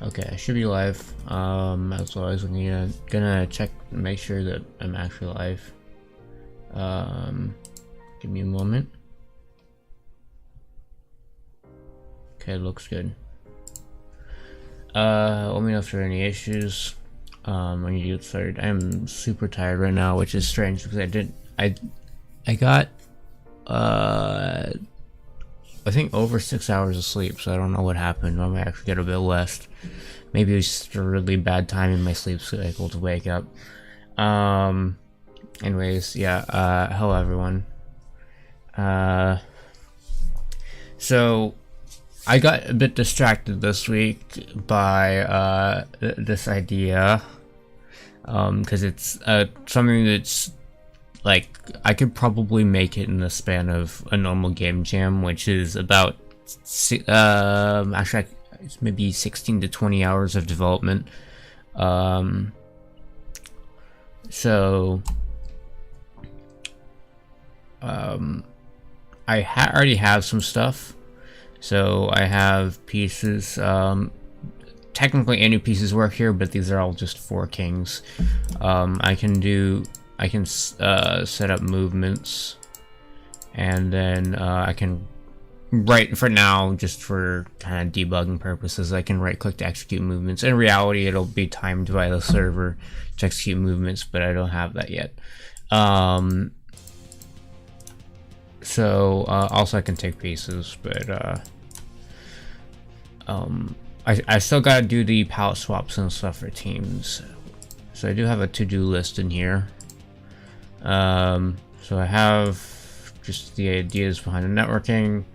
Okay, I should be live. As always, I'm gonna check, make sure that I'm actually live. Give me a moment. Okay, looks good. Let me know if there are any issues. When you get started. I am super tired right now, which is strange because I got I think over 6 hours of sleep, so I don't know what happened. I might actually get a bit less. Maybe it was just a really bad time in my sleep cycle to wake up. Anyways, yeah, hello everyone. So I got a bit distracted this week by this idea, because it's something that's like I could probably make it in the span of a normal game jam, which is about actually it's maybe 16 to 20 hours of development. So I already have some stuff. So I have pieces. Technically, any pieces work here, but these are all just 4 kings. I can set up movements, and then I can write, for now, just for kind of debugging purposes, I can right click to execute movements. In reality, it'll be timed by the server to execute movements, but I don't have that yet. Also I can take pieces, but I still gotta do the palette swaps and stuff for teams. So I do have a to-do list in here. So I have just the ideas behind the networking,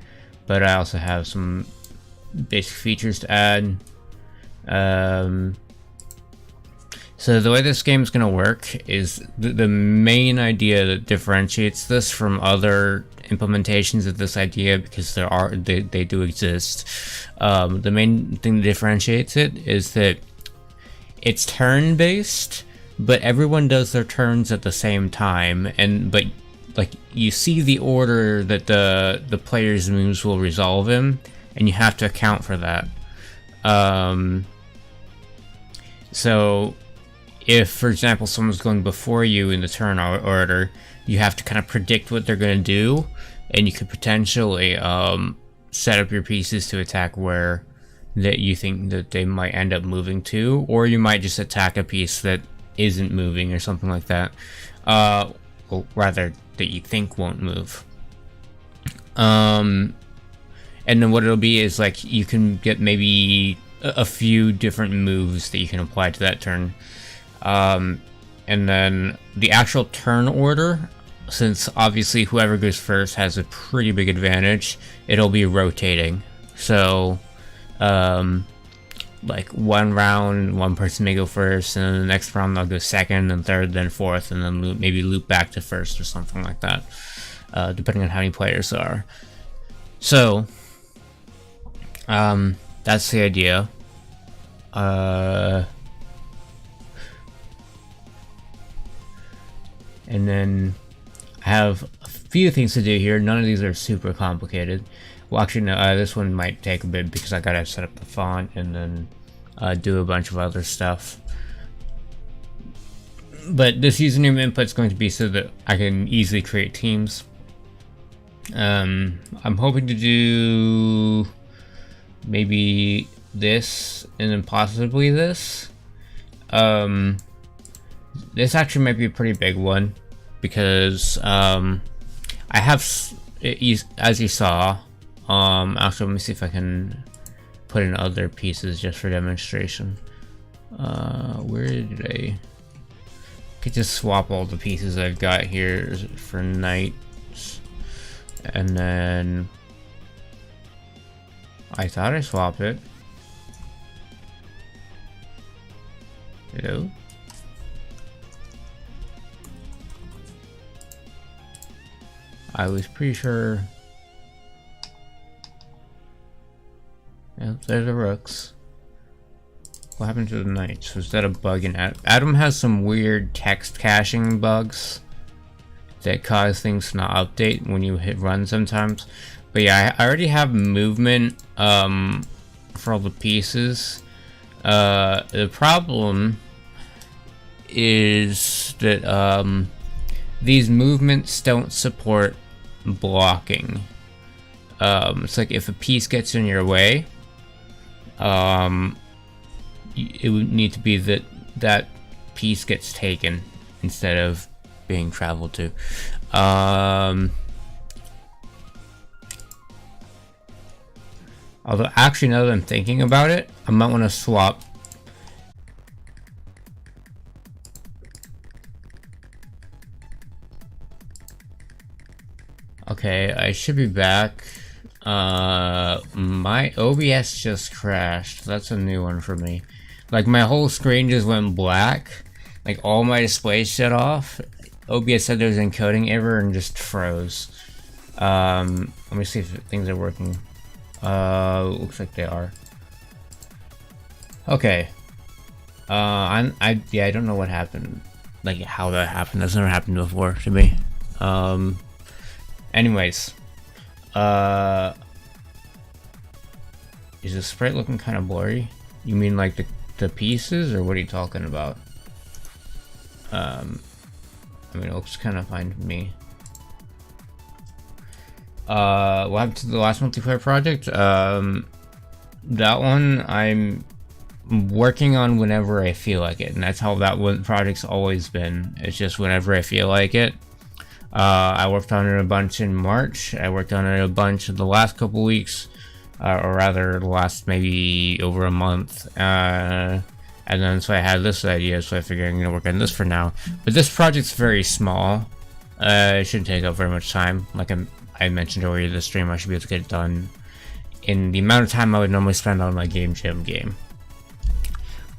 but I also have some basic features to add. So the way this game is going to work is the main idea that differentiates this from other implementations of this idea, because they do exist. The main thing that differentiates it is that it's turn-based, but everyone does their turns at the same time, but like you see the order that the player's moves will resolve in, and you have to account for that. So if, for example, someone's going before you in the turn order, you have to kind of predict what they're going to do, and you could potentially set up your pieces to attack where that you think that they might end up moving to, or you might just attack a piece that isn't moving or something like that. Well, rather, that you think won't move. And then what it'll be is like you can get maybe a few different moves that you can apply to that turn. And then the actual turn order, since obviously whoever goes first has a pretty big advantage, it'll be rotating. So like one round, one person may go first, and then the next round they'll go second, then third, then fourth, and then maybe loop back to first or something like that, depending on how many players there are. So that's the idea. And then I have a few things to do here. None of these are super complicated. Well, actually, no, this one might take a bit because I gotta set up the font and then do a bunch of other stuff. But this username input is going to be so that I can easily create teams. I'm hoping to do maybe this and then possibly this. This actually might be a pretty big one because I have, as you saw, actually let me see if I can put in other pieces just for demonstration. Where did I could just swap all the pieces I've got here for knights, and then I thought I swapped it. Hello? I was pretty sure. Yep, there's the rooks. What happened to the knights? Was that a bug in Adam? Adam has some weird text caching bugs that cause things to not update when you hit run sometimes. But yeah, I already have movement for all the pieces. The problem is that these movements don't support blocking. It's like if a piece gets in your way, it would need to be that that piece gets taken instead of being traveled to. Although actually, now that I'm thinking about it, I might want to swap. Okay, I should be back. My OBS just crashed. That's a new one for me. Like, my whole screen just went black. Like, all my displays shut off. OBS said there was an encoding error and just froze. Let me see if things are working. Looks like they are. Okay. Yeah, I don't know what happened. Like, how that happened. That's never happened before to me. Anyways. Is the sprite looking kind of blurry? You mean like the pieces, or what are you talking about? I mean, it looks kind of fine to me. What happened to the last multiplayer project? That one I'm working on whenever I feel like it, and that's how that one project's always been. It's just whenever I feel like it. I worked on it a bunch in March. I worked on it a bunch in the last couple weeks, or rather, the last maybe over a month. And then so I had this idea, so I figured I'm gonna work on this for now. But this project's very small. It shouldn't take up very much time. Like I mentioned earlier in the stream, I should be able to get it done in the amount of time I would normally spend on my game jam game.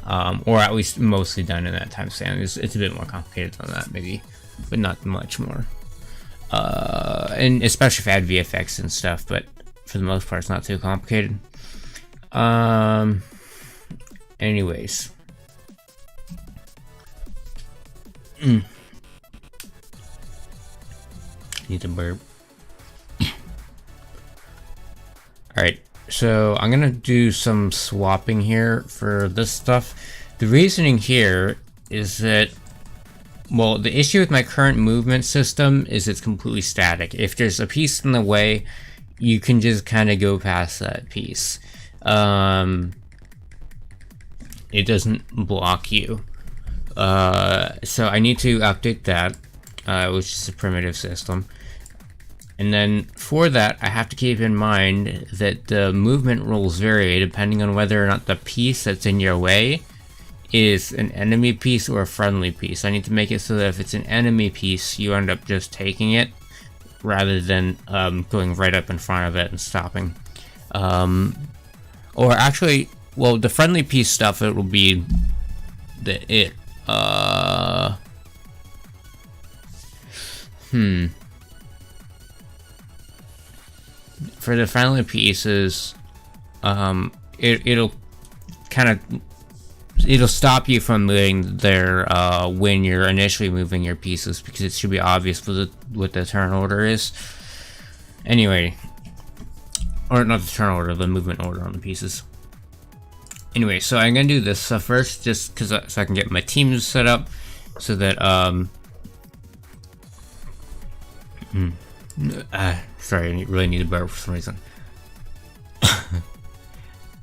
Or at least mostly done in that time span. It's a bit more complicated than that, maybe, but not much more. And especially if I had VFX and stuff, but for the most part, it's not too complicated. Anyways. Need to burp. Alright, so I'm gonna do some swapping here for this stuff. The reasoning here is that, well, the issue with my current movement system is it's completely static. If there's a piece in the way, you can just kind of go past that piece. It doesn't block you. So I need to update that, which is a primitive system. And then for that, I have to keep in mind that the movement rules vary depending on whether or not the piece that's in your way is an enemy piece or a friendly piece. I need to make it so that if it's an enemy piece, you end up just taking it rather than going right up in front of it and stopping. Or actually, well, the friendly piece stuff, it will be For the friendly pieces, it'll kind of, it'll stop you from moving there when you're initially moving your pieces, because it should be obvious what the turn order is. Anyway, or not the turn order, the movement order on the pieces. Anyway, so I'm gonna do this stuff first, just because so I can get my teams set up, so that sorry, I really need to burp for some reason.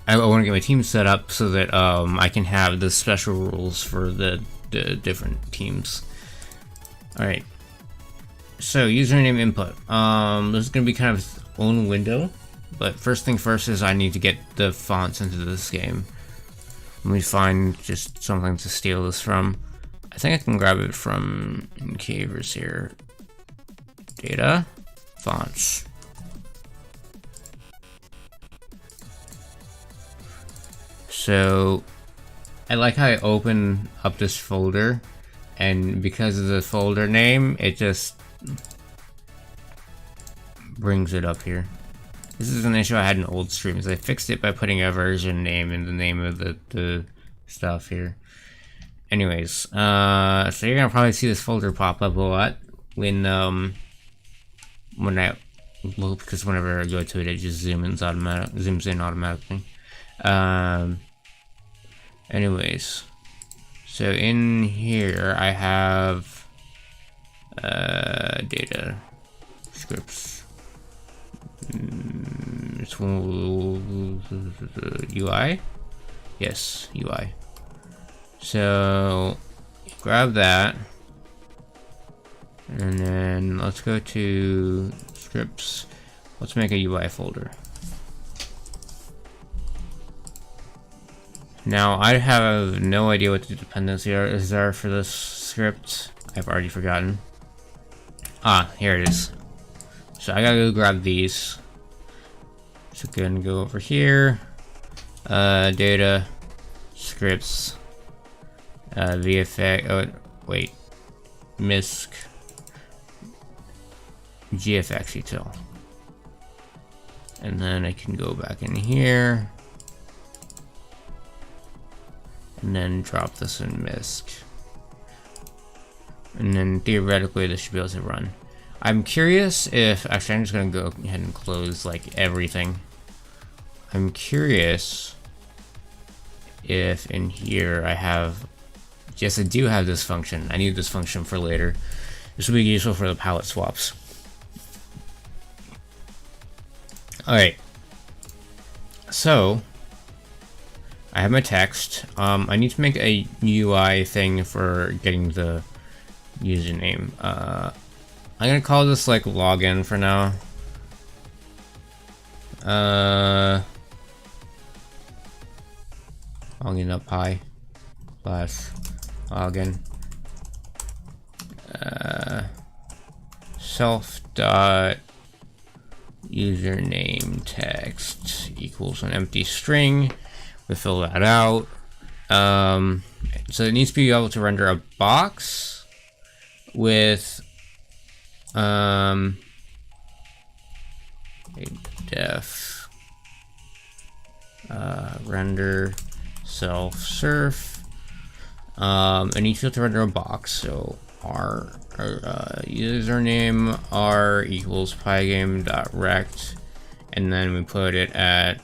I want to get my team set up so that I can have the special rules for the different teams. Alright. So, username input. This is going to be kind of its own window. But first thing first is I need to get the fonts into this game. Let me find just something to steal this from. I think I can grab it from Encavers here. Data. Fonts. So I like how I open up this folder, and because of the folder name, it just brings it up here. This is an issue I had in old streams. I fixed it by putting a version name in the name of the stuff here. Anyways, so you're gonna probably see this folder pop up a lot when I, well, because whenever I go to it, it just zooms in automatically. Anyways, so in here I have data scripts. It's UI. Yes, UI. So grab that, and then let's go to scripts. Let's make a UI folder. Now I have no idea what the dependency is there for this script. I've already forgotten. Ah, here it is. So I gotta go grab these. So go and go over here. Data scripts. VFX. Oh wait. MISC. GFX util. And then I can go back in here. And then drop this in MISC. And then theoretically this should be able to run. I'm curious if, actually I'm just gonna go ahead and close like everything. I'm curious if in here I have, yes I do have this function. I need this function for later. This will be useful for the palette swaps. Alright. So I have my text. I need to make a UI thing for getting the username. I'm gonna call this like login for now. login.py plus login. Self dot username text equals an empty string. We fill that out. So it needs to be able to render a box with a def render self-surf. It needs to be able to render a box. So our username r equals pygame.rect, and then we put it at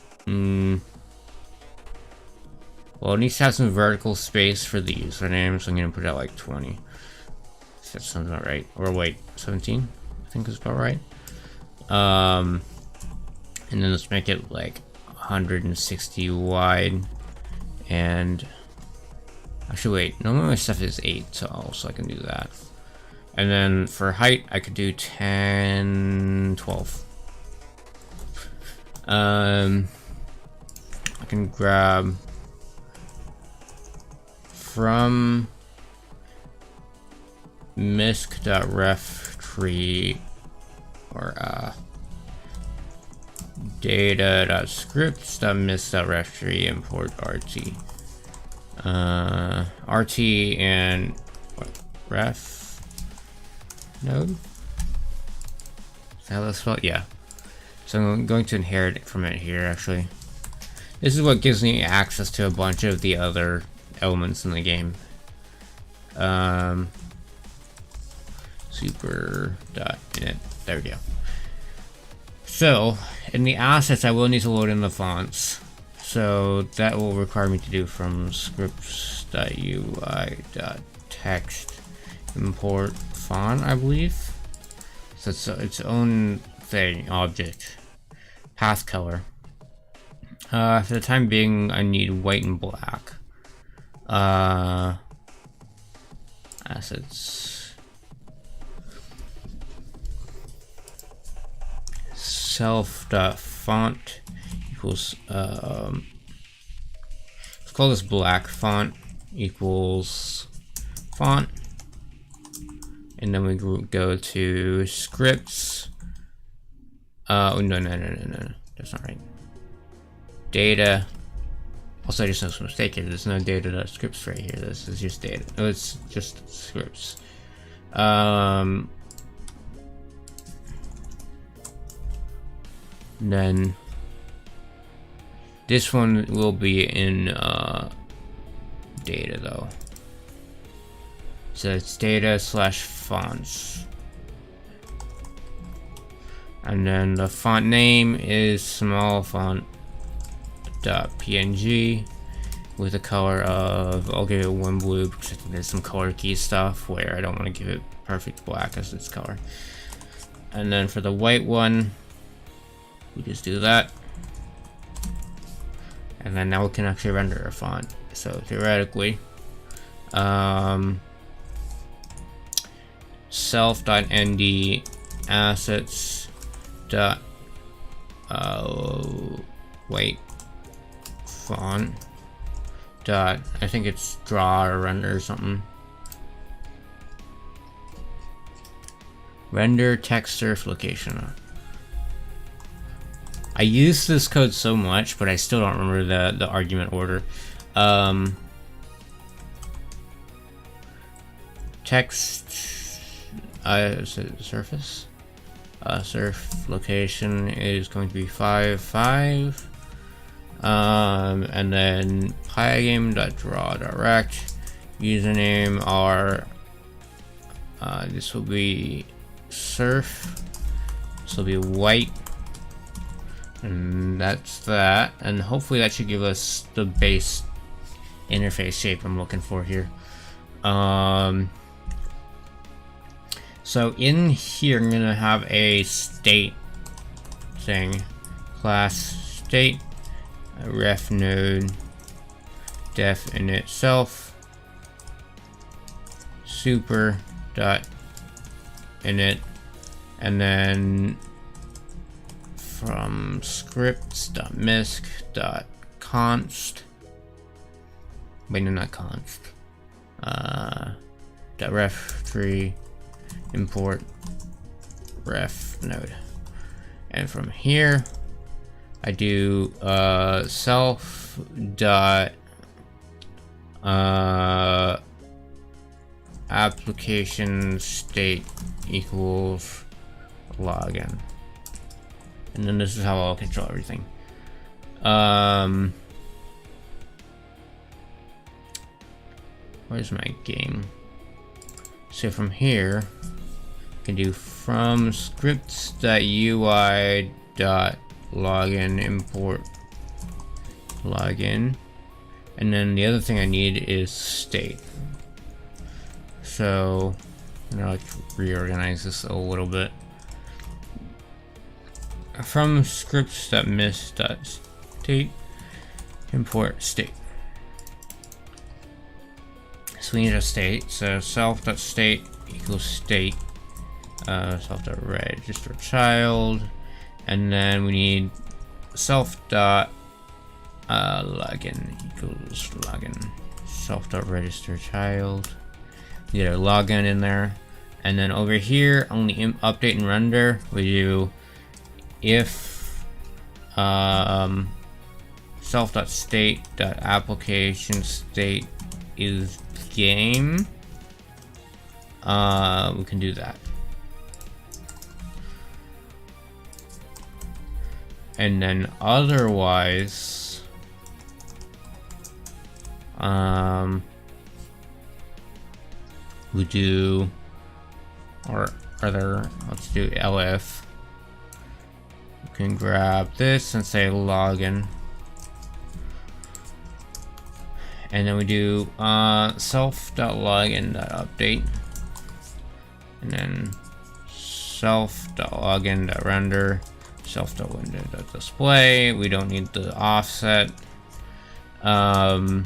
well, it needs to have some vertical space for the username, so I'm gonna put it at like 20. If that sounds about right. Or wait, 17? I think is about right. And then let's make it like 160 wide. And actually, wait, normally my stuff is 8 tall, so I can do that. And then for height, I could do 10, 12. I can grab from misc.ref tree or data.scripts.misc.ref tree import rt. RT and what, ref node? Is that how that's spelled? Yeah. So I'm going to inherit from it here actually. This is what gives me access to a bunch of the other elements in the game. Super.init. There we go. So in the assets I will need to load in the fonts. So that will require me to do from scripts.ui.text import font, I believe. So it's its own thing, object. Path color. For the time being I need white and black. Assets self.font equals let's call this black font equals font, and then we go to scripts. Oh no, that's not right. Data. Also, I just noticed a mistake here. There's no data.scripts right here. This is just data. Oh, it's just scripts. Then this one will be in data though. So it's data/fonts. And then the font name is small font .png, with a color of, I'll give it one blue because I think there's some color key stuff where I don't want to give it perfect black as its color. And then for the white one, we just do that. And then now we can actually render a font. So theoretically, self.nd assets dot white font dot, I think it's draw or render or something. Render text surf location. I use this code so much, but I still don't remember the argument order. Text surface. Surf location is going to be 5.5. And then Pygame.draw.rect. Username are this will be surf. This will be white. And that's that. And hopefully that should give us the base interface shape I'm looking for here. So in here, I'm gonna have a state thing, class state, ref node, def init self, super dot init, and then from scripts dot misc dot const. Wait, no, not const. Dot ref tree. Import ref node, and from here I do self dot application state equals login, and then this is how I'll control everything. Where's my game? So from here, I can do from scripts.ui.login import login, and then the other thing I need is state. So I'm gonna reorganize this a little bit. From scripts.misc.state import state. So we need a state, so self.state equals state, self.register child, and then we need self.login equals login, self.register child. We get our login in there, and then over here on the update and render, we do if self.state.application state is game, we can do that. And then otherwise, we do, or other, let's do elif. We can grab this and say login. And then we do self.login.update, and then self.login.render, self.window.display. We don't need the offset. From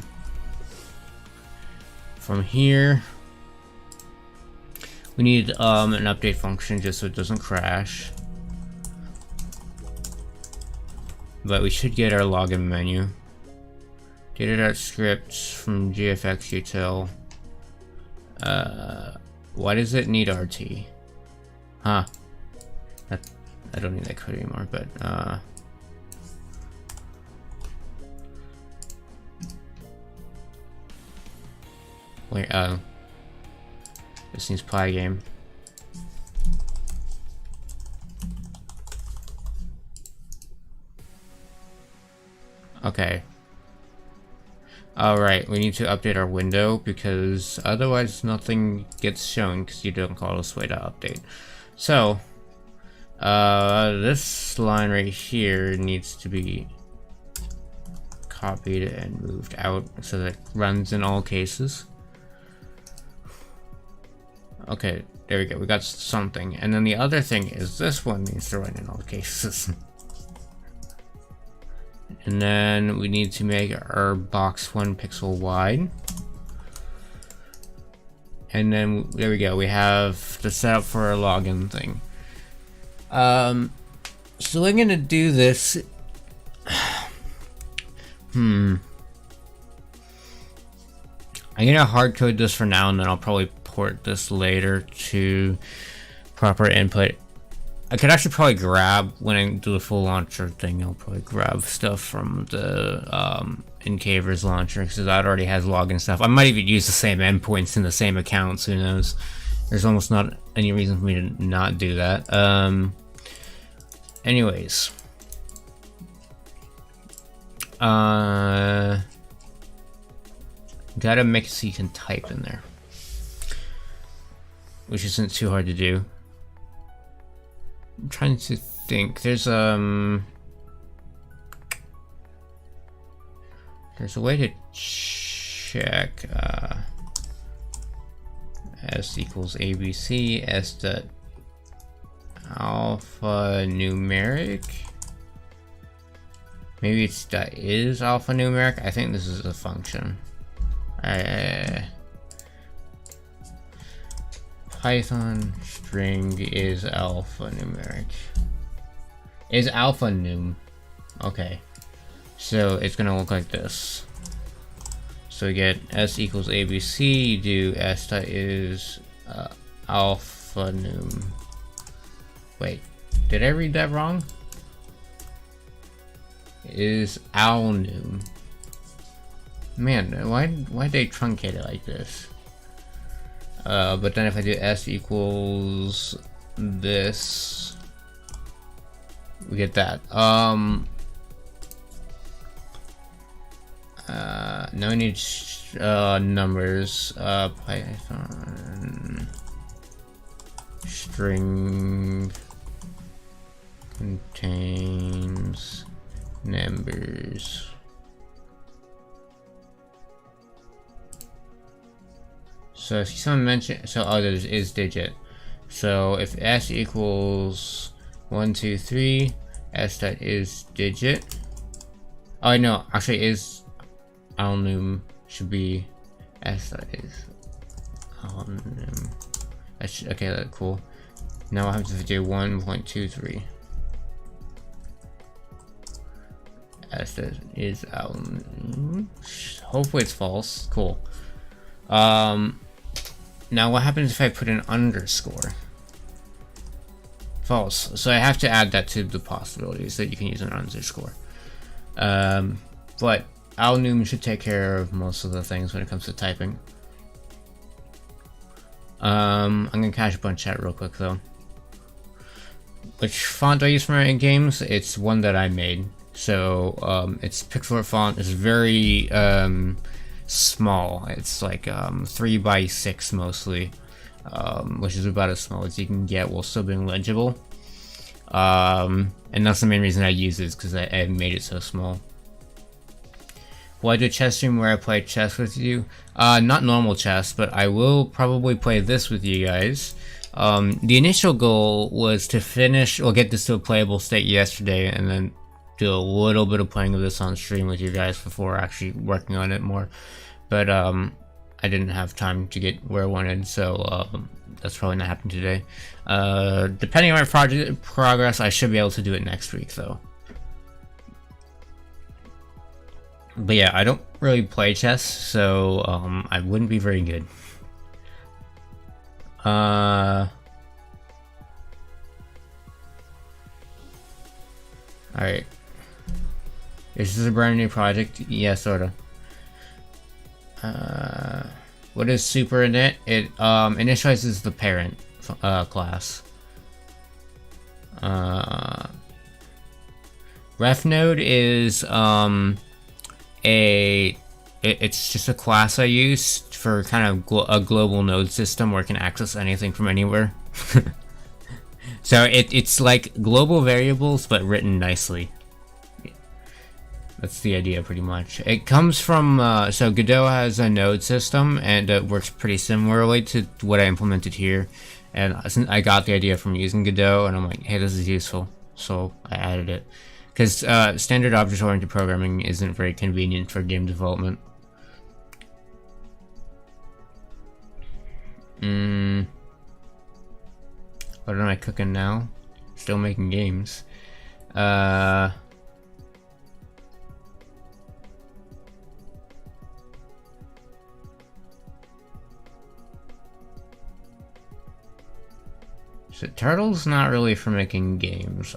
here, we need an update function just so it doesn't crash. But we should get our login menu. Data.scripts from GFX util. Why does it need RT? Huh. I don't need that code anymore, but wait, this needs Pygame. Okay. Alright, we need to update our window because otherwise nothing gets shown because you don't call this way to update. So, this line right here needs to be copied and moved out so that it runs in all cases. Okay, there we go, we got something. And then the other thing is this one needs to run in all cases. And then we need to make our box 1 pixel wide. And then there we go, we have the setup for our login thing. So I'm gonna do this. I'm gonna hard code this for now, and then I'll probably port this later to proper input. I could actually probably grab, when I do the full launcher thing, I'll probably grab stuff from the Incavers launcher, because that already has login stuff. I might even use the same endpoints in the same accounts, who knows. There's almost not any reason for me to not do that. Anyways. Gotta make it so you can type in there, which isn't too hard to do. I'm trying to think. There's a way to check s equals abc s dot alphanumeric. Maybe it's dot is alphanumeric. I think this is a function. Python string is alphanumeric. Is alphanum. Okay. So it's gonna look like this. So we get s equals abc, you do s dot is alphanum. Wait, did I read that wrong? Is alnum. Man, why'd they truncate it like this? But then if I do s equals this, we get that. Now we need numbers. Python string contains numbers. So if someone mentioned, so oh, there's is digit. So if s equals 1 2 3, s dot is digit. Oh no, actually is alnum should be s dot is alnum. Okay, that's cool. Now I have to do 1.23. S dot is alnum. Hopefully it's false. Cool. Now what happens if I put an underscore? False. So I have to add that to the possibilities that you can use an underscore. But alnum should take care of most of the things when it comes to typing. I'm gonna cache up on chat real quick though. Which font do I use for my games? It's one that I made. So it's pixel art font. It's very small. It's like 3x6 mostly, which is about as small as you can get while still being legible. And that's the main reason I use this, because I made it so small. Will I do a chess stream where I play chess with you? Not normal chess, but I will probably play this with you guys. The initial goal was to finish or get this to a playable state yesterday, and then do a little bit of playing of this on stream with you guys before actually working on it more. But I didn't have time to get where I wanted, so that's probably not happening today. Depending on my project progress, I should be able to do it next week though. But yeah, I don't really play chess, so I wouldn't be very good. Alright. Is this a brand new project? Yeah, sorta. What is super init? It initializes the parent class. Ref node is it's just a class I use for kind of a global node system where it can access anything from anywhere. So it's like global variables but written nicely. That's the idea, pretty much. It comes from, so Godot has a node system, and it works pretty similarly to what I implemented here. And I got the idea from using Godot, and I'm like, hey, this is useful. So I added it. Because standard object-oriented programming isn't very convenient for game development. What am I cooking now? Still making games. So Turtle's not really for making games.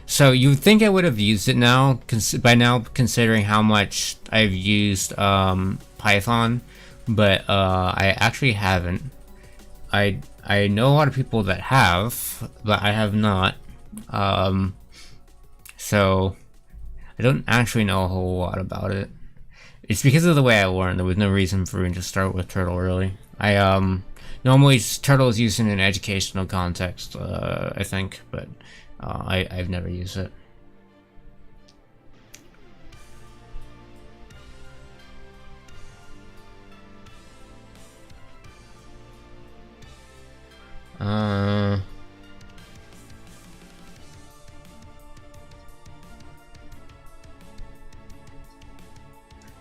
So you would think I would have used it now, by now, considering how much I've used Python, but I actually haven't. I know a lot of people that have, but I have not. So I don't actually know a whole lot about it. It's because of the way I learned. There was no reason for me to start with Turtle, really. Normally Turtle is used in an educational context, I think, but I've never used it.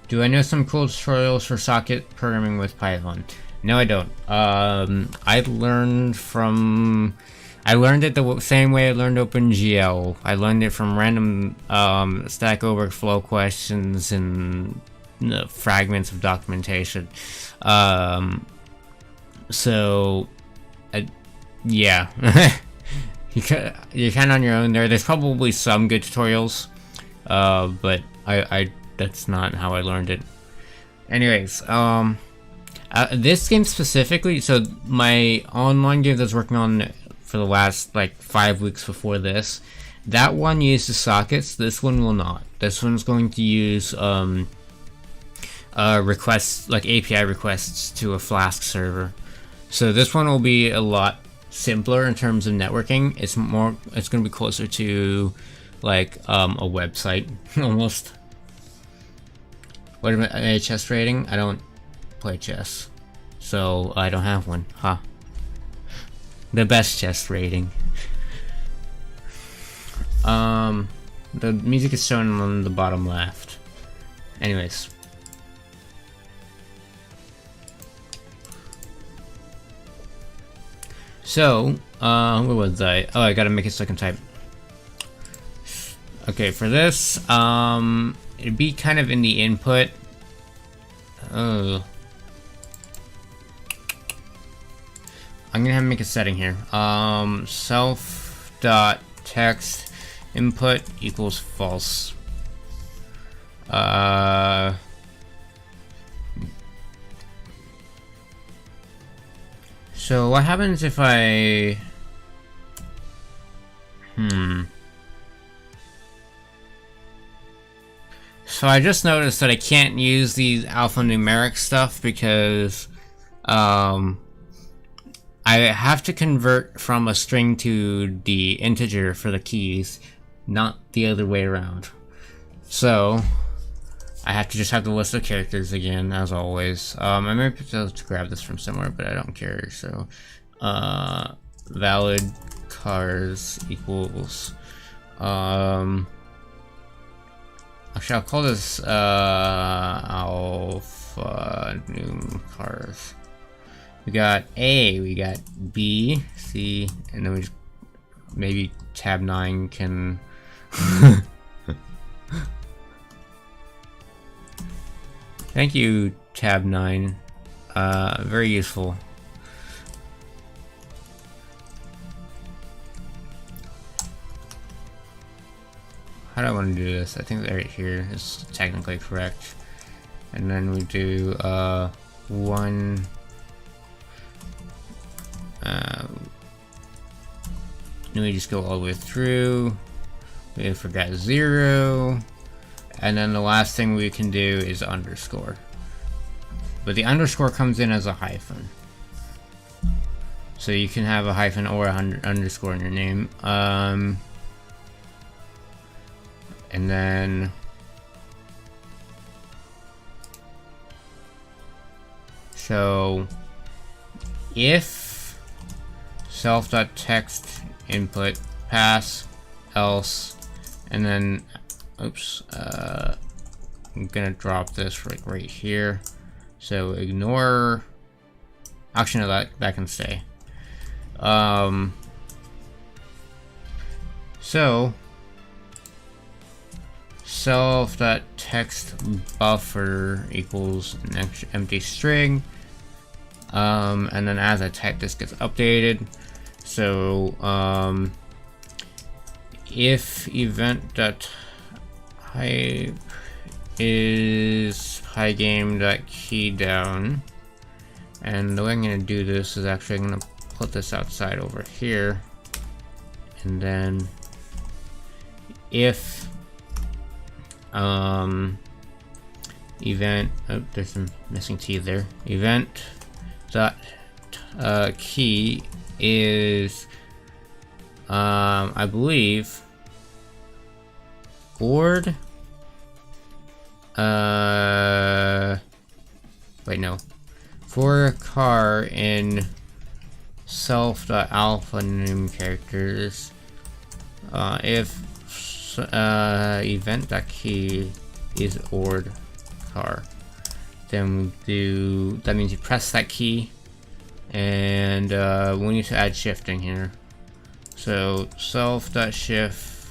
Do I know some cool tutorials for socket programming with Python? No, I don't. I learned it the same way I learned OpenGL. I learned it from random Stack Overflow questions and fragments of documentation. Yeah. You're kind of on your own there. There's probably some good tutorials, but that's not how I learned it. Anyways, this game specifically, so my online game that's working on for the last like 5 weeks before this, that one uses sockets. This one will not. This one's going to use requests, like API requests to a Flask server. So this one will be a lot simpler in terms of networking. It's going to be closer to like a website almost. What about a chess rating? I don't play chess, so I don't have one. Huh. The best chess rating. The music is shown on the bottom left. Anyways. So, where was I? Oh, I gotta make a second type. Okay, for this, it'd be kind of in the input. Oh. I'm gonna have to make a setting here. Self.text input equals false. So what happens if I... So I just noticed that I can't use these alphanumeric stuff because I have to convert from a string to the integer for the keys, not the other way around. So I have to just have the list of characters again, as always. I may be able to grab this from somewhere, but I don't care. So valid cars equals actually, I'll call this alpha num cars. We got A, we got B, C, and then we just, maybe tab 9 can thank you, tab 9. Very useful. How do I want to do this? I think right here is technically correct. And then we do one. Then we just go all the way through. We forgot 0. And then the last thing we can do is underscore. But the underscore comes in as a hyphen. So you can have a hyphen or an underscore in your name. And then So if self.text input pass else, and then oops, I'm gonna drop this right here. So ignore. Actually, no, that can stay. So self.text buffer equals an empty string, and then as I type, this gets updated. So if event.type is Pygame.keyDown, and the way I'm going to do this is actually I'm going to put this outside over here, and then if event, oh, there's some missing T there, event dot key is I believe ord wait, no, for car in self.alphanum characters, if event.key is ord car, then we do, that means you press that key, and we need to add shifting here. So self.shift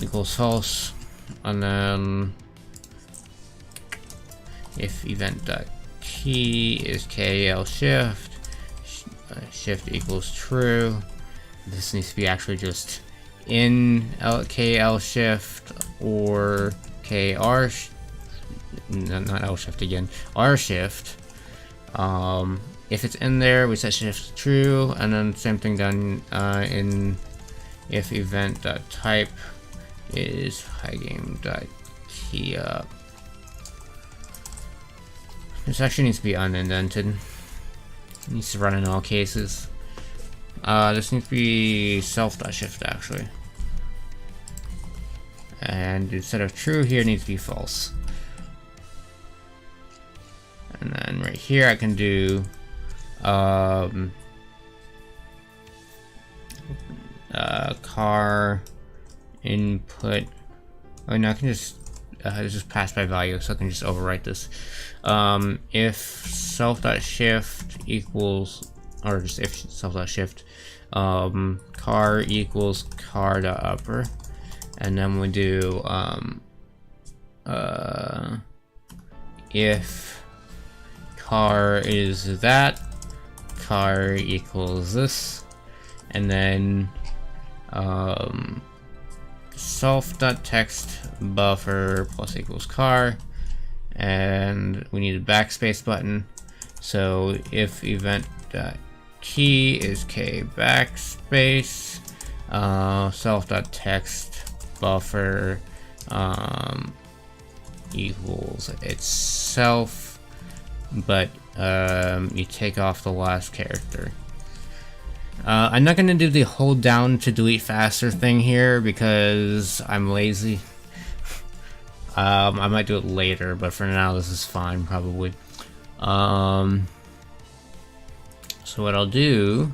equals false, and then if event.key is KL shift, shift equals true. This needs to be actually just in KL shift or KR, not L shift again, R shift. If it's in there, we set shift to true, and then same thing done in if event.type is Pygame.keyUp. This actually needs to be unindented. It needs to run in all cases. This needs to be self.shift actually. And instead of true here, it needs to be false. And then right here I can do car input. Oh no, I can just pass by value, so I can just overwrite this. If self.shift equals, or just if self.shift car equals car.upper, and then we do if car is that, car equals this, and then self.text buffer plus equals car, and we need a backspace button. So if event.key is k backspace, self.text buffer equals itself, but you take off the last character. I'm not gonna do the hold down to delete faster thing here because I'm lazy. I might do it later, but for now this is fine probably. So what I'll do,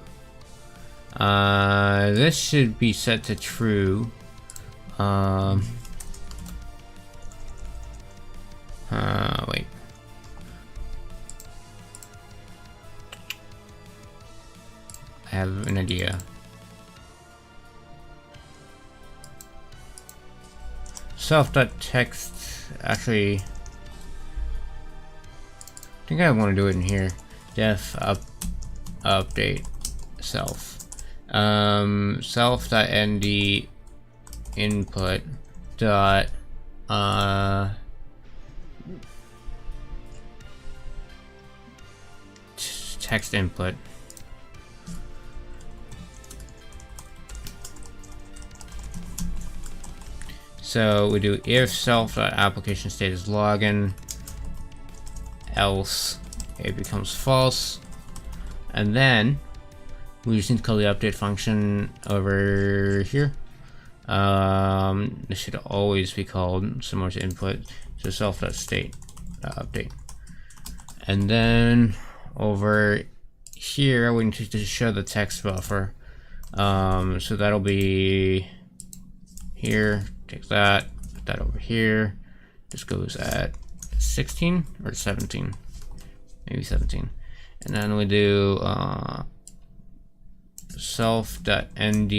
this should be set to true. Wait. I have an idea. Self.text, actually, I think I want to do it in here. Def update self. Self.nd input dot text input. So we do if self.application state is login, else it becomes false, and then we just need to call the update function over here. This should always be called similar to input, so self.state update, And then over here, we need to show the text buffer. So that'll be here. Take that, put that over here. This goes at 16 or 17, maybe 17. And then we do self.nd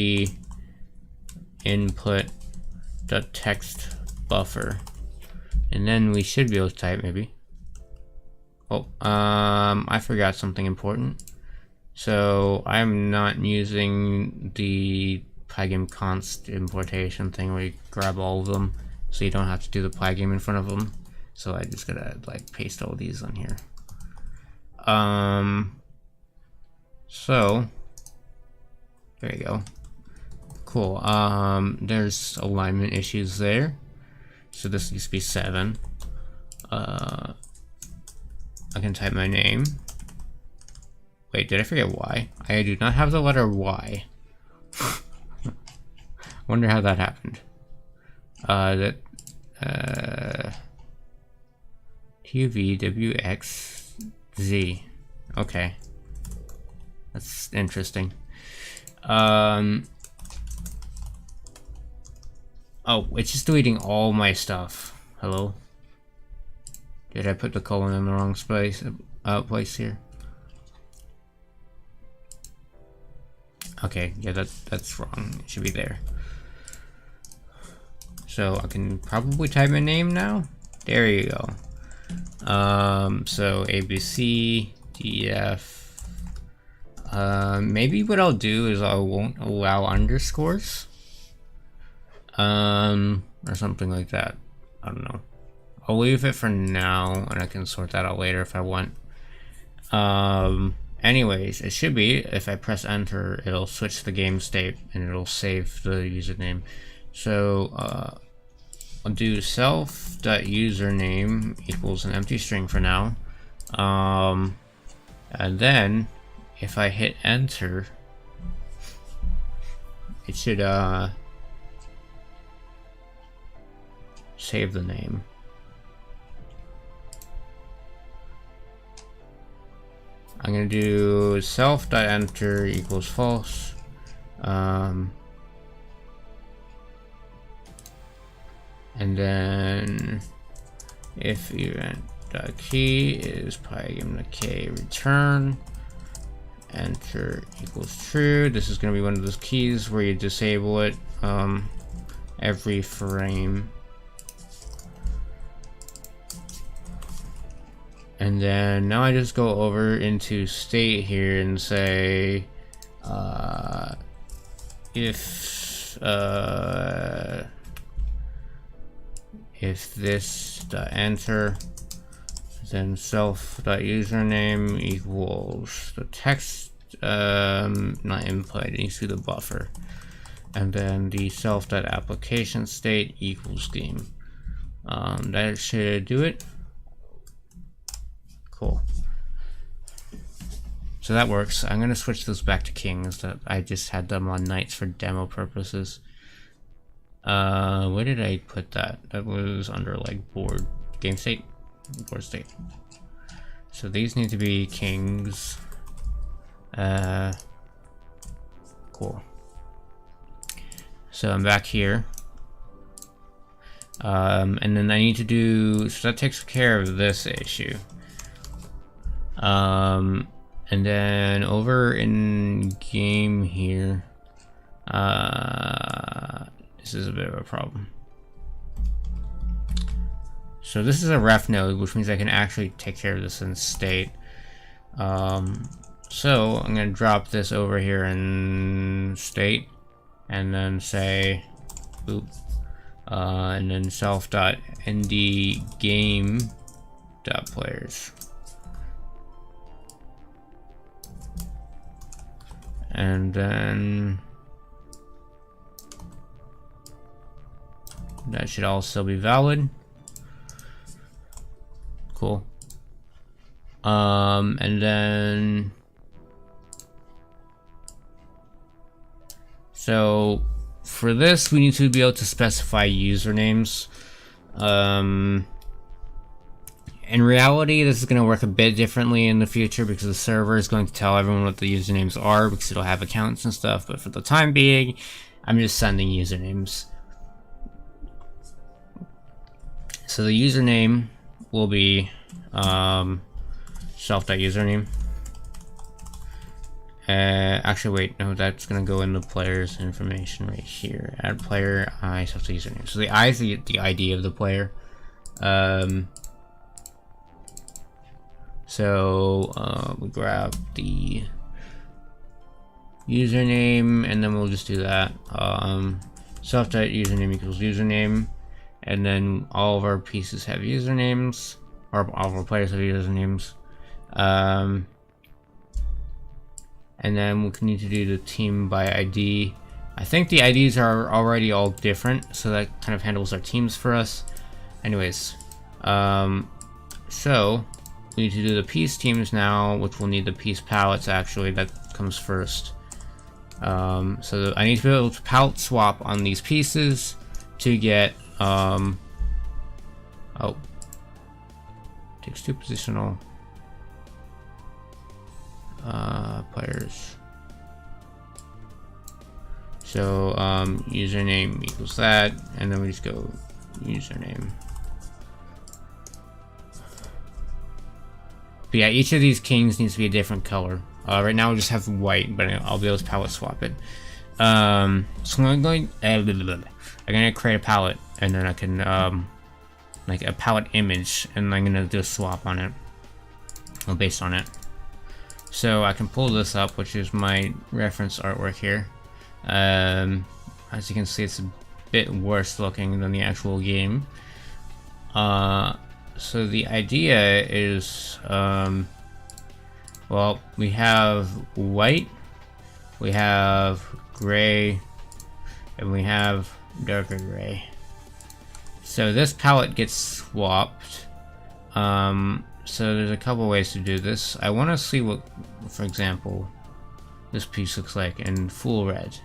input.text buffer, and then we should be able to type maybe. Oh, I forgot something important. So I'm not using the Pygame const importation thing where you grab all of them, so you don't have to do the Pygame in front of them. So I just gotta like paste all these on here. So there you go. Cool. There's alignment issues there. So this needs to be 7. I can type my name. Wait, did I forget Y? I do not have the letter Y. Wonder how that happened. QVWXZ. Okay. That's interesting. Oh, it's just deleting all my stuff. Hello? Did I put the colon in the wrong place here? Okay, yeah, that's wrong. It should be there. So I can probably type my name now. There you go. So ABC, DF. Maybe what I'll do is I won't allow underscores. Or something like that. I don't know. I'll leave it for now, and I can sort that out later if I want. Anyways, it should be, if I press enter, it'll switch the game state, and it'll save the username. So, I'll do self.username equals an empty string for now. And then, if I hit enter, it should, save the name. I'm gonna do self.enter equals false. And then if event.key is Pygame.k return, enter equals true. This is gonna be one of those keys where you disable it every frame. And then now I just go over into state here and say if this.enter, then self.username equals the text, not input, it needs to be the buffer, and then the self.application state equals game. That should do it. Cool. So that works. I'm gonna switch those back to kings. That I just had them on knights for demo purposes. Where did I put that? That was under like board game state, board state. So these need to be kings. Cool. So I'm back here. And then I need to do, so that takes care of this issue. And then over in game here, this is a bit of a problem. So this is a ref node, which means I can actually take care of this in state. So I'm gonna drop this over here in state, and then say, boop, and then self.ndGame.players. And then that should also be valid. Cool. And then so for this we need to be able to specify usernames. In reality, this is going to work a bit differently in the future because the server is going to tell everyone what the usernames are because it'll have accounts and stuff, but for the time being, I'm just sending usernames. So the username will be self.username. Actually, wait, no, that's gonna go in the player's information right here. Add player I self.username. So the I is the ID of the player. We grab the username and then we'll just do that. Self.username equals username, and then all of our pieces have usernames, or all of our players have usernames. And then we need to do the team by ID. I think the IDs are already all different, so that kind of handles our teams for us. Anyways, so we need to do the piece teams now, which will need the piece palettes actually, that comes first. So I need to be able to palette swap on these pieces to get, takes 2 positional players. So username equals that, and then we just go username. But yeah, each of these kings needs to be a different color. Right now we just have white, but I'll be able to palette swap it. So I'm going to create a palette, and then I can like a palette image, and I'm gonna do a swap on it, well, based on it. So I can pull this up, which is my reference artwork here. As you can see, it's a bit worse looking than the actual game. So the idea is, well, we have white, we have gray, and we have darker gray. So this palette gets swapped. So there's a couple ways to do this. I want to see what, for example, this piece looks like in full red.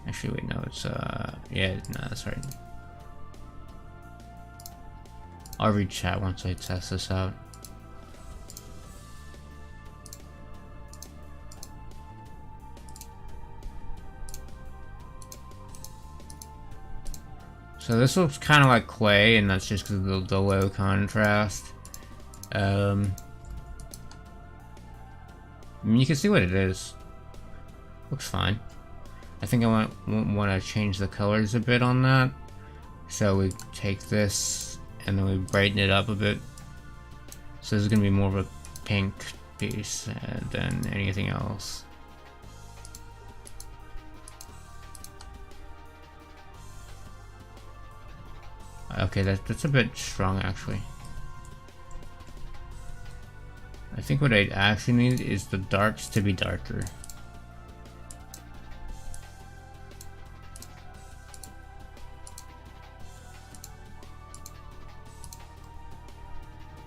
Actually, wait, no, it's, yeah, no, that's right. I'll read chat once I test this out. So this looks kind of like clay, and that's just because of the low contrast. I mean, you can see what it is. Looks fine. I think I want to change the colors a bit on that. So we take this and then we brighten it up a bit. So this is going to be more of a pink piece than anything else. Okay, that's a bit strong actually. I think what I actually need is the darks to be darker.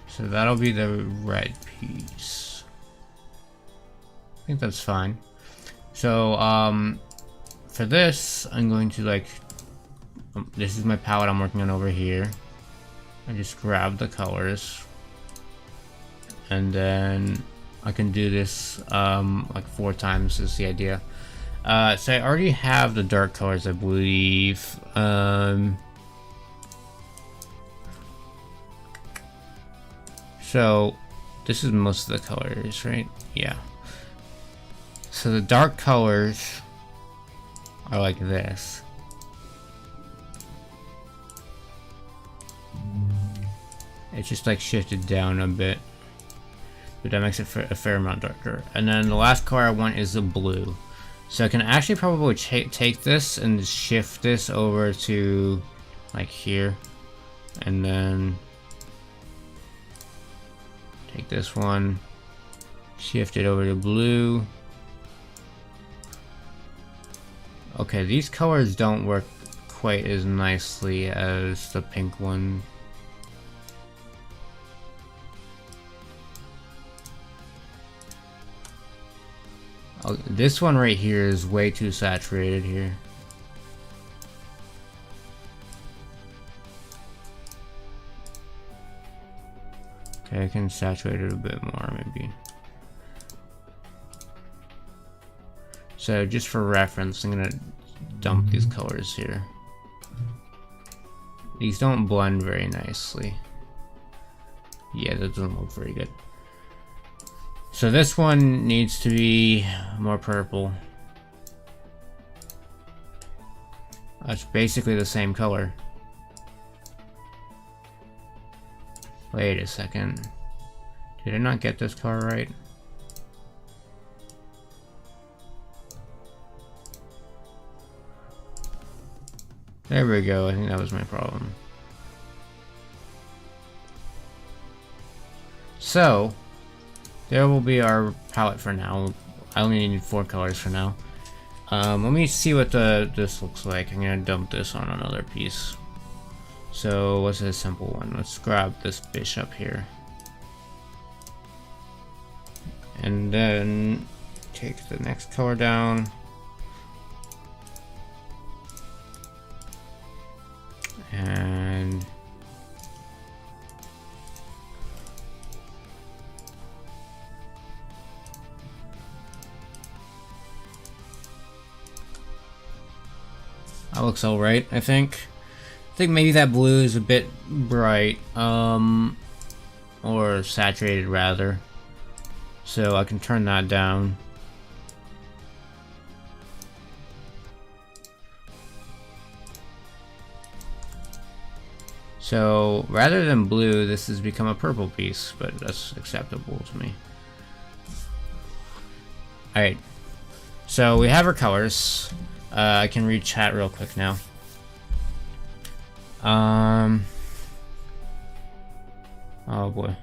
So that'll be the red piece. I think that's fine. So for this, I'm going to like, this is my palette I'm working on over here. I just grab the colors, and then I can do this like 4 times is the idea. So I already have the dark colors, I believe. So this is most of the colors, right? Yeah. So the dark colors are like this. It's just like shifted down a bit, but that makes it a fair amount darker. And then the last color I want is the blue. So I can actually probably take this and shift this over to like here, and then take this one, shift it over to blue. Okay, these colors don't work quite as nicely as the pink one. Oh, this one right here is way too saturated here. Okay, I can saturate it a bit more, maybe. So just for reference, I'm gonna dump these colors here. These don't blend very nicely. Yeah, that doesn't look very good. So this one needs to be more purple. That's basically the same color. Wait a second. Did I not get this color right? There we go, I think that was my problem. So, there will be our palette for now. I only need 4 colors for now. Let me see what this looks like. I'm gonna dump this on another piece. So, what's a simple one? Let's grab this bishop here. And then take the next color down. And that looks all right, I think. I think maybe that blue is a bit bright, or saturated rather. So I can turn that down. So rather than blue, this has become a purple piece, but that's acceptable to me. Alright, so we have our colors. I can read chat real quick now. Oh boy.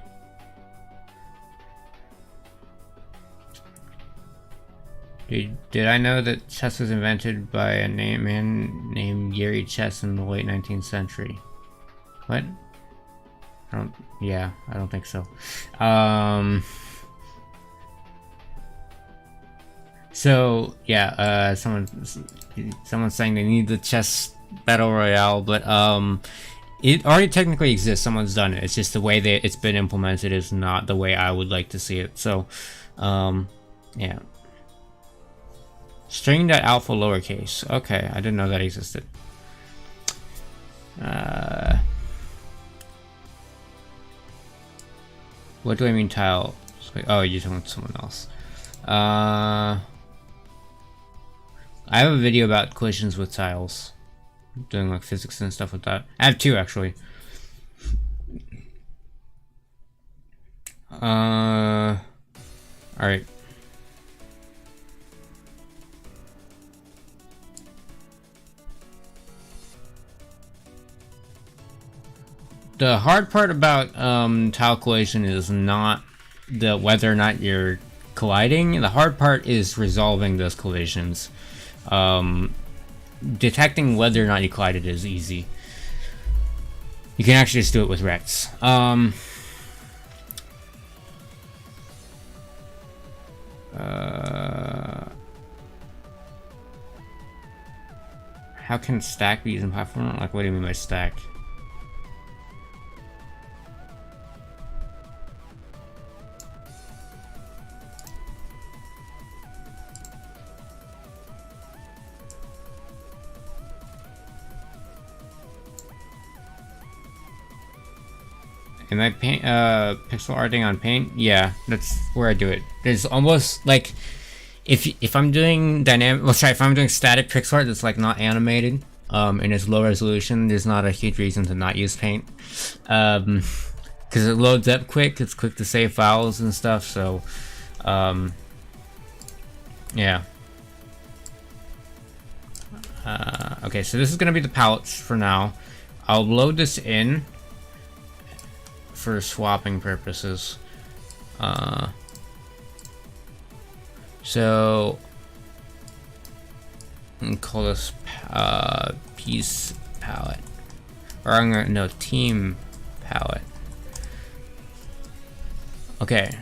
Did I know that chess was invented by a man named Gary Chess in the late 19th century? What? I don't think so. So yeah, someone's saying they need the chess battle royale, but it already technically exists. Someone's done it. It's just the way that it's been implemented is not the way I would like to see it. So, yeah. String.alpha lowercase. Okay, I didn't know that existed. What do I mean tile? Oh, you're talking to someone else. I have a video about collisions with tiles. Doing like physics and stuff with that. I have 2 actually. Alright. The hard part about tile collision is not whether or not you're colliding. The hard part is resolving those collisions. Detecting whether or not you collided is easy. You can actually just do it with rects. How can stack be used in platform? Like, what do you mean by stack? Am I pixel arting on paint? Yeah, that's where I do it. There's almost like if I'm doing dynamic, if I'm doing static pixel art that's like not animated, and it's low resolution, there's not a huge reason to not use paint, because it loads up quick. It's quick to save files and stuff. So, yeah. Okay, so this is gonna be the palettes for now. I'll load this in for swapping purposes. So I'm gonna call this piece palette, or I'm gonna no team palette. Okay,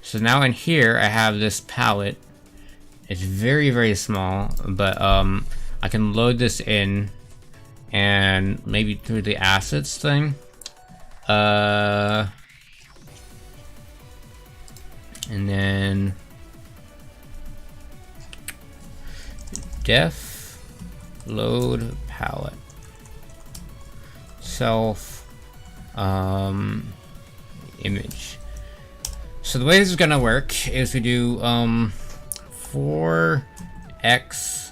so now in here I have this palette. It's very, very small, but I can load this in, and maybe through the assets thing, And then def load palette self image. So the way this is gonna work is we do for x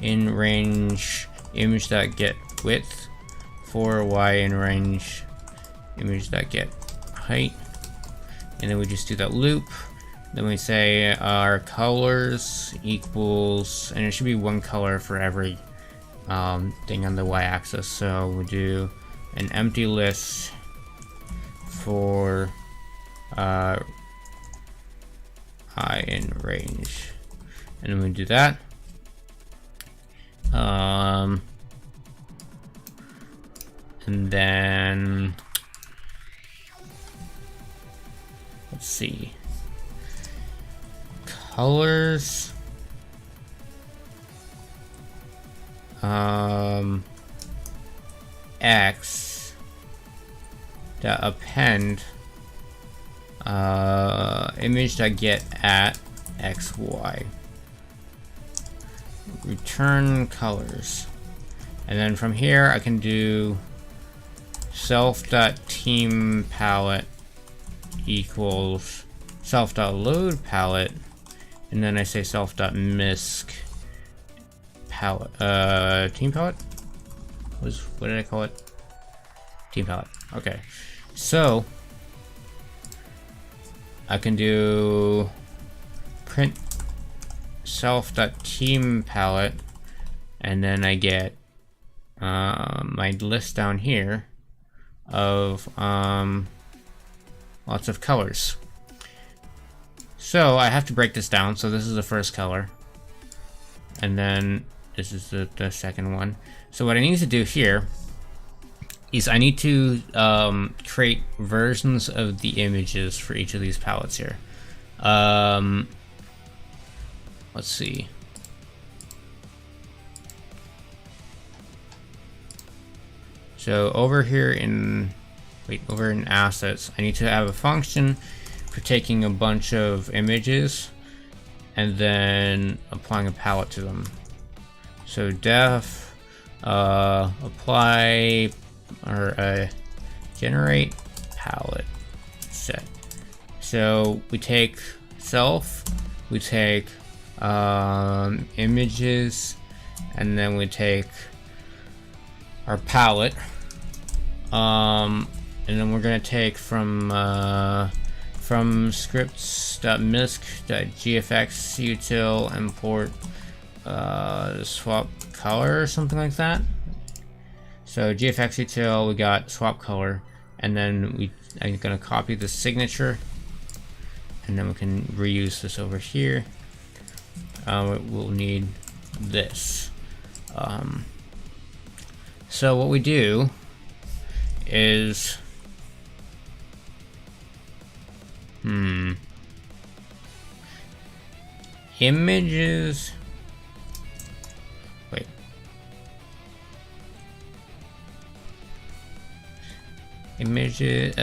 in range image.get width, for y in range image.get height, and then we just do that loop. Then we say our colors equals, and it should be one color for every thing on the y-axis. So we do an empty list for I in range, and then we do that. And then let's see, colors, x dot append image.get at xy, return colors, and then from here I can do self.team_palette equals self.load palette, and then I say self.misc palette, team palette? What did I call it? Team palette. Okay, so I can do print self.team palette, and then I get my list down here of lots of colors. So I have to break this down. So this is the first color, and then this is the second one. So what I need to do here is I need to create versions of the images for each of these palettes here. Let's see. So over here in assets, I need to have a function for taking a bunch of images and then applying a palette to them. So def apply or generate palette set. So we take self, we take images, and then we take our palette, and then we're gonna take from scripts.misc.gfx util import swap color or something like that. So gfx util, we got swap color, and then I'm gonna copy the signature, and then we can reuse this over here. We'll need this. So what we do is images, wait, images,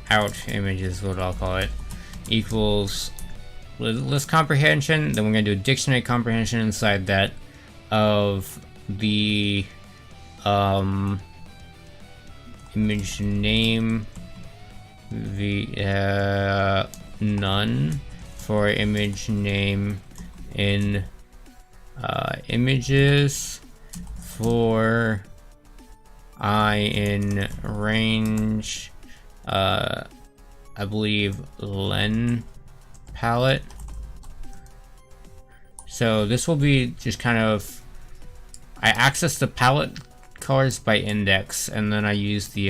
out images, what I'll call it, equals list comprehension. Then we're going to do a dictionary comprehension inside that of the image name, the none for image name in images, for I in range, I believe len palette. So this will be just kind of, I access the palette colors by index, and then I use the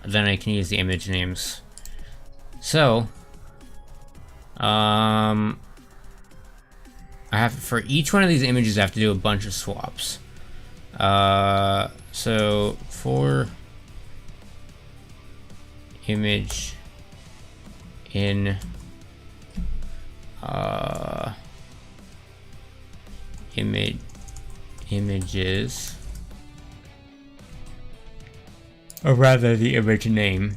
then I can use the image names. So I have, for each one of these images I have to do a bunch of swaps. So for image in images or rather the image name.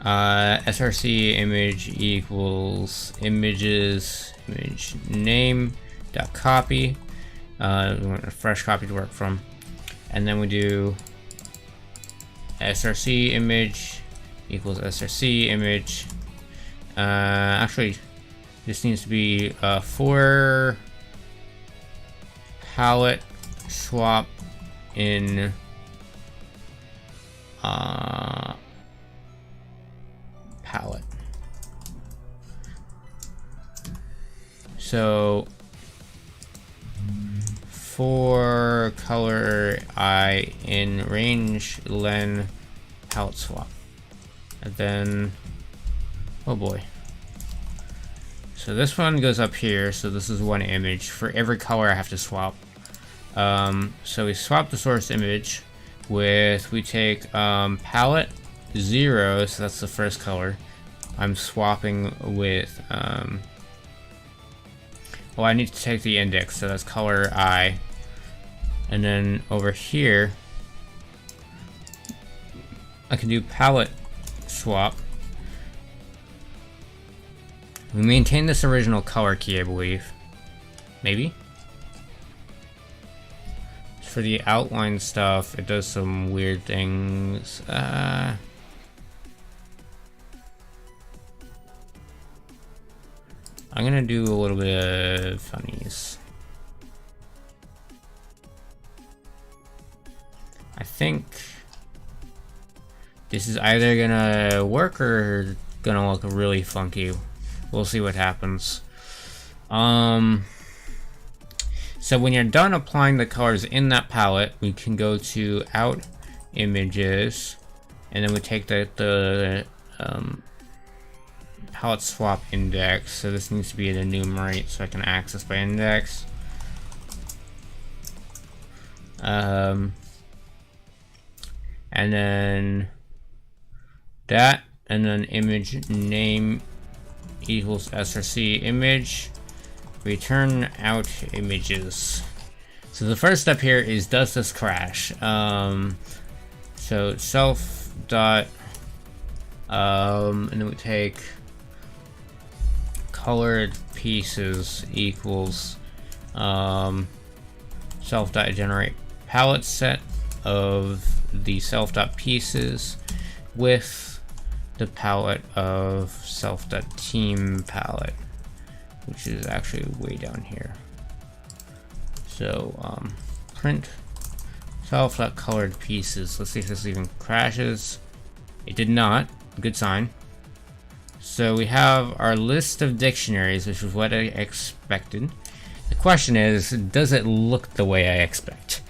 src image equals images image name dot copy. We want a fresh copy to work from, and then we do src image equals src image. Actually, this needs to be for palette swap in palette. So for color I in range len palette swap, and then oh boy. So this one goes up here, so this is one image. For every color I have to swap. So we swap the source image with, we take palette 0, so that's the first color. I'm swapping with, well, I need to take the index, so that's color I. And then over here, I can do palette swap. We maintain this original color key, I believe. Maybe? For the outline stuff, it does some weird things. I'm gonna do a little bit of funnies. I think this is either gonna work or gonna look really funky. We'll see what happens. So when you're done applying the colors in that palette, we can go to out images, and then we take the palette swap index. So this needs to be an enumerate so I can access by index. And then that, and then image name equals src image, return out images. So the first step here is, does this crash? So self dot and then we take colored pieces equals self dot generate palette set of the self dot pieces with the palette of self.team palette, which is actually way down here. So print self.colored pieces. Let's see if this even crashes. It did not. Good sign. So we have our list of dictionaries, which is what I expected. The question is, does it look the way I expect?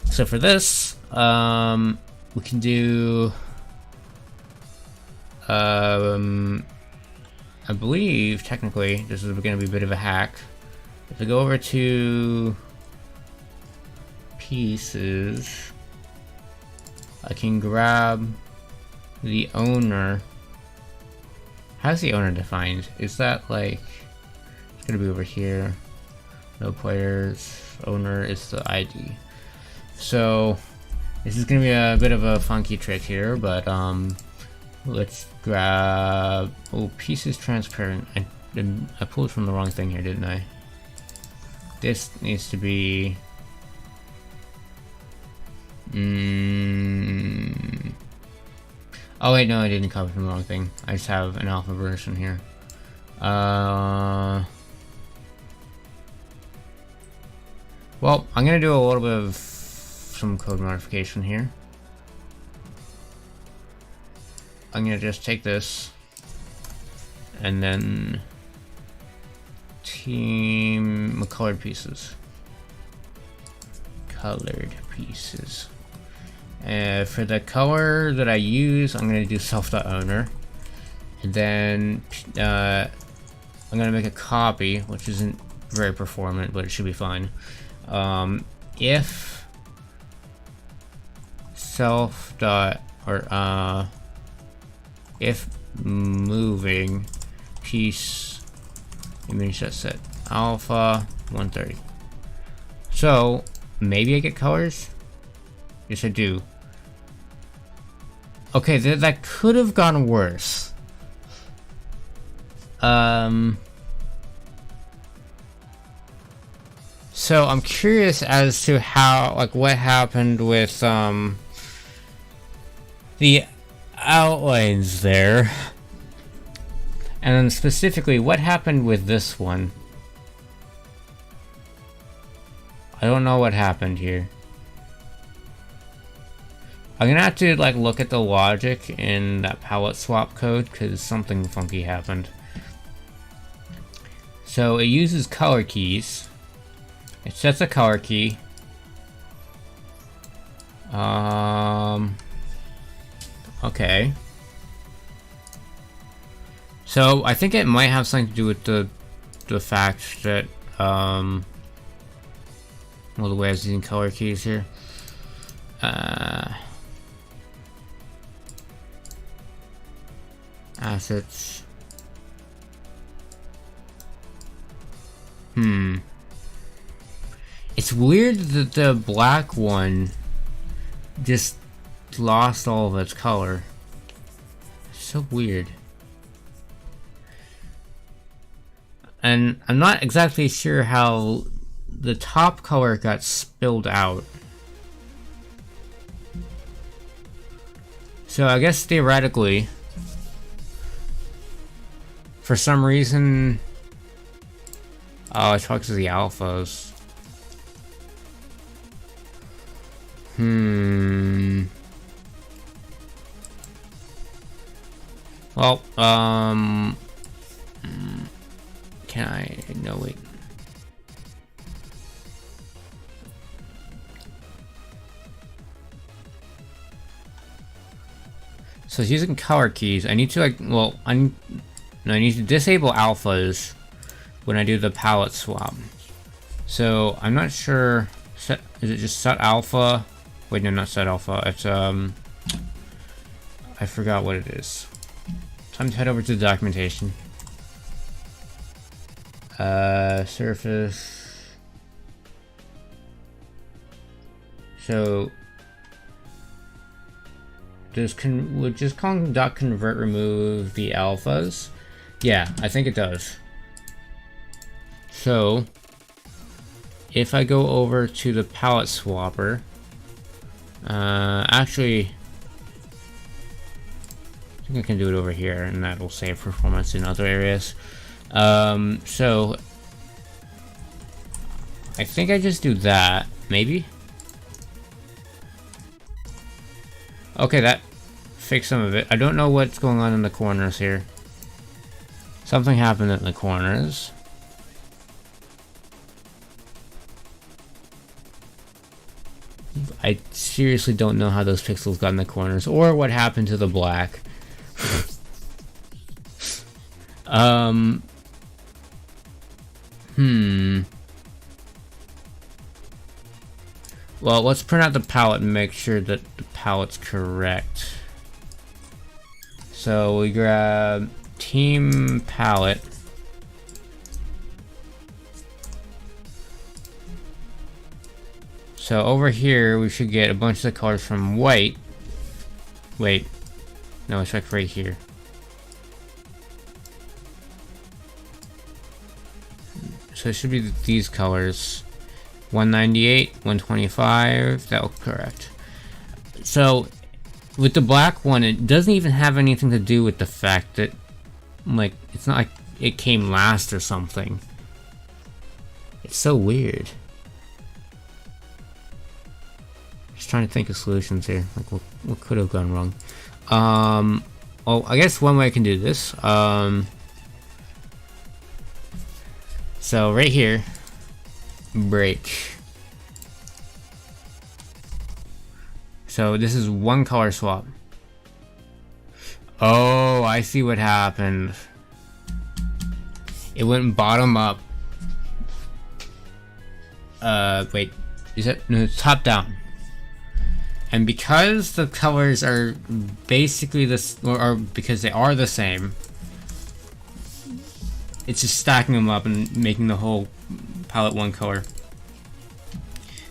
So for this, we can do I believe technically this is going to be a bit of a hack. If I go over to pieces, I can grab the owner. How's the owner defined? Is that like, it's going to be over here. No players. Owner is the ID. So this is going to be a bit of a funky trick here, but let's grab, oh, pieces transparent. I pulled from the wrong thing here, didn't I? This needs to be oh wait, no, I didn't copy from the wrong thing. I just have an alpha version here. Well, I'm gonna do a little bit of some code modification here. I'm gonna just take this and then team colored pieces. Colored pieces. For the color that I use, I'm gonna do self.owner, and then I'm gonna make a copy, which isn't very performant, but it should be fine. If self dot or if moving piece image set alpha 130. So maybe I get colors. Yes, I do. Okay, that could have gone worse. So I'm curious as to how, like, what happened with, the outlines there. And then specifically, what happened with this one? I don't know what happened here. I'm gonna have to, like, look at the logic in that palette swap code, because something funky happened. So it uses color keys. It sets a color key. Okay. So I think it might have something to do with the fact that well, the way I was using color keys here. Assets. It's weird that the black one just lost all of its color. It's so weird. And I'm not exactly sure how the top color got spilled out. So I guess theoretically, for some reason, oh, it's because of the alphas. Well, can I? No, wait. So it's using color keys. I need to, like, well, I need to disable alphas when I do the palette swap. So I'm not sure. Is it just set alpha? Wait, no, not set alpha. It's I forgot what it is. Time to head over to the documentation. Surface. So would just calling .convert remove the alphas? Yeah, I think it does. So if I go over to the palette swapper, actually, I think I can do it over here, and that will save performance in other areas. So I think I just do that, maybe. Okay, that fixed some of it. I don't know what's going on in the corners here. Something happened in the corners. I seriously don't know how those pixels got in the corners, or what happened to the black. Well, let's print out the palette and make sure that the palette's correct. So we grab team palette. So over here we should get a bunch of the colors from white. Wait, no, it's like right here. So it should be these colors. 198, 125, that looks correct. So with the black one, it doesn't even have anything to do with the fact that, like, it's not like it came last or something. It's so weird. Just trying to think of solutions here. Like, what could have gone wrong? Well, I guess one way I can do this. So right here, break. So this is one color swap. Oh, I see what happened. It went bottom up. Wait, is it? No, it's top down. And because the colors are basically this, or because they are the same, it's just stacking them up and making the whole palette one color.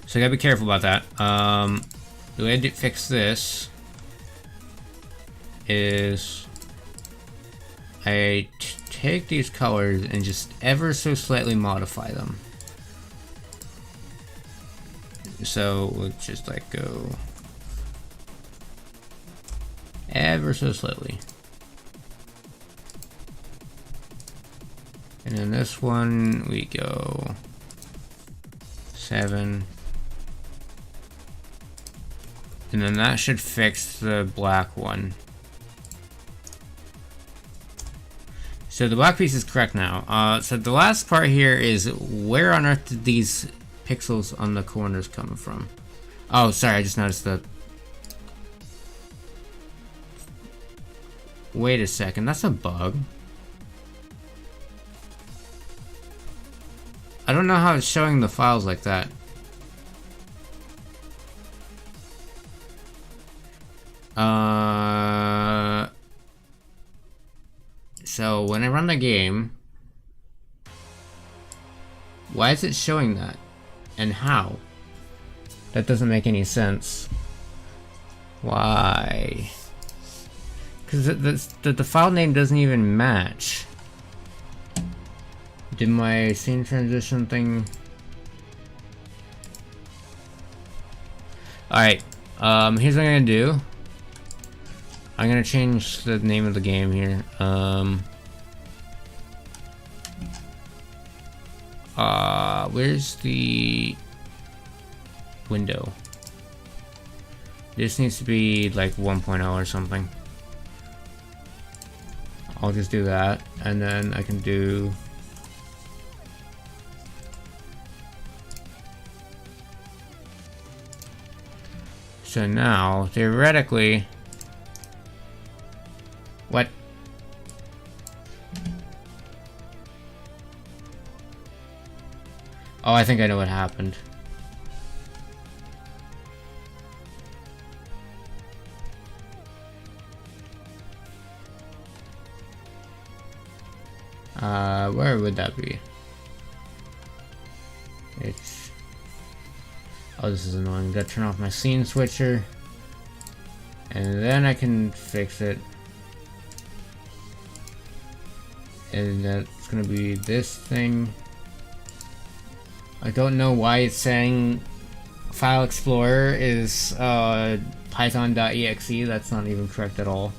So you gotta be careful about that. the way to fix this is I take these colors and just ever so slightly modify them. So we'll just like go ever so slightly. And then this one we go 7. And then that should fix the black one. So the black piece is correct now. So the last part here is where on earth did these pixels on the corners come from? Oh, sorry, I just noticed that. Wait a second, that's a bug. I don't know how it's showing the files like that. So when I run the game, why is it showing that? And how? That doesn't make any sense. Why? Because the file name doesn't even match. Did my scene transition thing... Alright, here's what I'm gonna do. I'm gonna change the name of the game here. Where's the window? This needs to be like 1.0 or something. I'll just do that, and then I can do... So now, theoretically... What? Oh, I think I know what happened. Where would that be? It's... Oh, this is annoying. Gotta turn off my scene switcher. And then I can fix it. And that's gonna be this thing. I don't know why it's saying File Explorer is python.exe. That's not even correct at all.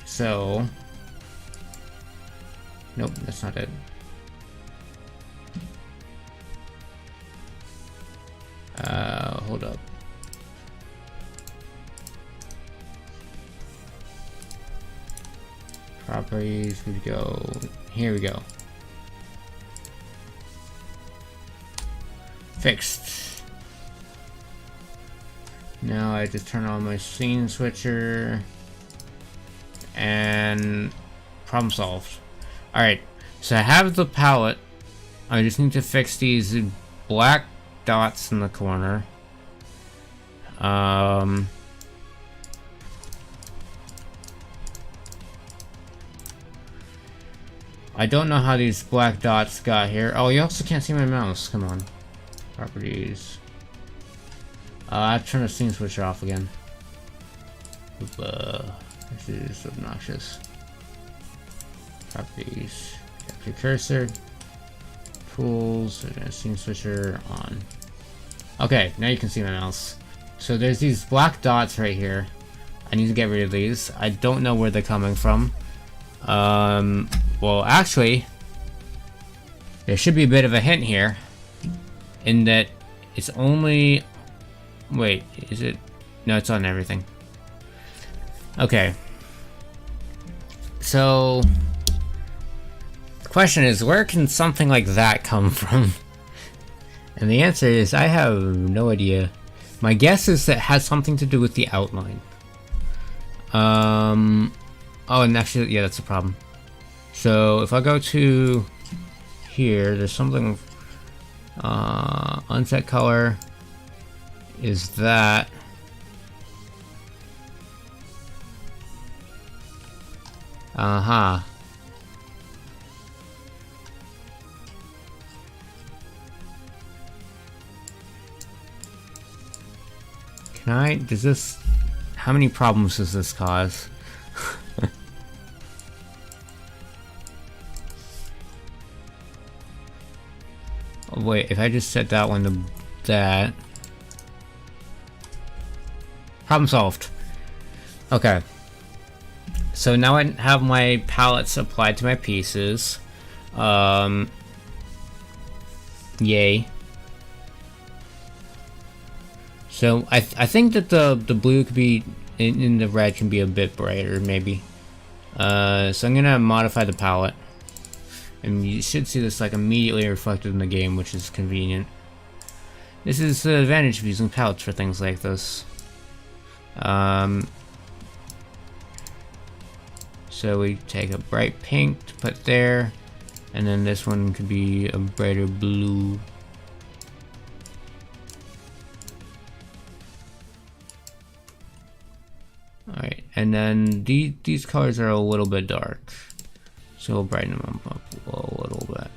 So, nope, that's not it. Hold up. Properties, we go, here we go. Fixed. Now I just turn on my scene switcher and problem solved. Alright, so I have the palette. I just need to fix these black dots in the corner. I don't know how these black dots got here. Oh, you also can't see my mouse. Come on. Properties. I have to turn the scene switcher off again. This is obnoxious. Properties. Capture cursor. Tools. And scene switcher on. Okay, now you can see my mouse. So there's these black dots right here. I need to get rid of these. I don't know where they're coming from. Well, actually, there should be a bit of a hint here, in that it's only... Wait, is it? No, it's on everything. Okay. So, the question is, where can something like that come from? And the answer is, I have no idea. My guess is that it has something to do with the outline. Oh, and actually, yeah, that's a problem. So if I go to here, there's something, unset color is that. Uh-huh. Can I, does this, how many problems does this cause? Oh, wait, if I just set that one to that. Problem solved. Okay. So now I have my palettes applied to my pieces. Yay. So I think that the blue could be in the red can be a bit brighter, maybe. So I'm gonna modify the palette, and you should see this like immediately reflected in the game, which is convenient. This is the advantage of using palettes for things like this. So we take a bright pink to put there, and then this one could be a brighter blue. Alright, and then these colors are a little bit dark, so we'll brighten them up a little bit.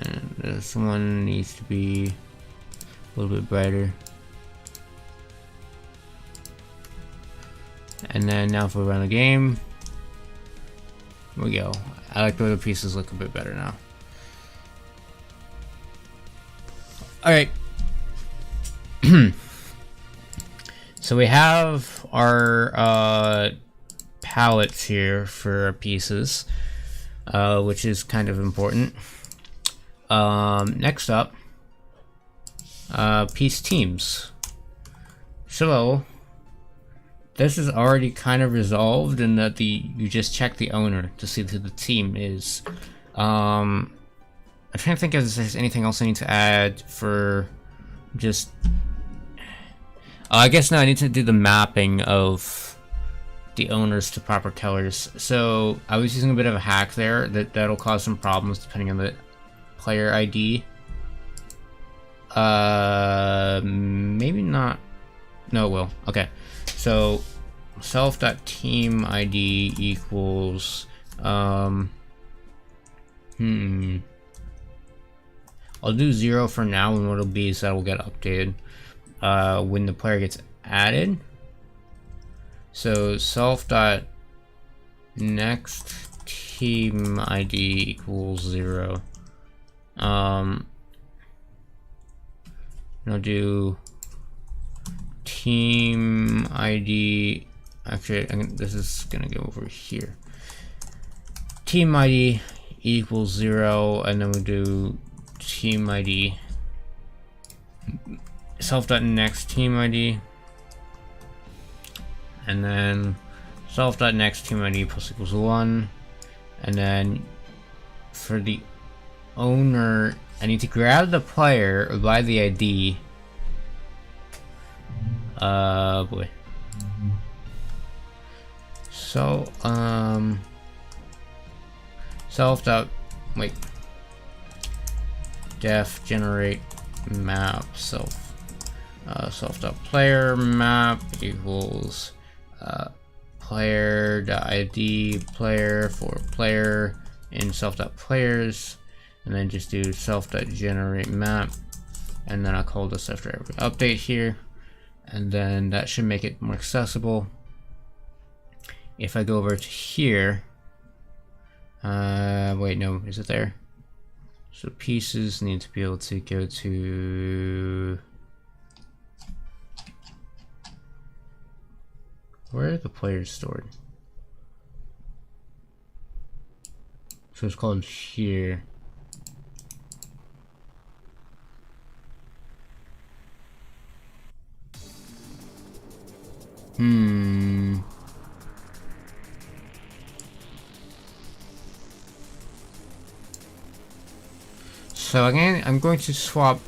And this one needs to be a little bit brighter. And then now if we run the game, here we go. I like the way the pieces look a bit better now. Alright. So we have our palettes here for our pieces, which is kind of important. Next up, piece teams. So this is already kind of resolved in that you just check the owner to see who the team is. I'm trying to think if there's anything else I need to add for just. I guess now I need to do the mapping of the owners to proper colors. So I was using a bit of a hack there that'll cause some problems depending on the player ID. Maybe not. No, it will. Okay. So self.teamID equals I'll do 0 for now, and what it'll be is that will get updated when the player gets added. So self.nextTeamID equals 0. And I'll do team ID. Actually, this is gonna go over here. Team ID equals 0, and then we do team ID self.nextTeamID, and then self.nextTeamID plus equals 1, and then for the owner, I need to grab the player by the ID. Boy. So, def generate map self.player map equals player.id player for player in self.players, and then just do self.generate map, and then I'll call this after every update here, and then that should make it more accessible. If I go over to here, wait, no, is it there? So pieces need to be able to go to, where are the players stored? So it's called here. So again, I'm going to swap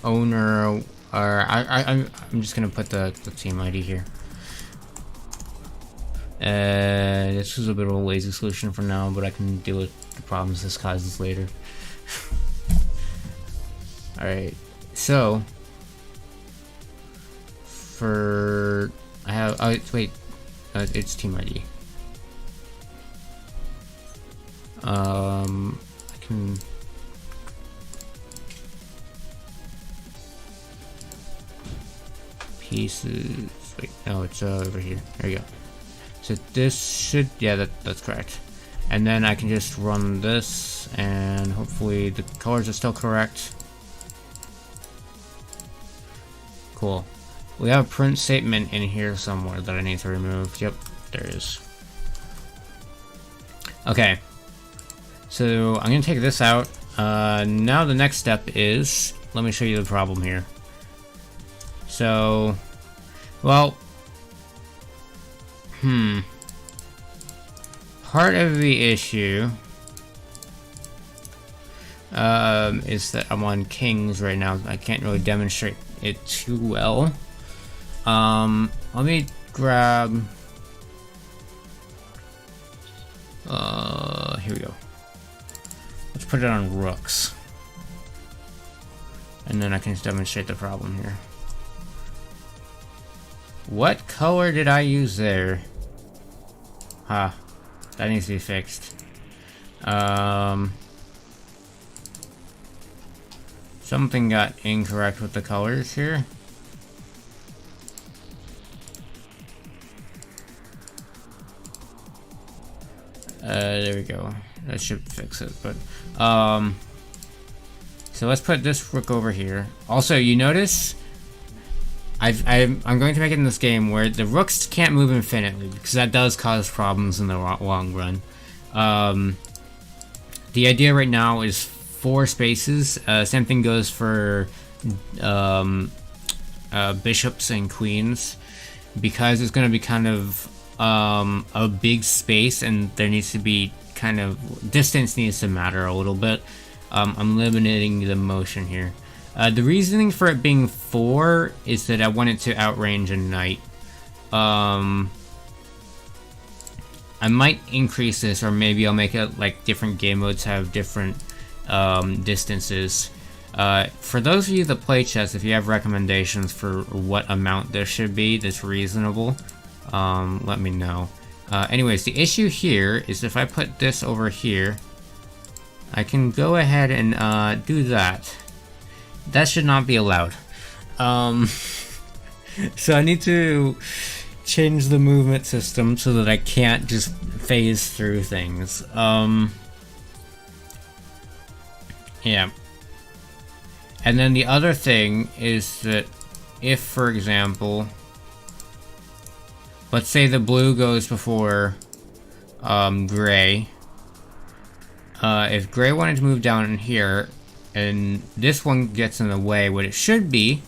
owner, or I'm just gonna put the team ID here. This is a bit of a lazy solution for now, but I can deal with the problems this causes later. Alright, so for I have it's team ID. I can pieces. Wait, no, it's over here. There you go. So this should, yeah, that's correct. And then I can just run this, and hopefully the colors are still correct. Cool. We have a print statement in here somewhere that I need to remove. Yep, there it is. Okay. So I'm gonna take this out. Now the next step is, let me show you the problem here. So, well, part of the issue is that I'm on kings right now. I can't really demonstrate it too well. Let me grab, here we go. Let's put it on rooks. And then I can demonstrate the problem here. What color did I use there? Huh. That needs to be fixed. Something got incorrect with the colors here. There we go. That should fix it, but so let's put this rook over here. Also, you notice I'm going to make it in this game where the rooks can't move infinitely, because that does cause problems in the long run. The idea right now is 4 spaces. Same thing goes for bishops and queens, because it's going to be kind of a big space, and there needs to be kind of distance needs to matter a little bit. I'm limiting the motion here. The reasoning for it being 4 is that I want it to outrange a knight. I might increase this, or maybe I'll make it like different game modes have different distances. For those of you that play chess, if you have recommendations for what amount this should be that's reasonable, let me know. Anyways, the issue here is if I put this over here, I can go ahead and do that. That should not be allowed. So I need to change the movement system so that I can't just phase through things. Yeah. And then the other thing is that if, for example, let's say the blue goes before gray. If gray wanted to move down in here, and this one gets in the way, what it should be...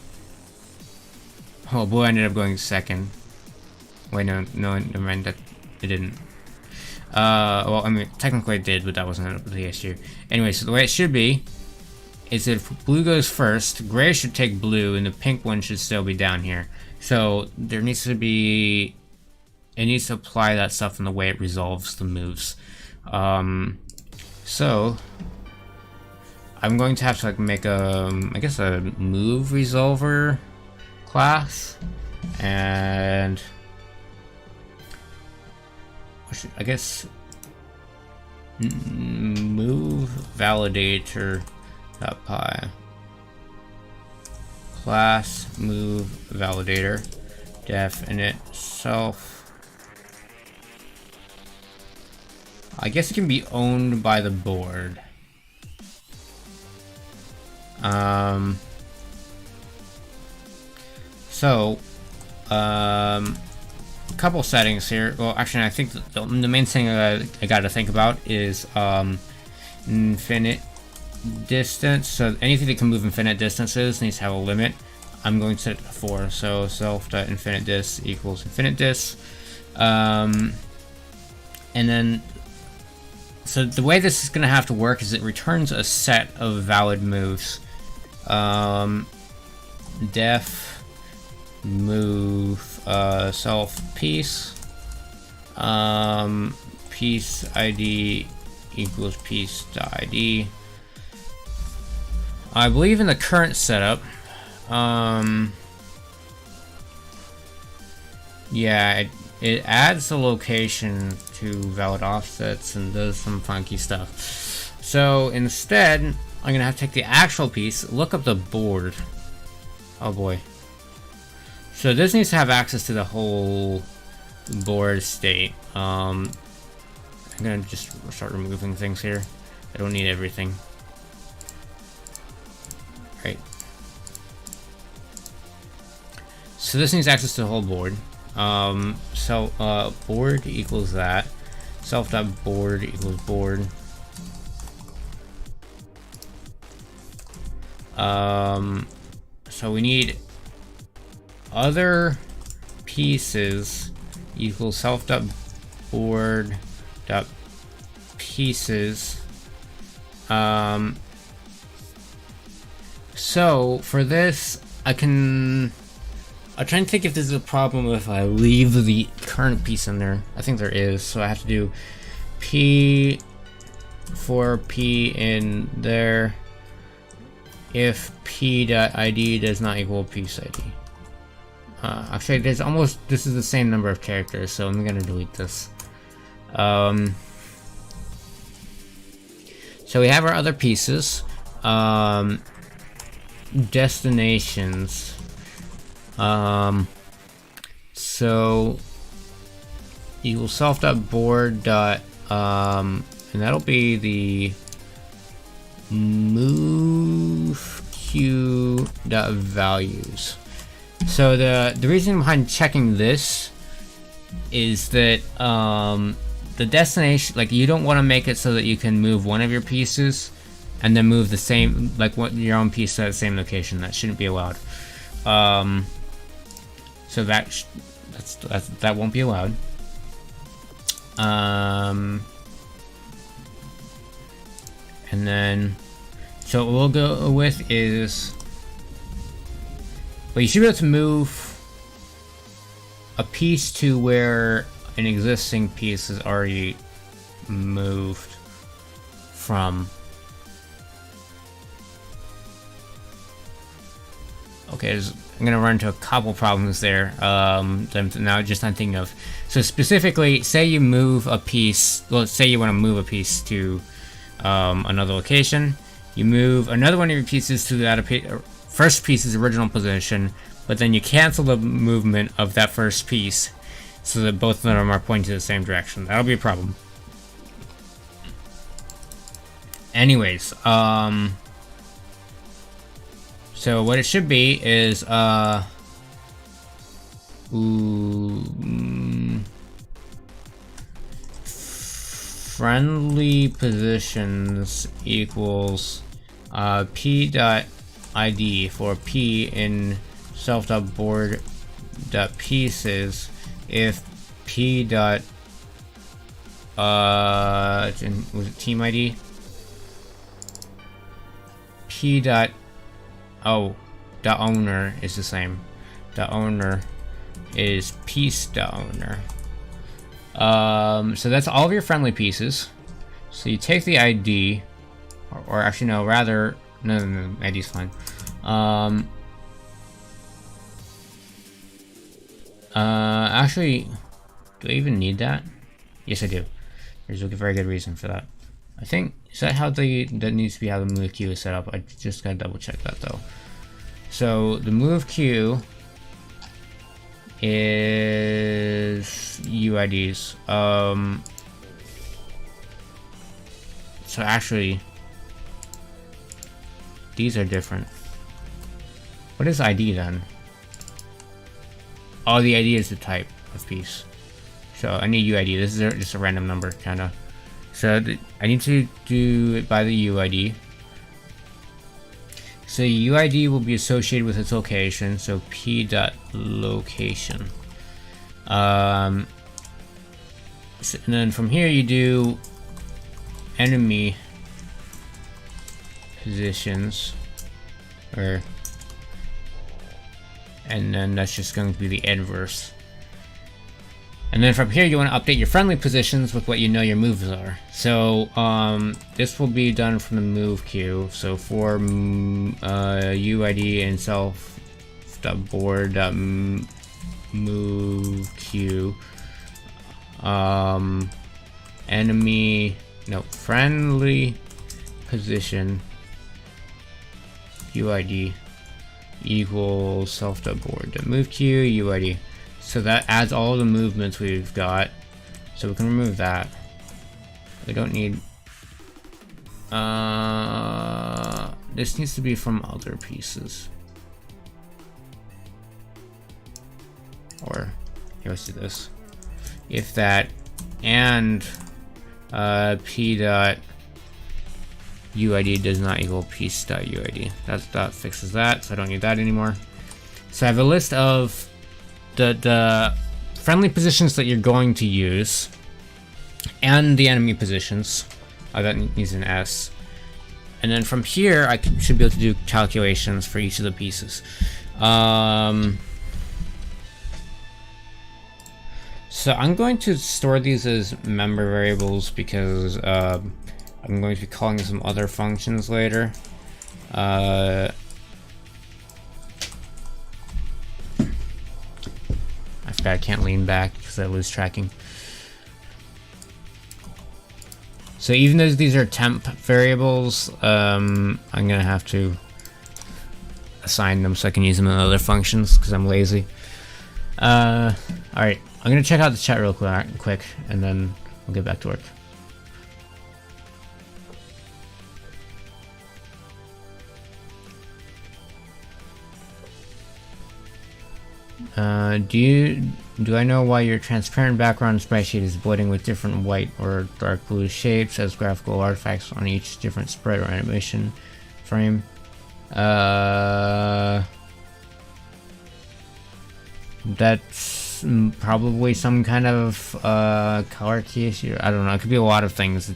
Oh, blue ended up going second. Wait, no, never mind, that it didn't. Well, I mean, technically it did, but that wasn't the issue. Anyway, so the way it should be is that if blue goes first, gray should take blue, and the pink one should still be down here. So there needs to be... It needs to apply that stuff in the way it resolves the moves. So I'm going to have to like make a, I guess, a move resolver class, and I guess move validator .py class move validator def init self. I guess it can be owned by the board. So, a couple settings here. Well, actually, I think the main thing I got to think about is infinite distance. So anything that can move infinite distances needs to have a limit. I'm going to set it to 4. So self.infiniteDis equals infiniteDis. And then, so the way this is going to have to work is it returns a set of valid moves. Def move self piece piece ID equals piece.id. I believe in the current setup, yeah, it adds the location to valid offsets and does some funky stuff. So instead, I'm gonna have to take the actual piece, look up the board. Oh boy. So this needs to have access to the whole board state. I'm gonna just start removing things here. I don't need everything. Right. So this needs access to the whole board. Board equals that. Self.board equals board. So we need other pieces equals self.board.pieces. So for this, I'm trying to think if there's a problem if I leave the current piece in there. I think there is, so I have to do p for p in there if p.id does not equal piece id. Actually, this is the same number of characters, so I'm gonna delete this. So we have our other pieces. Destinations. So equals self.board. And that'll be the move queue.values. So the reason behind checking this is that the destination, like, you don't want to make it so that you can move one of your pieces and then move the same, like, your own piece to the same location. That shouldn't be allowed. So that won't be allowed. And then, so what we'll go with is, well, you should be able to move a piece to where an existing piece is already moved from. Okay, I'm gonna run into a couple problems there. That I'm thinking of. So specifically, say you move a piece. Well, say you want to move a piece to another location. You move another one of your pieces to that first piece's original position, but then you cancel the movement of that first piece, so that both of them are pointing to the same direction. That'll be a problem. Anyways, so what it should be is friendly positions equals p.id for p in self.board.pieces if p dot was it team ID? P dot dot owner is the same. Dot owner is piece dot owner. So that's all of your friendly pieces. So you take the ID, or actually no, rather no, ID is fine. Actually, do I even need that? Yes, I do. There's a very good reason for that. I think, is that how that needs to be how the move queue is set up? I just gotta double check that though. So the move queue is UIDs. So actually, these are different. What is ID then? Oh, the ID is the type of piece. So I need UID. This is just a random number, kinda. So I need to do it by the UID. So UID will be associated with its location. So p.location. And then from here you do enemy positions, and then that's just going to be the adverse. And then from here you want to update your friendly positions with what you know your moves are. So this will be done from the move queue. So for UID and self.board.move queue, friendly position UID equals self.board move queue UID. So that adds all the movements we've got. So we can remove that. We don't need. This needs to be from other pieces. Or here, let's do this. If that and p dot UID does not equal piece dot UID. That fixes that, so I don't need that anymore. So I have a list of the friendly positions that you're going to use and the enemy positions. That needs an S. And then from here, I should be able to do calculations for each of the pieces. So I'm going to store these as member variables because I'm going to be calling some other functions later. I forgot I can't lean back because I lose tracking. So even though these are temp variables, I'm gonna have to assign them so I can use them in other functions because I'm lazy. Alright, I'm gonna check out the chat real quick and then we'll get back to work. Do I know why your transparent background spreadsheet is blending with different white or dark blue shapes as graphical artifacts on each different spread or animation frame? That's probably some kind of color key issue. I don't know. It could be a lot of things.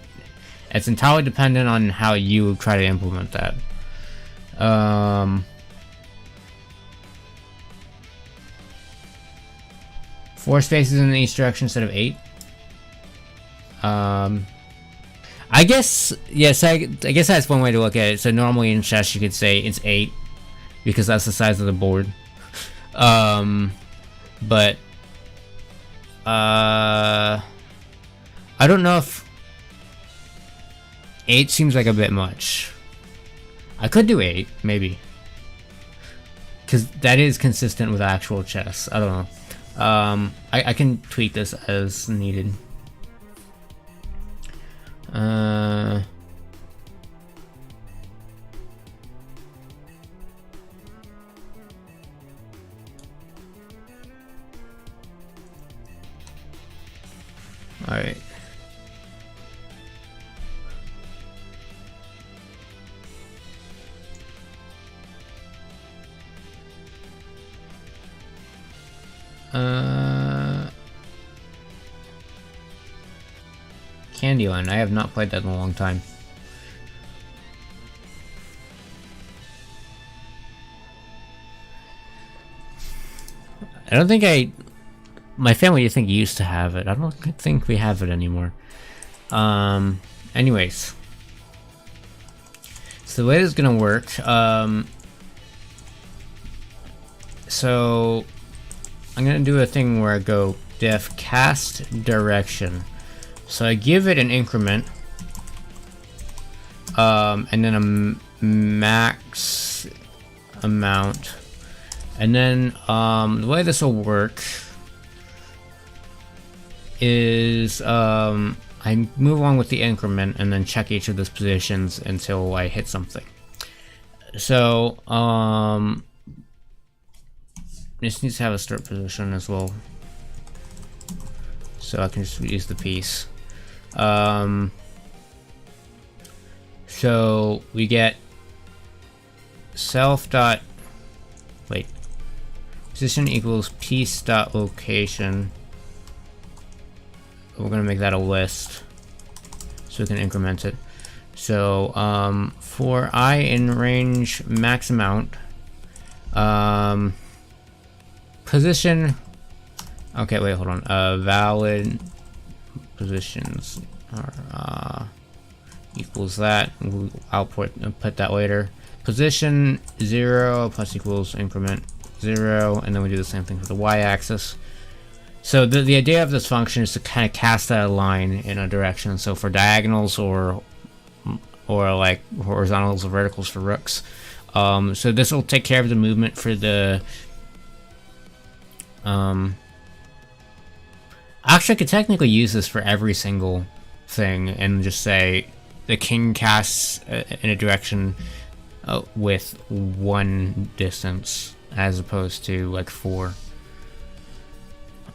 It's entirely dependent on how you try to implement that. 4 spaces in each direction instead of 8. I guess yes. I guess that's one way to look at it. So normally in chess you could say it's 8 because that's the size of the board. But I don't know if 8 seems like a bit much. I could do 8 maybe because that is consistent with actual chess. I don't know. I can tweak this as needed. Alright. Candyland. I have not played that in a long time. I don't think my family, I think, used to have it. I don't think we have it anymore. Anyways. So the way this is gonna work, so I'm gonna do a thing where I go def cast direction. So I give it an increment, and then a max amount, and then the way this will work is I move along with the increment and then check each of those positions until I hit something. So this needs to have a start position as well, so I can just use the piece. So we get position equals piece dot location. We're gonna make that a list so we can increment it. So for I in range max amount, position. Okay, wait, hold on. Valid positions are equals that. I'll put that later. Position 0 plus equals increment 0, and then we do the same thing for the y-axis. So the idea of this function is to kind of cast that line in a direction. So for diagonals or like horizontals or verticals for rooks, So this will take care of the movement for the actually I could technically use this for every single thing and just say the king casts in a direction with 1 distance as opposed to like 4.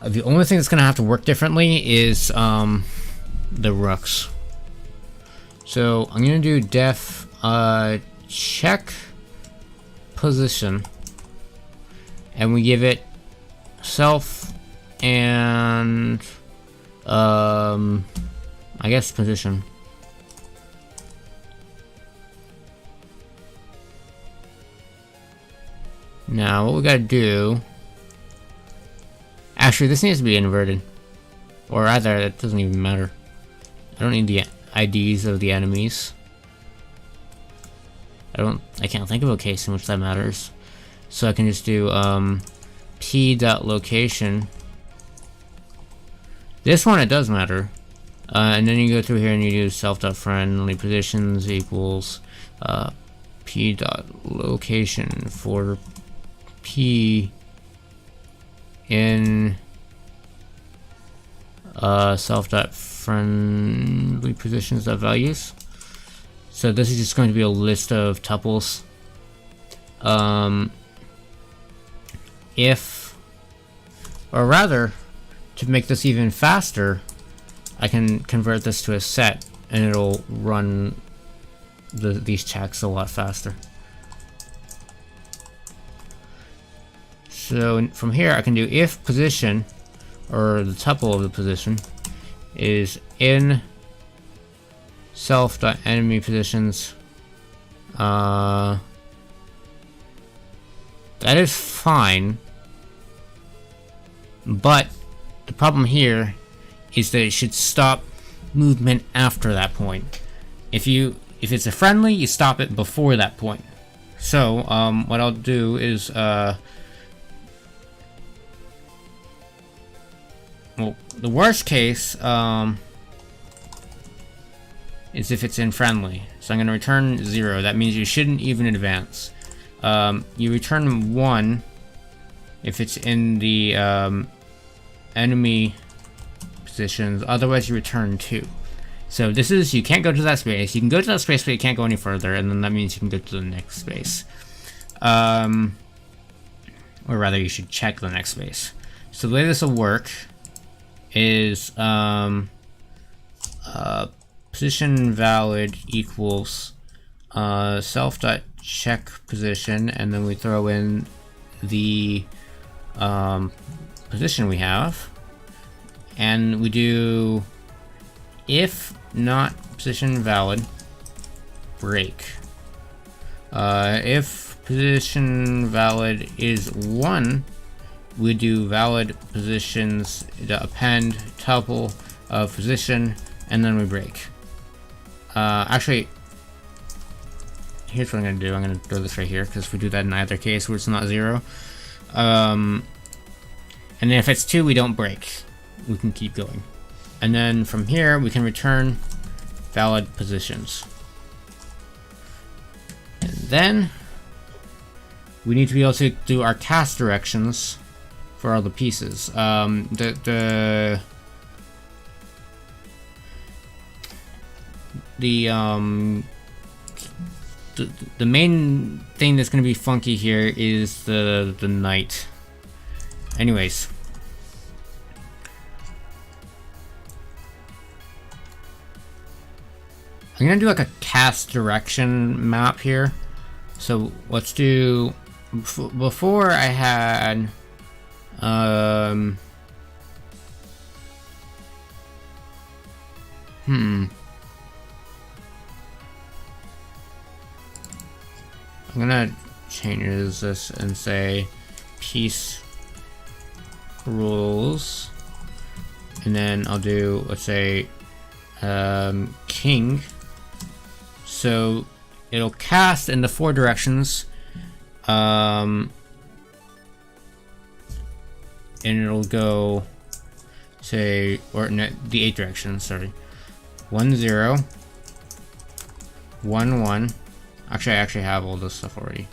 The only thing that's gonna have to work differently is the rooks. So I'm gonna do def check position, and we give it self and I guess position. Now what we gotta do, actually this needs to be inverted, or rather it doesn't even matter. I don't need the IDs of the enemies. I can't think of a case in which that matters. So I can just do p.location. This one it does matter. And then you go through here and you do self.friendly positions equals p.location for p in self.friendly positions.values. So this is just going to be a list of tuples. If, or rather, to make this even faster, I can convert this to a set and it'll run these checks a lot faster. So from here I can do if position, or the tuple of the position, is in self.enemy positions. That is fine, but the problem here is that it should stop movement after that point. If it's a friendly, you stop it before that point. So what I'll do is well, the worst case is if it's in friendly. So I'm going to return 0. That means you shouldn't even advance. You return 1 if it's in the enemy positions. Otherwise, you return 2. So this is, you can't go to that space. You can go to that space, but you can't go any further. And then that means you can go to the next space. Or rather, you should check the next space. So the way this will work is position valid equals self.check position, and then we throw in the position we have, and we do if not position valid break. If position valid is 1, we do valid positions, the append tuple of position, and then we break. Actually, here's what I'm gonna do. I'm gonna throw this right here, because if we do that in either case where it's not 0, and then if it's 2, we don't break. We can keep going. And then from here, we can return valid positions. And then we need to be able to do our cast directions for all the pieces. The main thing that's going to be funky here is the knight. Anyways, I'm gonna do like a cast direction map here. So let's do, before I had I'm gonna change this and say piece rules, and then I'll do, let's say, king. So it'll cast in the 4 directions, and it'll go, say, or no, the 8 directions, sorry. 1 0 1 1 Actually, I actually have all this stuff already.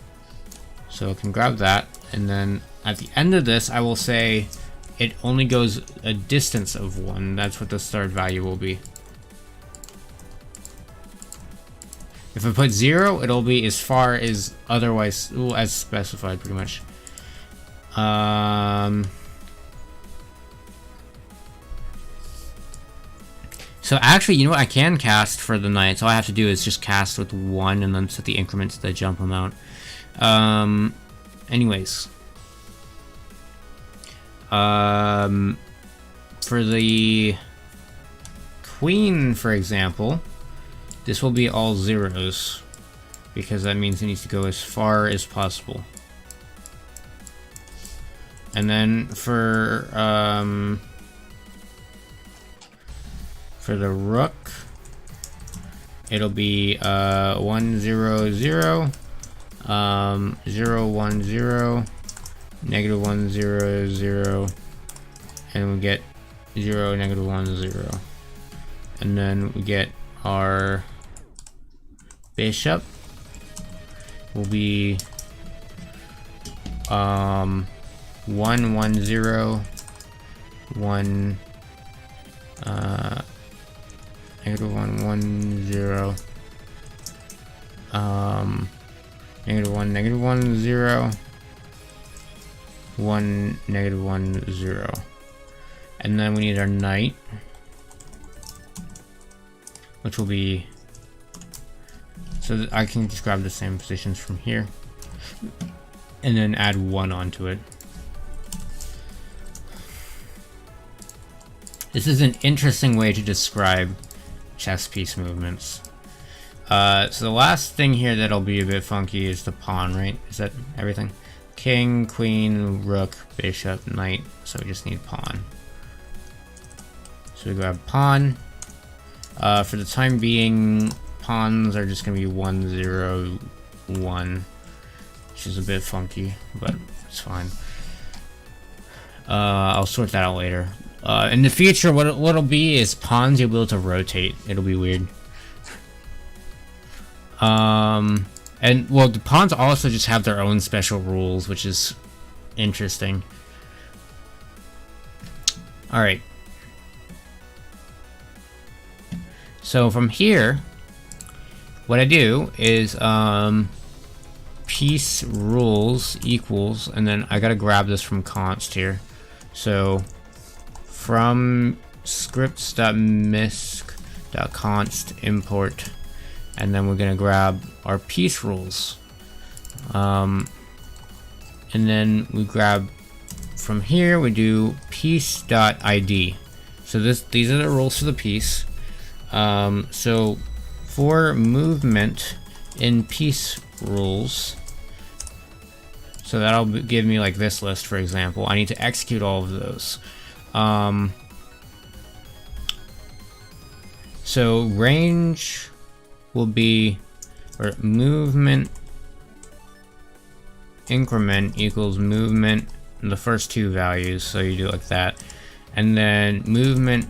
So I can grab that, and then at the end of this, I will say it only goes a distance of 1. That's what the third value will be. If I put 0, it'll be as far as otherwise, as specified, pretty much. So actually, you know what? I can cast for the knights. All I have to do is just cast with 1 and then set the increment to the jump amount. Anyways. For the queen, for example, this will be all 0s, because that means it needs to go as far as possible. And then for the rook, it'll be 1 0 0, 0 1 0, negative 1 0 0, and we get 0 negative 1 0, and then we get our bishop will be 1 1 0, 1 negative 1 1 0, negative 1 negative 1 0, 1 negative 1 0, and then we need our knight, which will be, so that I can just grab the same positions from here and then add 1 onto it. This is an interesting way to describe chess piece movements. So the last thing here that'll be a bit funky is the pawn, right? Is that everything? King, queen, rook, bishop, knight. So we just need pawn. So we grab pawn. For the time being, pawns are just gonna be 1 0 1, which is a bit funky, but it's fine. I'll sort that out later. In the future, what it'll be is pawns you'll be able to rotate. It'll be weird. And well, the pawns also just have their own special rules, which is interesting. All right. So from here, what I do is piece rules equals, and then I gotta grab this from const here. So from scripts.misc.const import, and then we're gonna grab our piece rules, and then we grab from here, we do piece.id. So these are the rules for the piece. So for movement in piece rules, so that'll give me like this list, for example. I need to execute all of those. So range will be, or movement increment equals movement in the first 2 values, so you do it like that. And then movement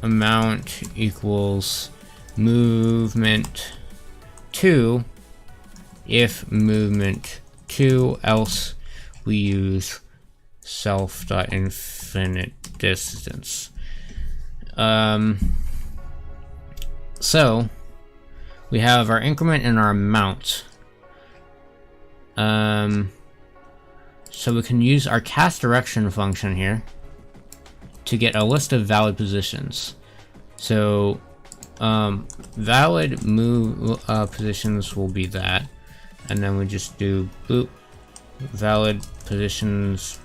amount equals movement 2 if movement 2, else we use self.infinite distance. So we have our increment and our amount. So we can use our cast direction function here to get a list of valid positions. So valid move positions will be that, and then we just do boop valid positions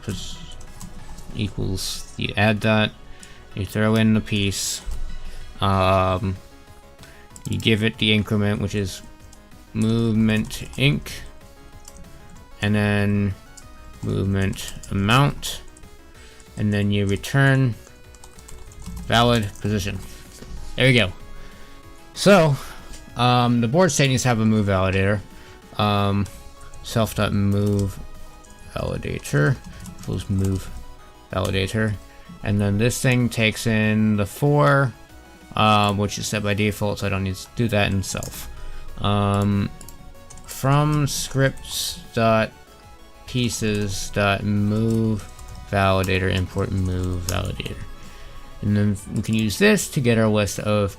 equals, you add that, you throw in the piece, you give it the increment, which is movement inc, and then movement amount, and then you return valid position. There we go. So the board state needs to have a move validator. Self.move validator equals move validator, and then this thing takes in the 4, which is set by default, so I don't need to do that in self. from scripts dot pieces dot move validator import move validator, and then we can use this to get our list of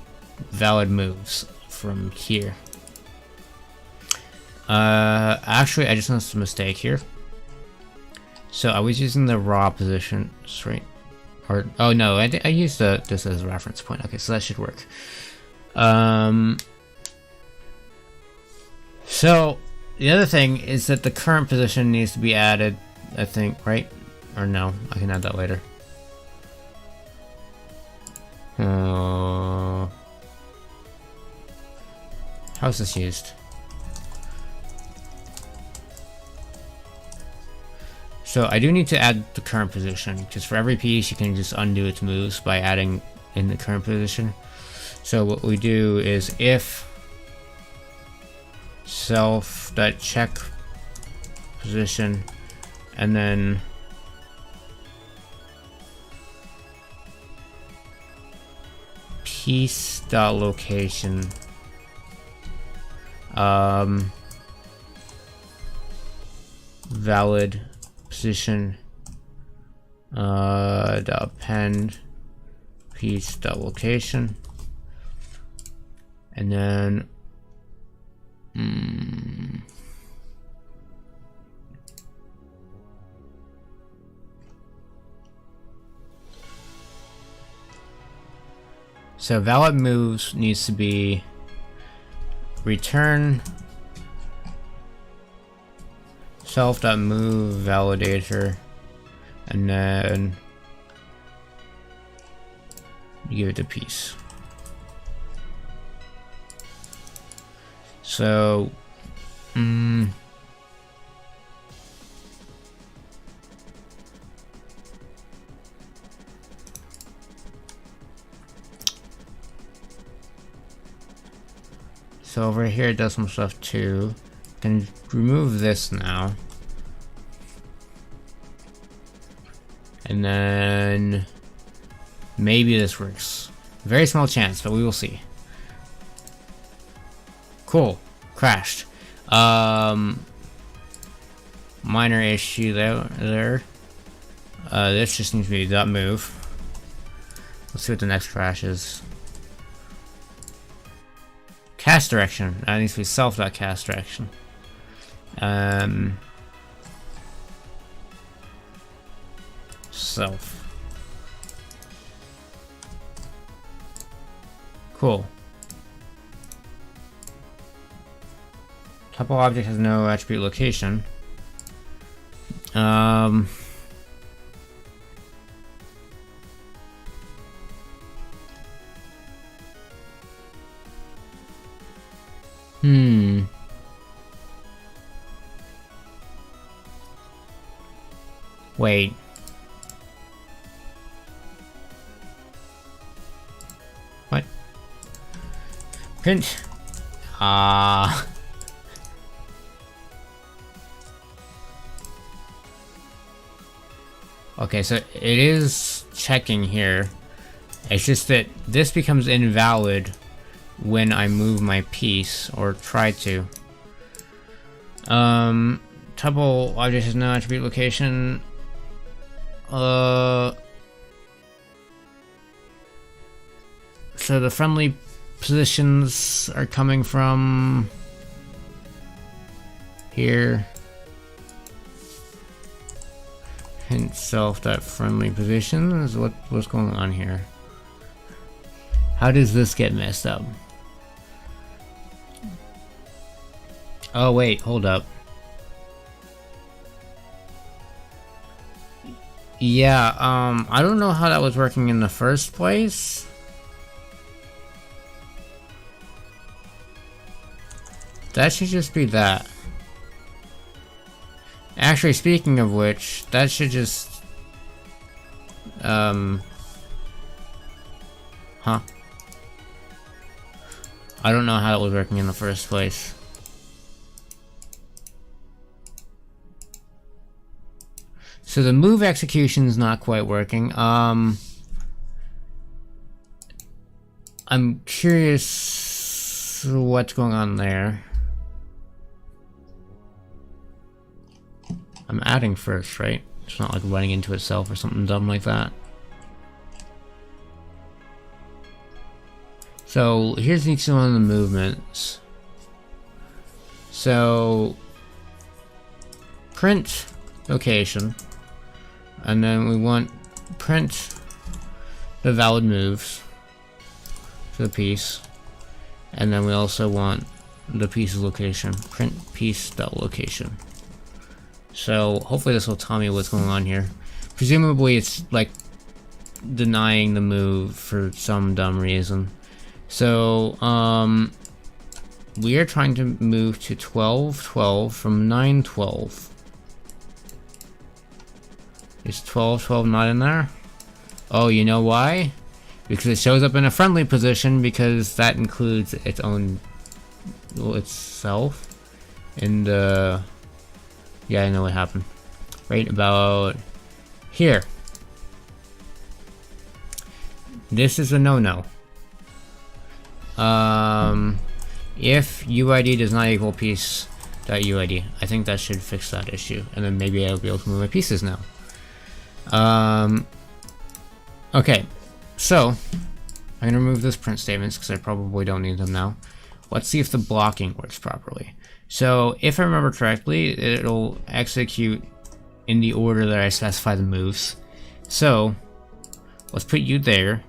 valid moves from here. Actually, I just noticed a mistake here. So I was using the raw position, right? Or oh no, I used this as a reference point. Okay, so that should work. So the other thing is that the current position needs to be added, I think, right? Or no, I can add that later. How's this used? So I do need to add the current position, because for every piece you can just undo its moves by adding in the current position. So what we do is if self.check position, and then piece.location, valid position, append piece.location, and then so valid moves needs to be return self.move validator, and then you give it a piece. So so over here it does some stuff too. Can remove this now, and then maybe this works. Very small chance, but we will see. Cool. Crashed. Minor issue there. This just needs to be that move. Let's see what the next crash is. Cast direction. That needs to be self.cast direction. Self. Cool. Tuple object has no attribute location. Wait. What? Print. Okay, so it is checking here. It's just that this becomes invalid when I move my piece, or try to. Tuple object has no attribute location. So the friendly positions are coming from here. Hint self that friendly position is what's going on here. How does this get messed up? Oh wait, hold up. Yeah, I don't know how that was working in the first place. That should just be that. Actually, speaking of which, that should just... Huh? I don't know how it was working in the first place. So the move execution is not quite working. I'm curious what's going on there. I'm adding first, right? It's not like running into itself or something dumb like that. So here's each one of the movements. So print location, and then we want print the valid moves for the piece, and then we also want the piece's location, print piece.location. So hopefully this will tell me what's going on here. Presumably it's like denying the move for some dumb reason. So we are trying to move to 1212 from 912. Is 1212 not in there? Oh, you know why? Because it shows up in a friendly position, because that includes its own, well, itself. And yeah, I know what happened. Right about here. This is a no-no. If UID does not equal piece.UID, I think that should fix that issue, and then maybe I'll be able to move my pieces now. Okay, so I'm gonna remove those print statements because I probably don't need them now. Let's see if the blocking works properly. So if I remember correctly, it'll execute in the order that I specify the moves. So let's put you there.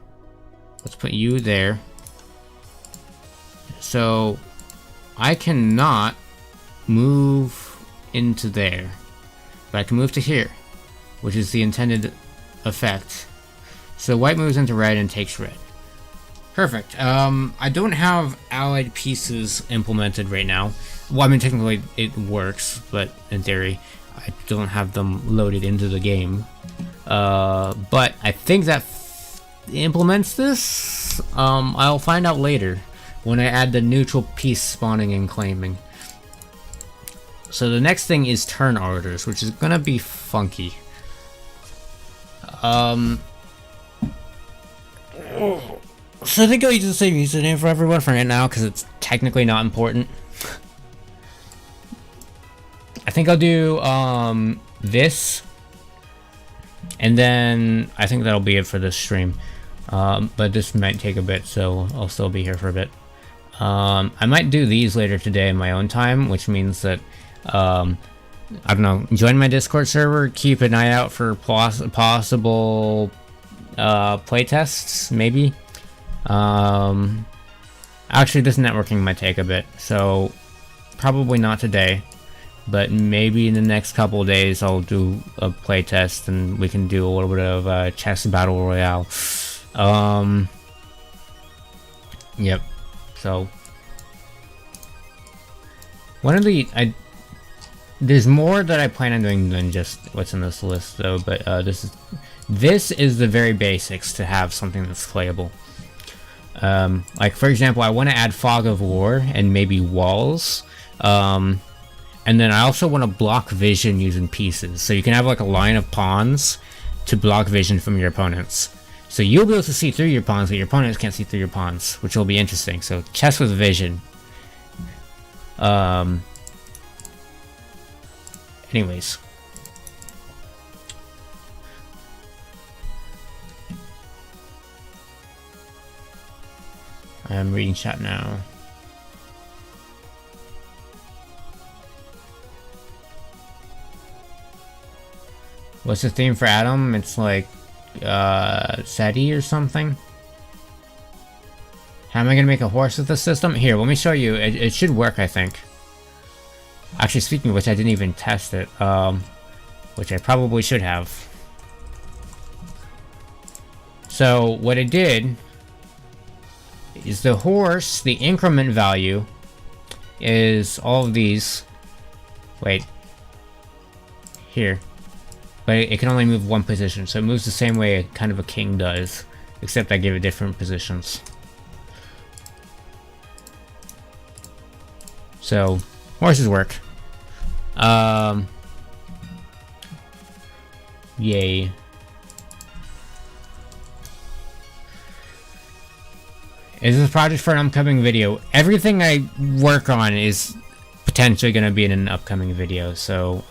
Let's put you there. So I cannot move into there, but I can move to here, which is the intended effect. So white moves into red and takes red. Perfect. I don't have allied pieces implemented right now. Well, I mean, technically it works, but in theory, I don't have them loaded into the game. But I think that implements this. I'll find out later when I add the neutral piece spawning and claiming. So the next thing is turn orders, which is gonna be funky. So I think I'll use the same username for everyone for right now, because it's technically not important. I think I'll do this, and then I think that'll be it for this stream. But this might take a bit, so I'll still be here for a bit. I might do these later today in my own time, which means that I don't know, join my Discord server, keep an eye out for possible playtests, maybe. Actually, this networking might take a bit, so probably not today, but maybe in the next couple of days I'll do a playtest and we can do a little bit of chess battle royale. Yep. So one of the there's more that I plan on doing than just what's in this list, though. But this is the very basics to have something that's playable. Like for example, I want to add fog of war and maybe walls. And then I also want to block vision using pieces. So you can have like a line of pawns to block vision from your opponents. So you'll be able to see through your pawns, but your opponents can't see through your pawns, which will be interesting. So chess with vision. Anyways. I'm reading chat now. What's the theme for Adam? It's like SETI or something. How am I gonna make a horse with this system? Here, let me show you. It should work, I think. Actually, speaking of which, I didn't even test it, which I probably should have. So what I did is the horse, the increment value is all of these. Wait. Here. But it can only move one position, so it moves the same way kind of a king does, except I give it different positions. So, horses work. Yay. Is this a project for an upcoming video? Everything I work on is potentially going to be in an upcoming video, so,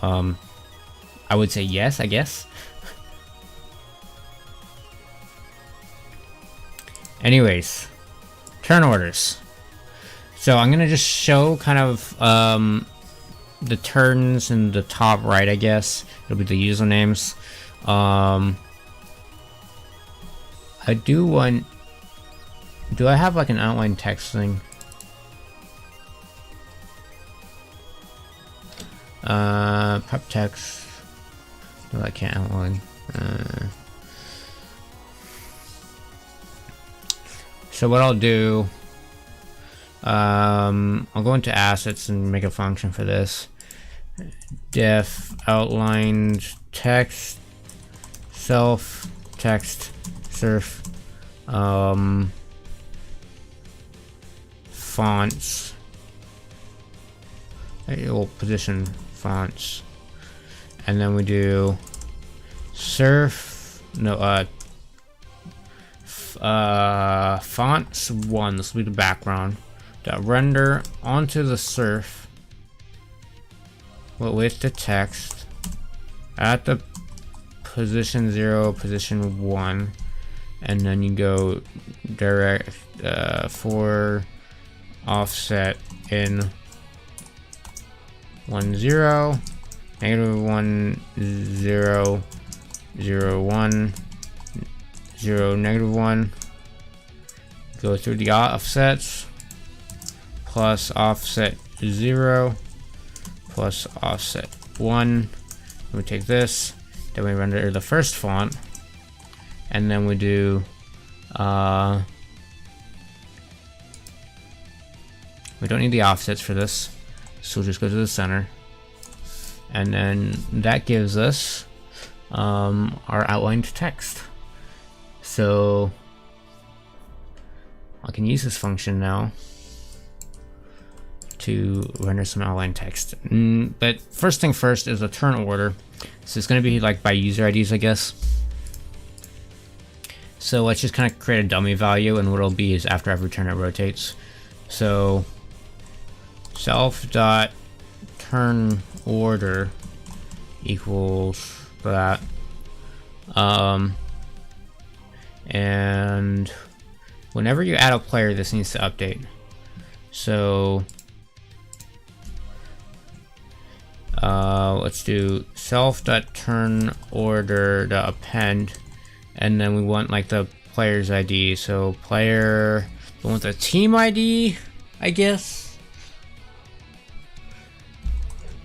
I would say yes, I guess. Anyways, turn orders. So I'm gonna just show kind of the turns in the top right, I guess. It'll be the usernames. I do want... Do I have like an outline text thing? Prep text. No, I can't outline. So what I'll do, I'll go into assets and make a function for this. Def outlined text self text surf fonts. We'll position fonts, and then we do surf fonts 1. This will be the background. Dot render onto the surf with the text at the position 0, position 1, and then you go direct for offset in 1 0, negative 1 0 0 1 0 negative 1. Go through the offsets plus offset 0 plus offset 1. We take this, then we render the first font, and then we do we don't need the offsets for this, so we'll just go to the center, and then that gives us our outlined text. So I can use this function now to render some outline text. But first thing first is a turn order. So it's going to be like by user IDs, I guess. So let's just kind of create a dummy value, and what it'll be is after every turn it rotates. So self.turn order equals that. And whenever you add a player, this needs to update. So let's do self.turnOrder.append, and then we want like the player's ID. So player, we want the team ID, I guess.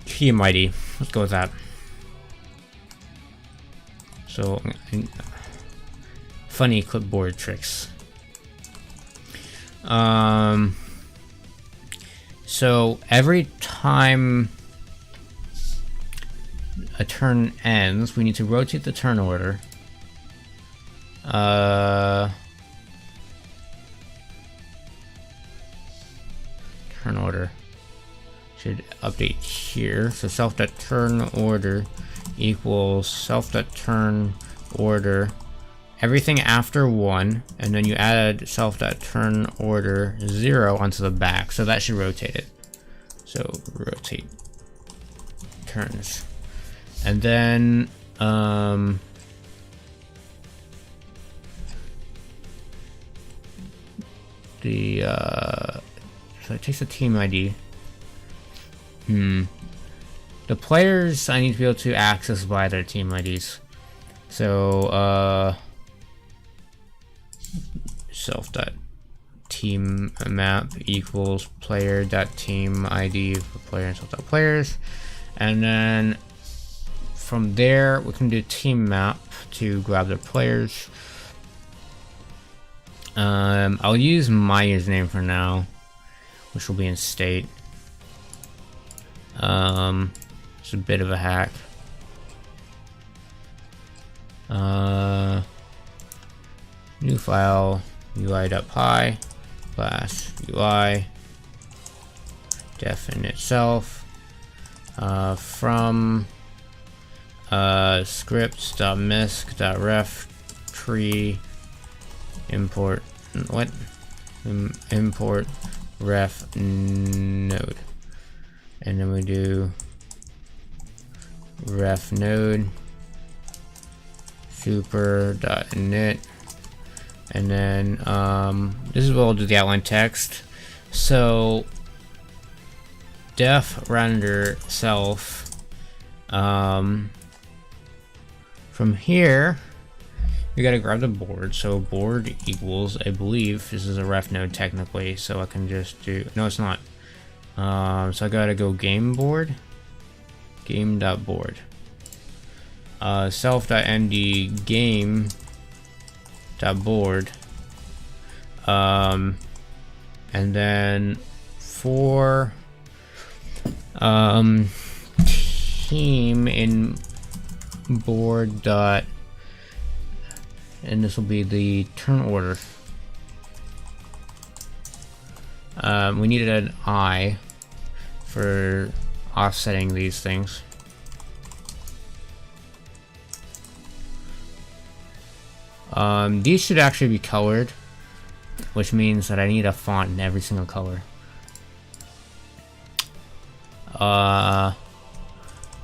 Team ID. Let's go with that. So funny clipboard tricks. So every time a turn ends, we need to rotate the turn order. Turn order should update here. So self.turn order equals self.turn order everything after 1, and then you add self.turn order 0 onto the back, so that should rotate it. So rotate turns, and then so it takes a team ID. The players I need to be able to access by their team IDs. So self.team map equals player.team ID for player and self.players, and then from there we can do team map to grab the players. I'll use my username for now, which will be in state. It's a bit of a hack. New file ui.py class ui define itself from scripts.misc.ref tree import import ref node, and then we do ref node super.init, and then this is where we'll do the outline text. So def render self, from here we gotta grab the board. So board equals, I believe this is a ref node technically, so I can just do, no it's not. So I gotta go game board, game.board, self.nd game.board, and then for team in board dot, and this will be the turn order. We needed an I for offsetting these things. These should actually be colored, which means that I need a font in every single color.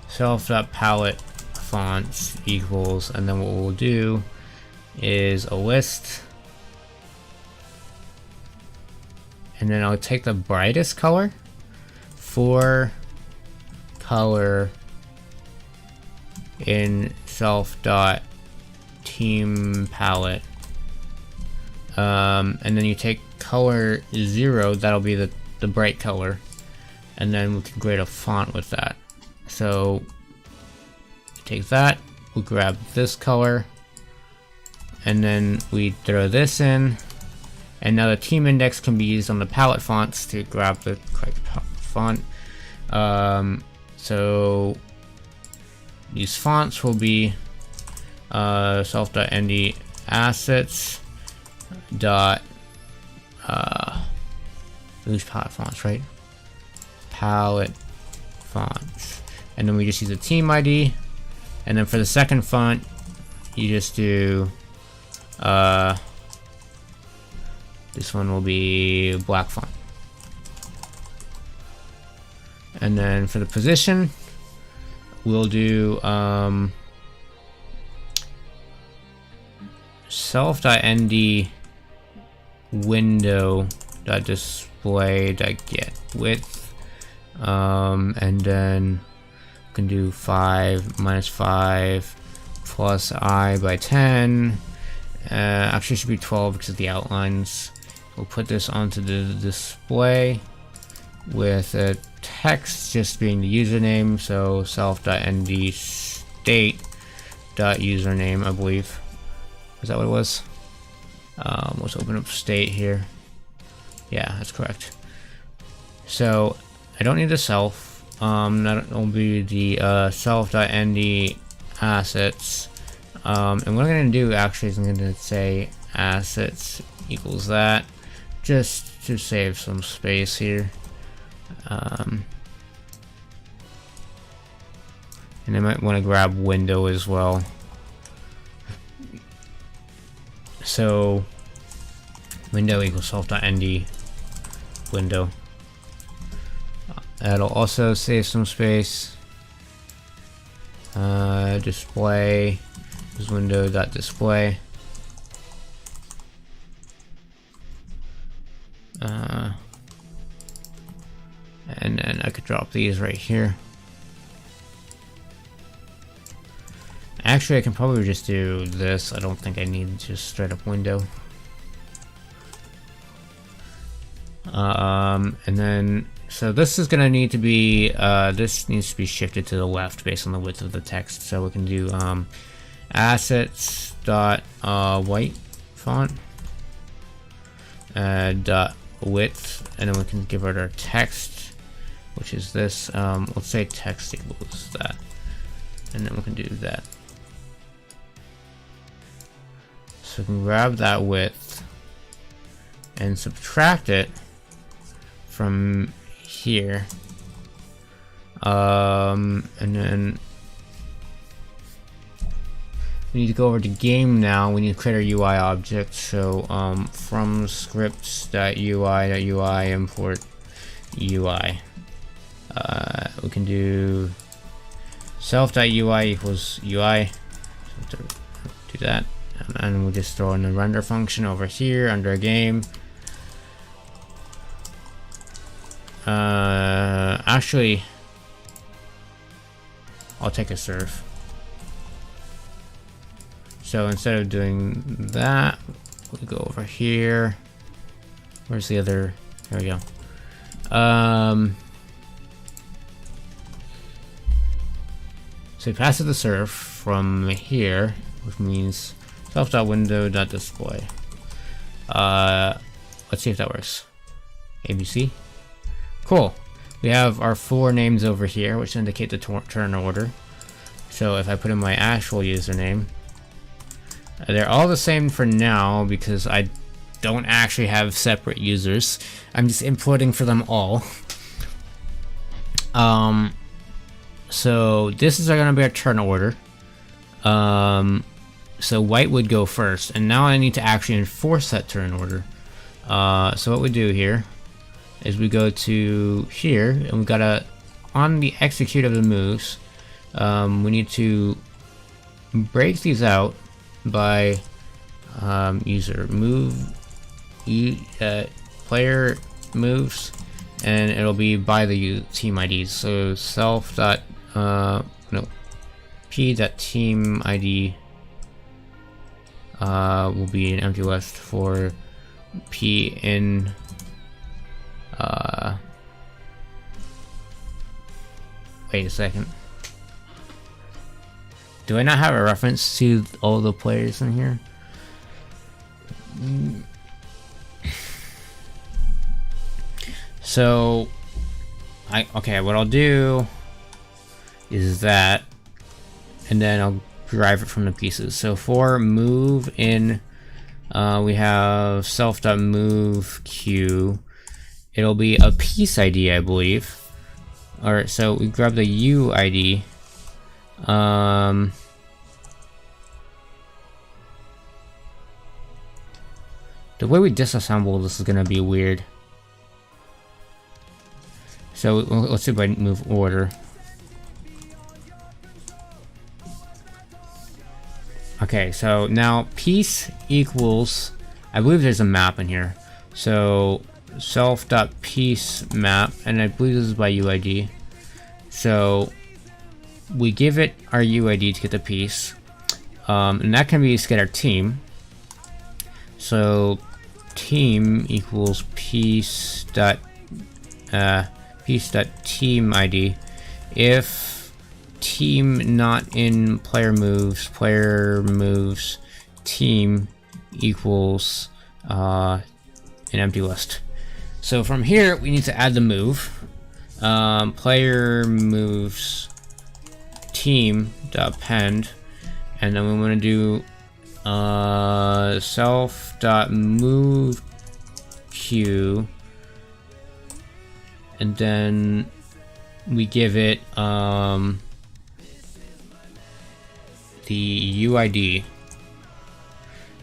Self.palette fonts equals, and then what we'll do is a list, and then I'll take the brightest color for color in self.team palette, and then you take color 0, that'll be the bright color, and then we can create a font with that. So take that, we'll grab this color, and then we throw this in, and now the team index can be used on the palette fonts to grab the correct font. So these fonts will be self.nd assets dot those palette fonts, right? Palette fonts, and then we just use a team ID, and then for the second font you just do this one will be black font, and then for the position we'll do self.nd window.display.get width, and then we can do 5 minus 5 plus I by 10. Actually it should be 12 because of the outlines. We'll put this onto the display with a text just being the username, so self.nd state.username, I believe. Is that what it was? Let's open up state here. Yeah, that's correct. So I don't need the self. That will be the self.nd assets. And what I'm going to do actually is I'm going to say assets equals that, just to save some space here. And I might want to grab window as well. So window equals self.nd window. That'll also save some space. Display is window.display. And then I could drop these right here. Actually, I can probably just do this. I don't think I need just straight up window. And then, so this is gonna need to be, this needs to be shifted to the left based on the width of the text. So we can do assets dot white font dot width, and then we can give it our text, which is this. Let's say text equals that, and then we can do that. So we can grab that width and subtract it from here, and then we need to go over to game now. We need to create our UI object. So from scripts.ui.ui import UI. We can do self.ui equals UI. So do that, and then we'll just throw in the render function over here under game. Actually, I'll take a serve. So instead of doing that, we'll go over here. Where's the other? There we go. So we pass it the serve from here, which means self.window.display. Let's see if that works. ABC. Cool. We have our 4 names over here, which indicate the turn order. So if I put in my actual username, they're all the same for now because I don't actually have separate users. I'm just importing for them all. So this is going to be our turn order. So white would go first, and now I need to actually enforce that turn order. So what we do here is we go to here, and we gotta, on the execute of the moves, we need to break these out by user move, player moves, and it'll be by the team IDs. So self dot p dot team ID will be an empty list for p in wait a second. Do I not have a reference to all the players in here? So, okay, what I'll do is that, and then I'll derive it from the pieces. So for move in, we have self.move q. It'll be a piece ID, I believe. Alright, so we grab the U ID. The way we disassemble this is gonna be weird. So let's see if I move order. Okay, so now piece equals, I believe there's a map in here. So self.piece map, and I believe this is by UID. So we give it our UID to get the piece, and that can be to get our team. So team equals piece dot team ID. If team not in player moves team equals an empty list. So from here we need to add the move. Player moves team dot append, and then we want to do self dot move q, and then we give it the UID.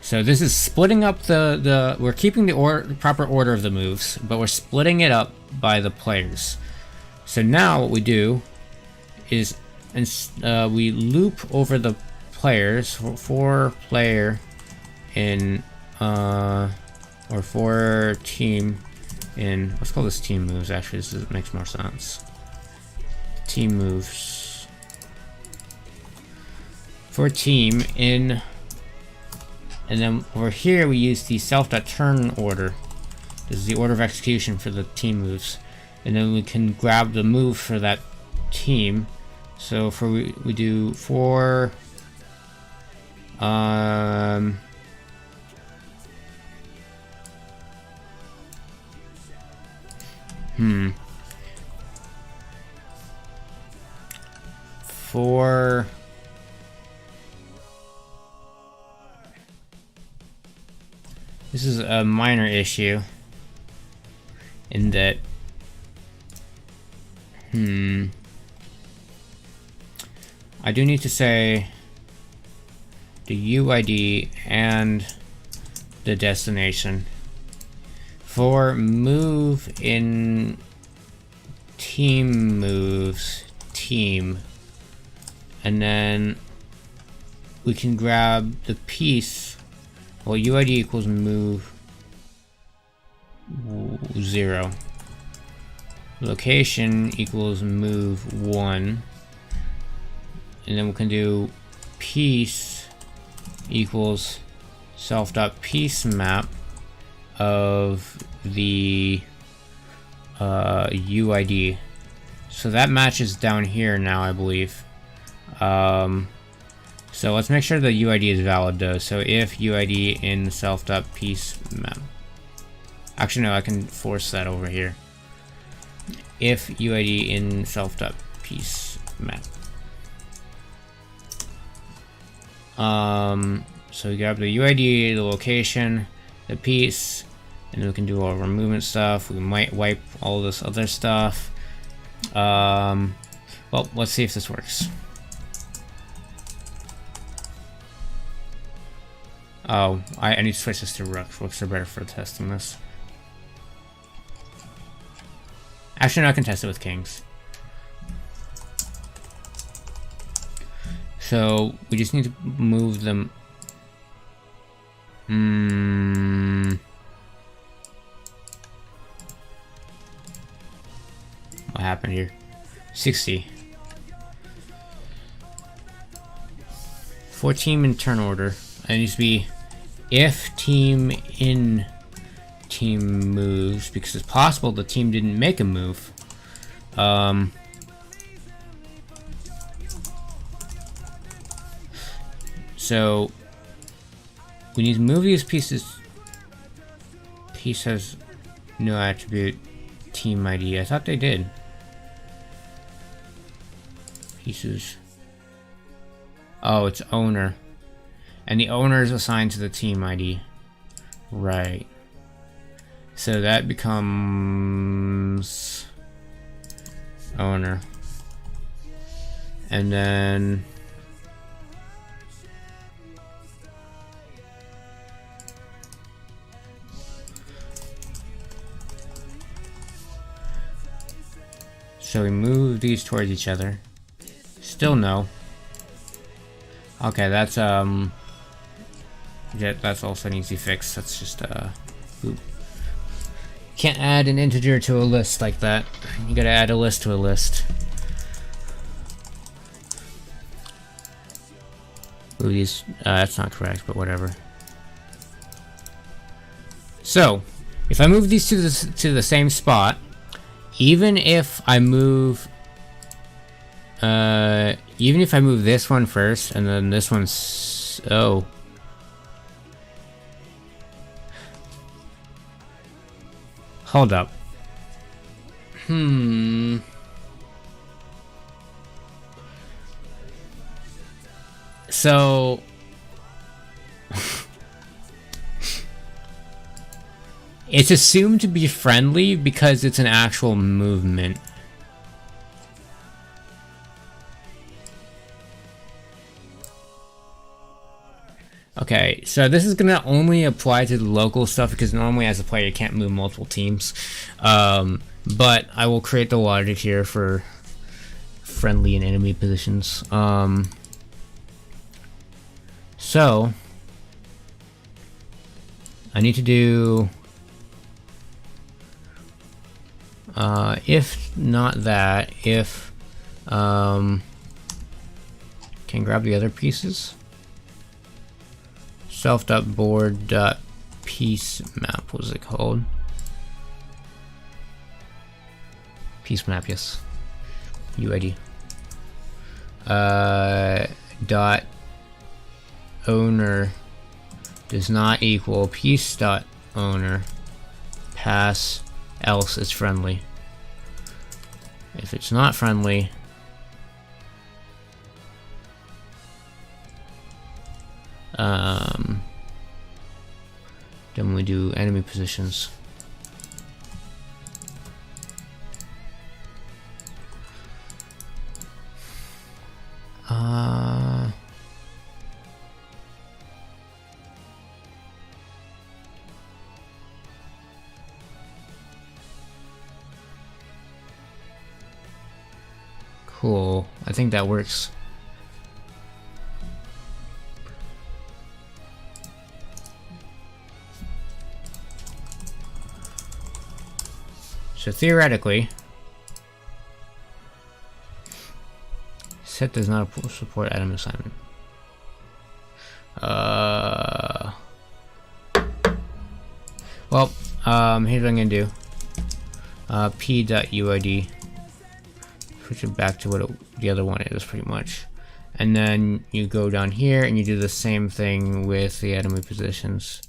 So this is splitting up we're keeping the proper order of the moves, but we're splitting it up by the players. So now what we do is we loop over the players for player in or for team in, let's call this team moves. Actually, this makes more sense. Team moves for team in, and then over here we use the self.turn order. This is the order of execution for the team moves, and then we can grab the move for that team. So for we do for for this is a minor issue in that I do need to say the UID and the destination. For move in team moves team, and then we can grab the piece. Well, UID equals move 0. Location equals move 1. And then we can do piece equals self.piece map of the UID. So that matches down here now, I believe. So let's make sure the UID is valid though. So if UID in self.piece map. Actually no, I can force that over here. If UID in self.piece map. So we grab the UID, the location, the piece, and then we can do all our movement stuff. We might wipe all this other stuff. Well, let's see if this works. Oh, I need to switch this to rooks. Rooks are better for testing this. Actually, no, I can test it with kings. So we just need to move them. What happened here? 60. For team in turn order. It needs to be if team in team moves, because it's possible the team didn't make a move. So we need to move these pieces. Piece has no attribute team ID. I thought they did. Pieces. Oh, it's owner. And the owner is assigned to the team ID. Right. So that becomes owner. And then so we move these towards each other. Still no. Okay, that's yeah, that's also an easy fix. That's just boop. Can't add an integer to a list like that. You gotta add a list to a list. Ooh, these that's not correct, but whatever. So, if I move these to the same spot, even if I move this one first and then this one's hold up. So it's assumed to be friendly because it's an actual movement. Okay, so this is gonna only apply to the local stuff because normally as a player you can't move multiple teams. But I will create the logic here for friendly and enemy positions. So I need to do if not that, if can grab the other pieces. Self.board.piece map, what was it called? Piece map, yes. UID. Dot owner does not equal piece dot owner pass else is friendly. If it's not friendly, then we do enemy positions. Cool. I think that works. So theoretically, set does not support item assignment. Well, here's what I'm gonna do. P.uid. Switch it back to what the other one is, pretty much. And then you go down here and you do the same thing with the enemy positions.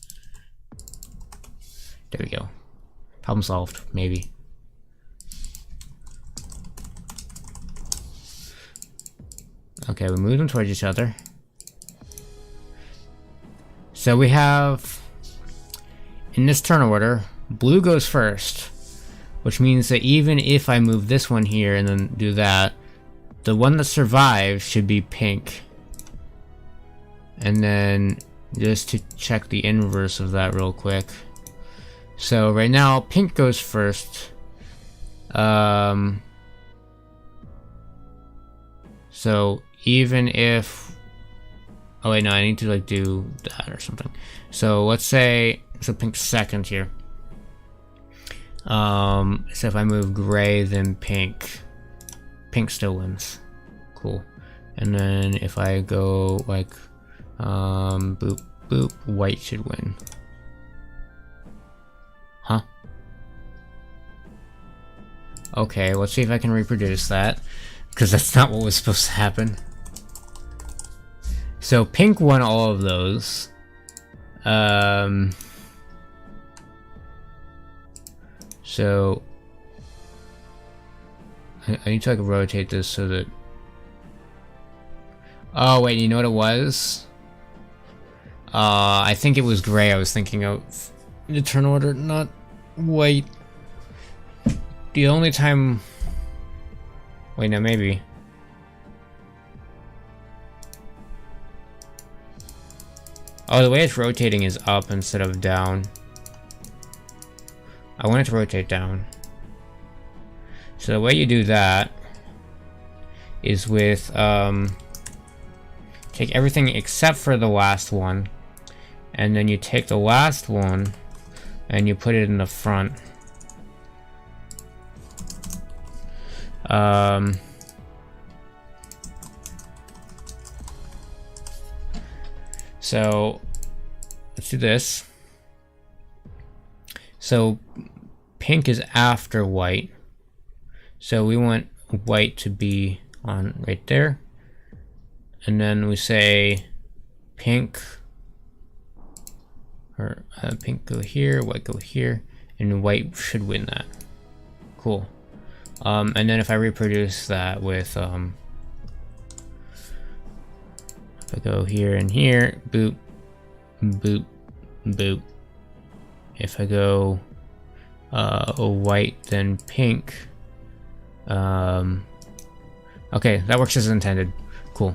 There we go. Problem solved, maybe. Okay, we move them towards each other. So we have, in this turn order, blue goes first, which means that even if I move this one here and then do that, the one that survives should be pink. And then just to check the inverse of that real quick. So right now, pink goes first. So even if, oh wait, no, I need to like do that or something. So let's say, so pink's second here. So if I move gray, then pink still wins. Cool. And then if I go like, boop, boop, white should win. Huh? Okay, let's see if I can reproduce that, because that's not what was supposed to happen. So pink won all of those. So I need to like rotate this so that, oh wait, you know what it was? I think it was gray I was thinking of the turn order, not white. The only time, wait, no, maybe. Oh, the way it's rotating is up instead of down. I want it to rotate down. So the way you do that is with, take everything except for the last one, and then you take the last one and you put it in the front. So let's do this. So pink is after white. So we want white to be on right there. And then we say pink, or pink go here, white go here, and white should win that. Cool. And then if I reproduce that with, if I go here and here, boop, boop, boop. If I go white, then pink. Okay, that works as intended. Cool.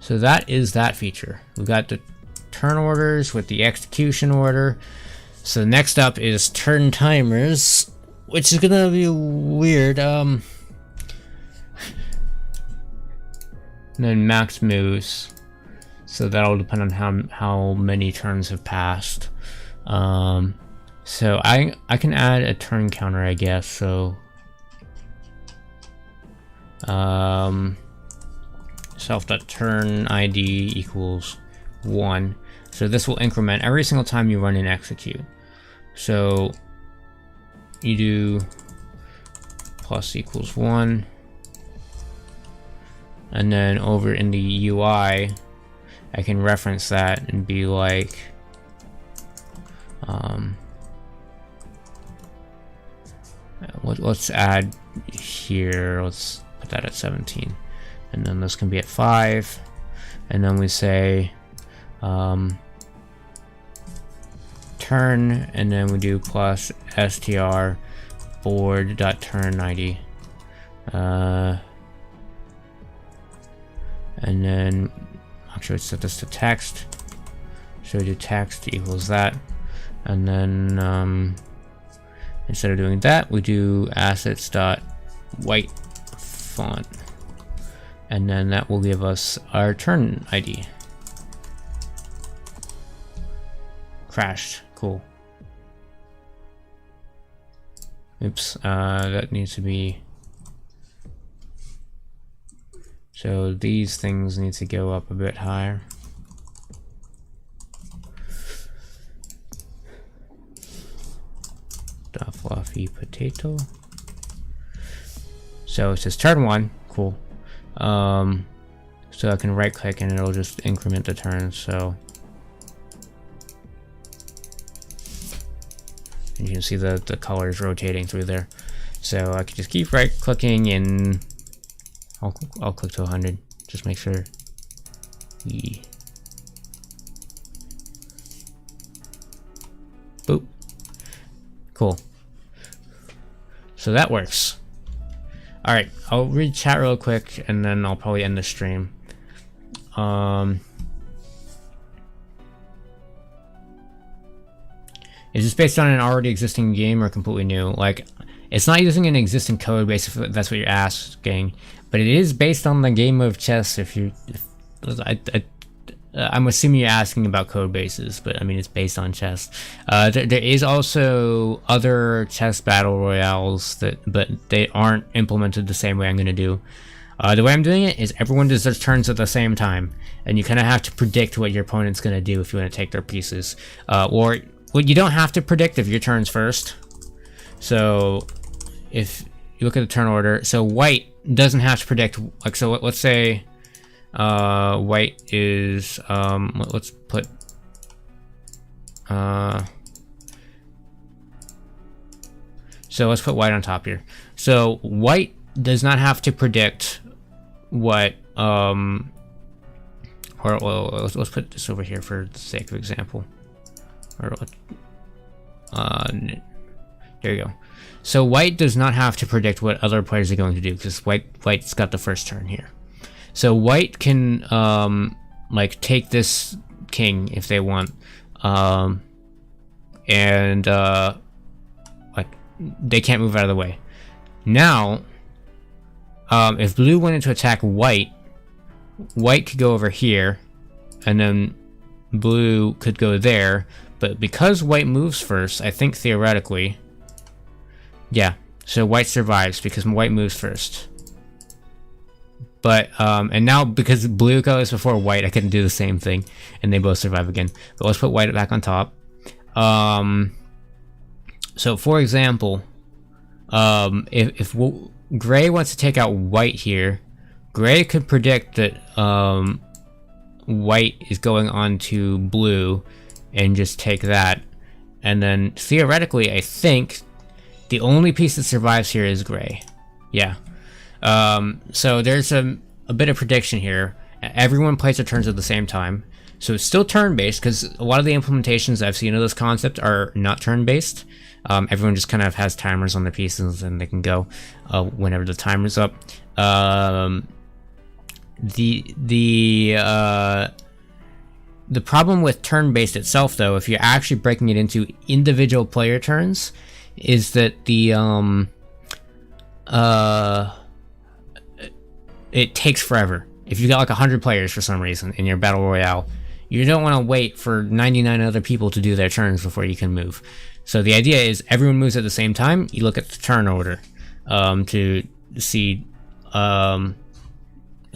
So that is that feature. We've got the turn orders with the execution order. So next up is turn timers, which is gonna be weird. And then max moves. So that'll depend on how many turns have passed. So I can add a turn counter, I guess. So self.turn ID equals 1. So this will increment every single time you run and execute. So you do plus equals 1, and then over in the UI I can reference that and be like, let's add here, let's put that at 17, and then this can be at 5, and then we say turn, and then we do plus str board.turn ID, and then actually let's set this to text. So we do text equals that, and then instead of doing that, we do assets.white font, and then that will give us our turn ID. Crashed. Cool. Oops, that needs to be... So these things need to go up a bit higher. DaFluffyPotato. So it says turn 1, cool. So I can right click and it'll just increment the turns, so. And you can see the colors rotating through there. So I can just keep right clicking and I'll click to 100, just make sure. Yeah. Boop. Cool. So that works. Alright, I'll read chat real quick and then I'll probably end the stream. Is this based on an already existing game or completely new? Like, it's not using an existing code base if that's what you're asking, but it is based on the game of chess. I'm assuming you're asking about code bases, but I mean, it's based on chess. There is also other chess battle royales but they aren't implemented the same way I'm going to do. The way I'm doing it is everyone does their turns at the same time, and you kind of have to predict what your opponent's going to do if you want to take their pieces. Or well, you don't have to predict if your turn's first. So if you look at the turn order, so white doesn't have to predict. Like, so let's say white is let's put so let's put white on top here. So white does not have to predict what or well, let's put this over here for the sake of example. Or there you go. So white does not have to predict what other players are going to do because white's got the first turn here. So white can like take this king if they want, and like they can't move out of the way. Now, if blue wanted to attack white, white could go over here, and then blue could go there. But because white moves first, I think theoretically, yeah. So white survives because white moves first. But and now because blue goes before white, I can do the same thing, and they both survive again. But let's put white back on top. So for example, if gray wants to take out white here, gray could predict that white is going on to blue, and just take that. And then theoretically, I think the only piece that survives here is gray. Yeah. So there's a bit of prediction here. Everyone plays their turns at the same time. So it's still turn-based, because a lot of the implementations I've seen of this concept are not turn-based. Everyone just kind of has timers on their pieces and they can go whenever the timer's up. The problem with turn-based itself, though, if you're actually breaking it into individual player turns, is that it takes forever. If you got like 100 players for some reason in your battle royale, you don't want to wait for 99 other people to do their turns before you can move. So the idea is everyone moves at the same time. You look at the turn order to see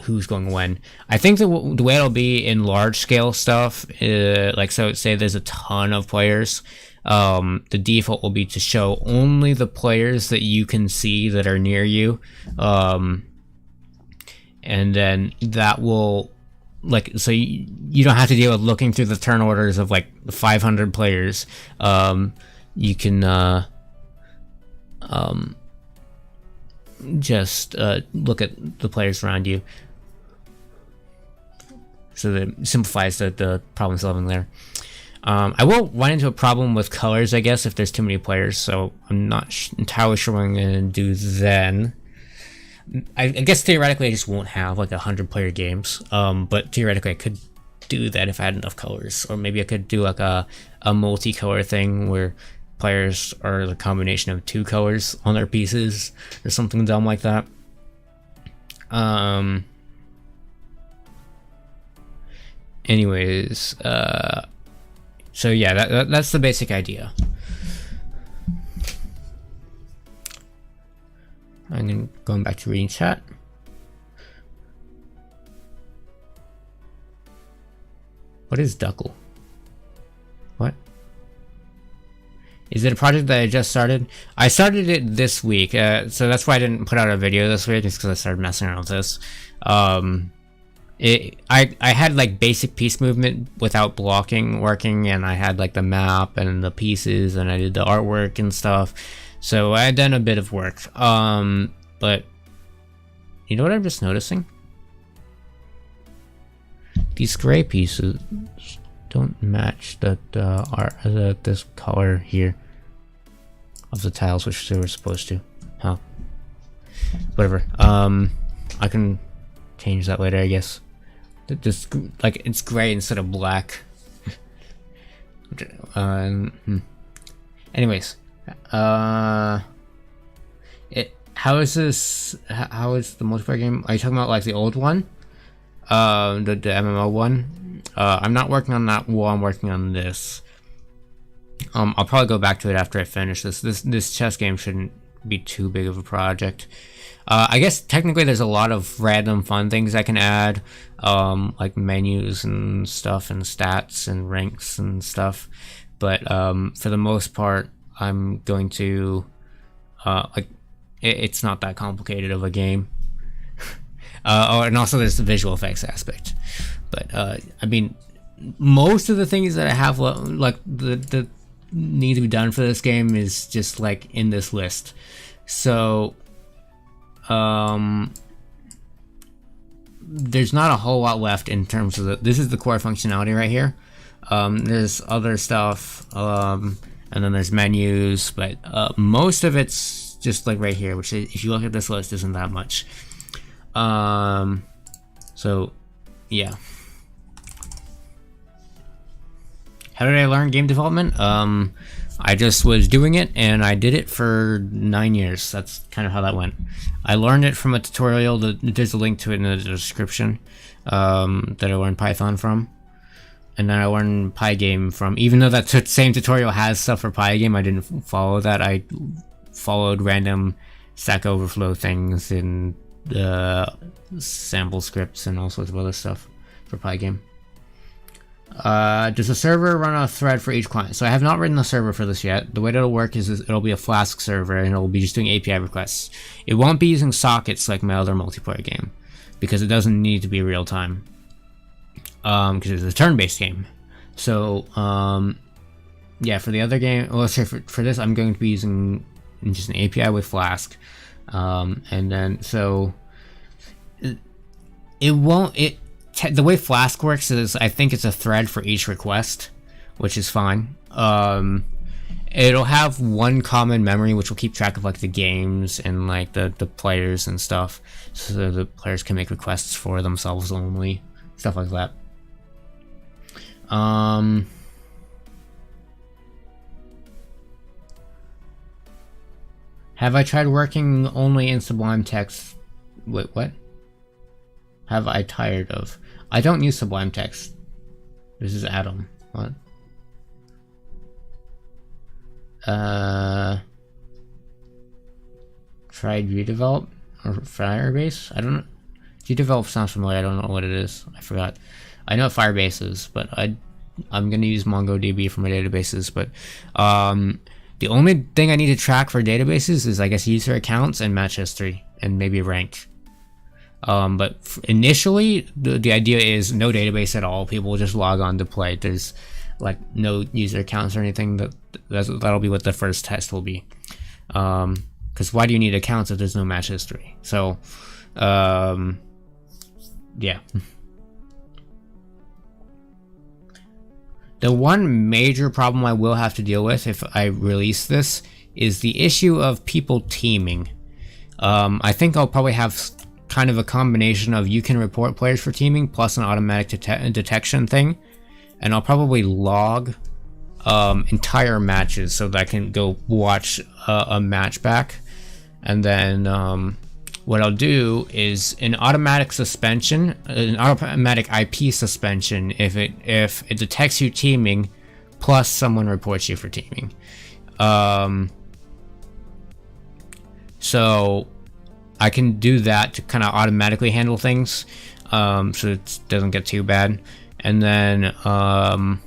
who's going when. I think the way it'll be in large scale stuff, like so say there's a ton of players, the default will be to show only the players that you can see that are near you, and then that will, like, so you don't have to deal with looking through the turn orders of like 500 players. You can just look at the players around you. So that simplifies the problem solving there. I will run into a problem with colors, I guess, if there's too many players, so I'm not entirely sure what I'm going to do then. I guess theoretically I just won't have like 100 player games, but theoretically I could do that if I had enough colors. Or maybe I could do like a multicolor thing where players are the combination of 2 colors on their pieces or something dumb like that. Anyways, so yeah, that's the basic idea. I'm going back to reading chat. What is Duckle? What? Is it a project that I just started? I started it this week, so that's why I didn't put out a video this week, just because I started messing around with this. I had like basic piece movement without blocking working, and I had like the map and the pieces, and I did the artwork and stuff. So I had done a bit of work. But you know what I'm just noticing? These gray pieces don't match this color here of the tiles, which they were supposed to. Huh. Whatever. I can change that later, I guess. This, like, it's gray instead of black. Anyways, how is this? How is the multiplayer game? Are you talking about like the old one? The MMO one? I'm not working on that while I'm working on this. I'll probably go back to it after I finish this. This chess game shouldn't be too big of a project. I guess technically there's a lot of random fun things I can add, like menus and stuff and stats and ranks and stuff. But for the most part, I'm going to it's not that complicated of a game. And also there's the visual effects aspect. But I mean, most of the things that I have like the need to be done for this game is just like in this list. So there's not a whole lot left in terms of this is the core functionality right here. There's other stuff, and then there's menus, but most of it's just like right here, which if you look at this list isn't that much. So yeah. How did I learn game development? I just was doing it, and I did it for 9 years. That's kind of how that went. I learned it from a tutorial. There's a link to it in the description that I learned Python from. And then I learned Pygame from, even though that same tutorial has stuff for Pygame, I didn't follow that. I followed random Stack Overflow things and sample scripts and all sorts of other stuff for Pygame. Does the server run a thread for each client? So I have not written the server for this yet. The way that it'll work is it'll be a Flask server, and it'll be just doing API requests. It won't be using sockets like my other multiplayer game, because it doesn't need to be real time. Because it's a turn-based game. So, yeah, for the other game, well, let's say for this, I'm going to be using just an API with Flask. And then, so, the way Flask works is I think it's a thread for each request, which is fine. It'll have one common memory which will keep track of like the games and like the players and stuff, so the players can make requests for themselves only, stuff like that. Have I tried working only in Sublime Text? Wait, what? Have I tired of? I don't use Sublime Text. This is Atom. What? Tried redevelop or Firebase? I don't know. Redevelop sounds familiar. I don't know what it is. I forgot. I know what Firebase is, but I'm gonna use MongoDB for my databases. But the only thing I need to track for databases is, I guess, user accounts and match history and maybe rank. But initially, the idea is no database at all. People will just log on to play. There's like no user accounts or anything. That'll be what the first test will be. Because why do you need accounts if there's no match history? So, yeah. The one major problem I will have to deal with if I release this is the issue of people teaming. I think I'll probably have kind of a combination of you can report players for teaming plus an automatic detection thing, and I'll probably log entire matches so that I can go watch a match back, and then what I'll do is an automatic suspension, an automatic IP suspension if it detects you teaming plus someone reports you for teaming. So I can do that to kind of automatically handle things, so it doesn't get too bad. And then what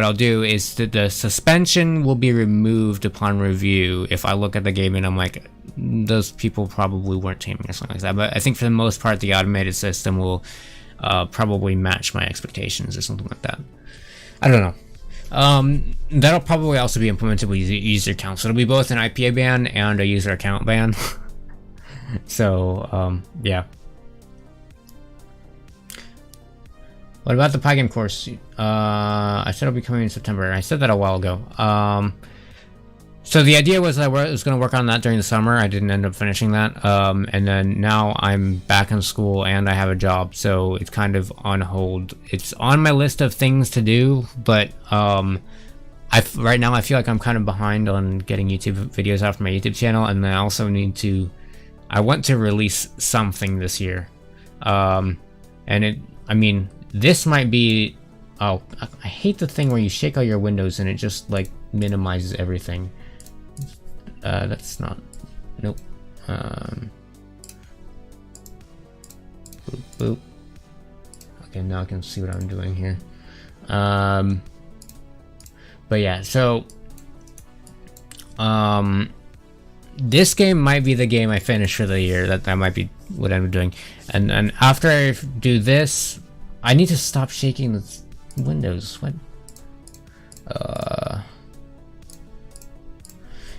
I'll do is that the suspension will be removed upon review if I look at the game and I'm like, those people probably weren't taming or something like that. But I think for the most part, the automated system will probably match my expectations or something like that. I don't know. That'll probably also be implemented with user accounts. So it'll be both an IPA ban and a user account ban. So, yeah. What about the Pygame course? I said it'll be coming in September. I said that a while ago. So the idea was that I was going to work on that during the summer. I didn't end up finishing that. And then now I'm back in school and I have a job, so it's kind of on hold. It's on my list of things to do, but right now I feel like I'm kind of behind on getting YouTube videos out from my YouTube channel, and I also I want to release something this year. This might be... Oh, I hate the thing where you shake all your windows and it just, like, minimizes everything. That's not... Nope. Boop, boop. Okay, now I can see what I'm doing here. But yeah, so... this game might be the game I finish for the year. That might be what I'm doing. And after I do this... I need to stop shaking the windows. What?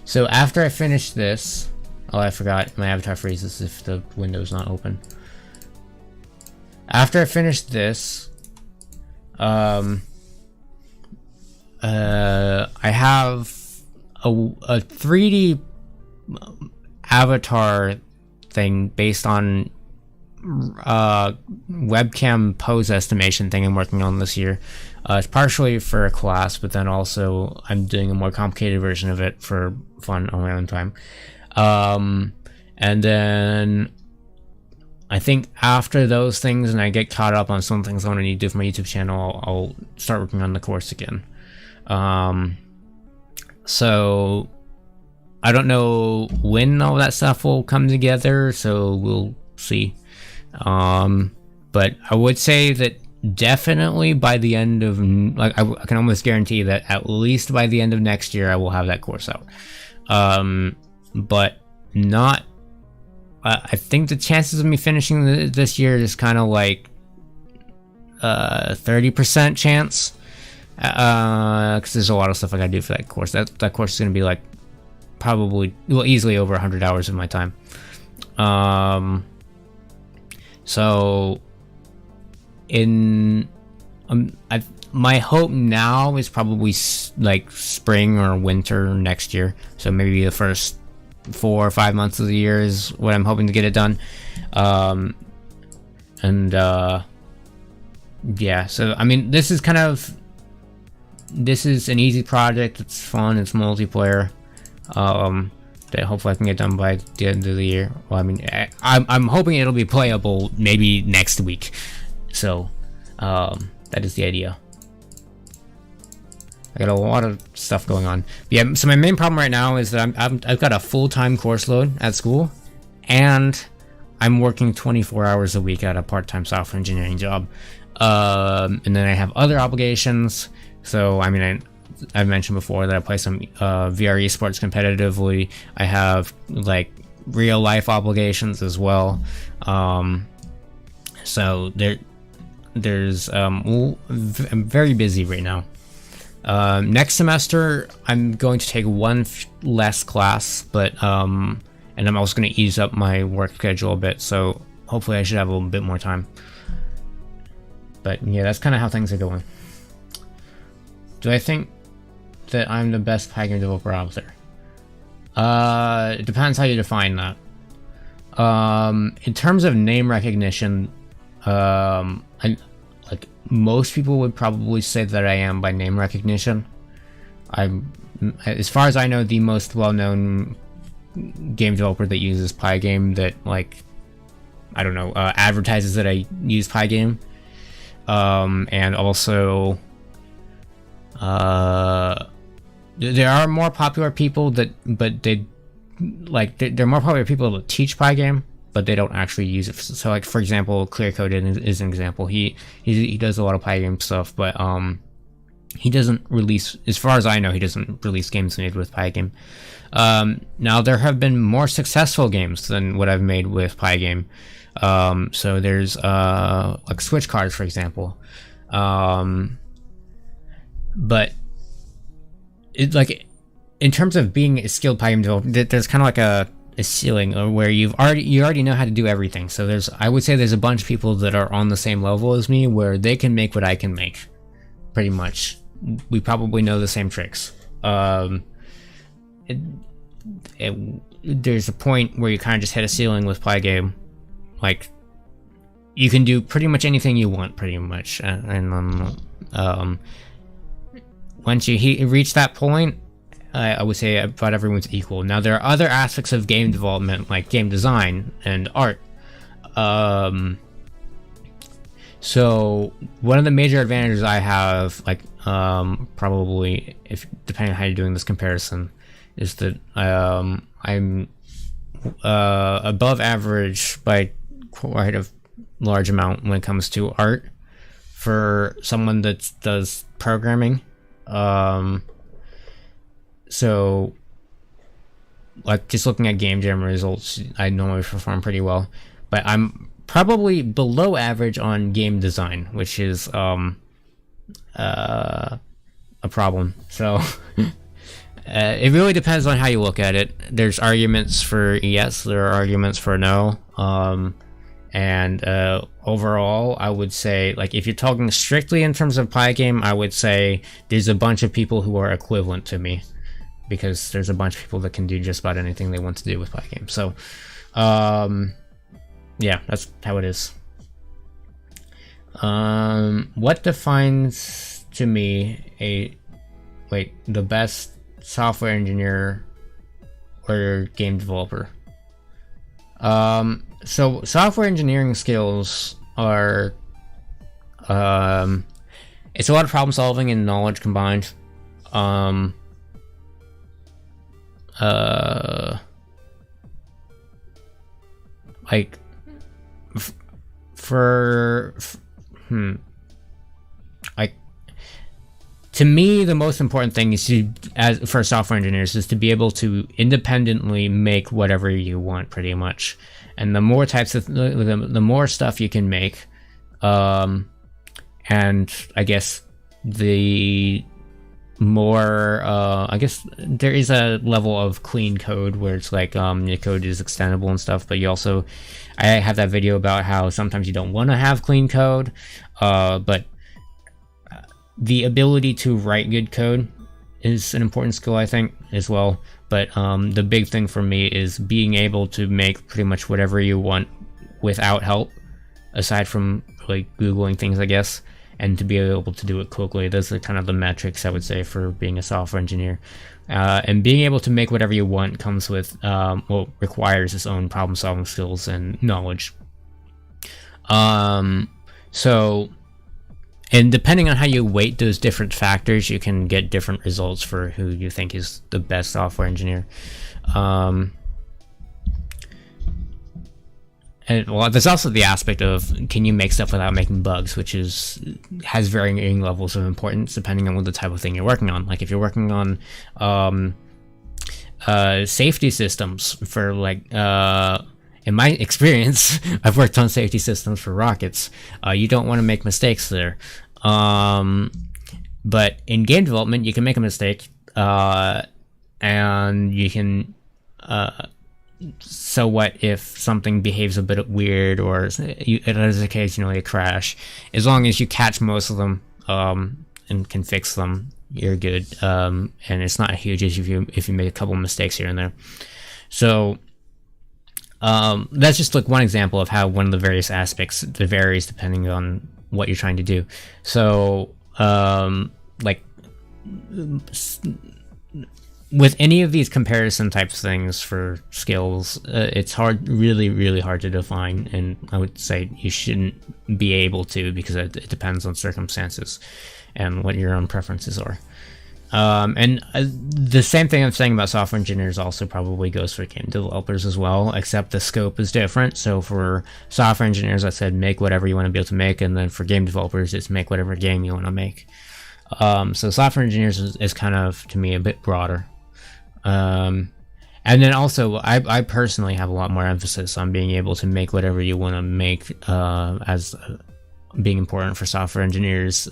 So after I finish this... Oh, I forgot. My avatar freezes if the window's not open. After I finish this... I have a 3D avatar thing based on webcam pose estimation thing I'm working on this year. It's partially for a class, but then also I'm doing a more complicated version of it for fun on my own time. And then I think after those things and I get caught up on some things I want to need to do for my YouTube channel, I'll start working on the course again. So I don't know when all that stuff will come together, so we'll see. But I would say that definitely by the end of, like, I can almost guarantee that at least by the end of next year I will have that course out. But not, I think the chances of me finishing this year is kind of like 30% chance, because there's a lot of stuff I gotta do for that course. That course is gonna be like probably, well, easily over 100 hours of my time. So my hope now is probably like spring or winter next year. So maybe the first 4 or 5 months of the year is what I'm hoping to get it done. Yeah, so I mean, this is an easy project. It's fun, it's multiplayer, that hopefully I can get done by the end of the year. Well, I mean, I'm hoping it'll be playable maybe next week. So that is the idea. I got a lot of stuff going on. But yeah, so my main problem right now is that I've got a full-time course load at school, and I'm working 24 hours a week at a part-time software engineering job. And then I have other obligations. So, I mean, I've mentioned before that I play some VR esports competitively. I have, like, real-life obligations as well. So, I'm very busy right now. Next semester, I'm going to take one less class, but and I'm also going to ease up my work schedule a bit, so hopefully I should have a little bit more time. But yeah, that's kind of how things are going. Do I think that I'm the best Pygame developer out there? It depends how you define that. In terms of name recognition, like most people would probably say that I am by name recognition. I'm, as far as I know, the most well-known game developer that uses Pygame, that, like, I don't know, advertises that I use Pygame. And also, there are more popular people but they like they're more popular people that teach Pygame, but they don't actually use it. So like for example, Clear Code is an example. He does a lot of Pygame stuff, but he doesn't release, as far as I know, he doesn't release games made with Pygame. Now there have been more successful games than what I've made with Pygame. So there's like Switch cards, for example. But it, like, in terms of being a skilled Pygame developer, there's kind of like a ceiling where you already know how to do everything. So I would say there's a bunch of people that are on the same level as me where they can make what I can make, pretty much. We probably know the same tricks. There's a point where you kind of just hit a ceiling with Pygame. Like, you can do pretty much anything you want, pretty much, and once you reach that point, I would say about everyone's equal. Now, there are other aspects of game development, like game design and art. So one of the major advantages I have, like, probably, if depending on how you're doing this comparison, is that I'm above average by quite a large amount when it comes to art for someone that does programming. So, like, just looking at game jam results, I normally perform pretty well, but I'm probably below average on game design, which is a problem. So it really depends on how you look at it. There's arguments for yes, there are arguments for no. And overall, I would say, like, if you're talking strictly in terms of Pygame, I would say there's a bunch of people who are equivalent to me, because there's a bunch of people that can do just about anything they want to do with Pygame. So, yeah, that's how it is. What defines to me the best software engineer or game developer? So software engineering skills are, it's a lot of problem solving and knowledge combined. Like, like, to me, the most important thing is for software engineers, is to be able to independently make whatever you want, pretty much. And the more types of the more stuff you can make, and I guess the more I guess there is a level of clean code where it's like your code is extendable and stuff, but you also, I have that video about how sometimes you don't want to have clean code, but the ability to write good code is an important skill, I think, as well. But the big thing for me is being able to make pretty much whatever you want without help, aside from like Googling things, I guess, and to be able to do it quickly. Those are kind of the metrics, I would say, for being a software engineer. And being able to make whatever you want comes with, well, requires its own problem solving skills and knowledge. So, and depending on how you weight those different factors, you can get different results for who you think is the best software engineer. And well, there's also the aspect of, can you make stuff without making bugs, which has varying levels of importance depending on what the type of thing you're working on. Like if you're working on safety systems for, like, in my experience, I've worked on safety systems for rockets. You don't want to make mistakes there. But in game development, you can make a mistake, and you can, so what if something behaves a bit weird, or it has occasionally a crash? As long as you catch most of them, and can fix them, you're good. And it's not a huge issue if you make a couple mistakes here and there. So, that's just like one example of how one of the various aspects varies depending on what you're trying to do. So, like, with any of these comparison types things for skills, it's really hard to define, and I would say you shouldn't be able to, because it depends on circumstances and what your own preferences are. And the same thing I'm saying about software engineers also probably goes for game developers as well, except the scope is different. So for software engineers, I said make whatever you want to be able to make, and then for game developers, it's make whatever game you want to make. So software engineers is kind of, to me, a bit broader. And then also, I personally have a lot more emphasis on being able to make whatever you want to make as being important for software engineers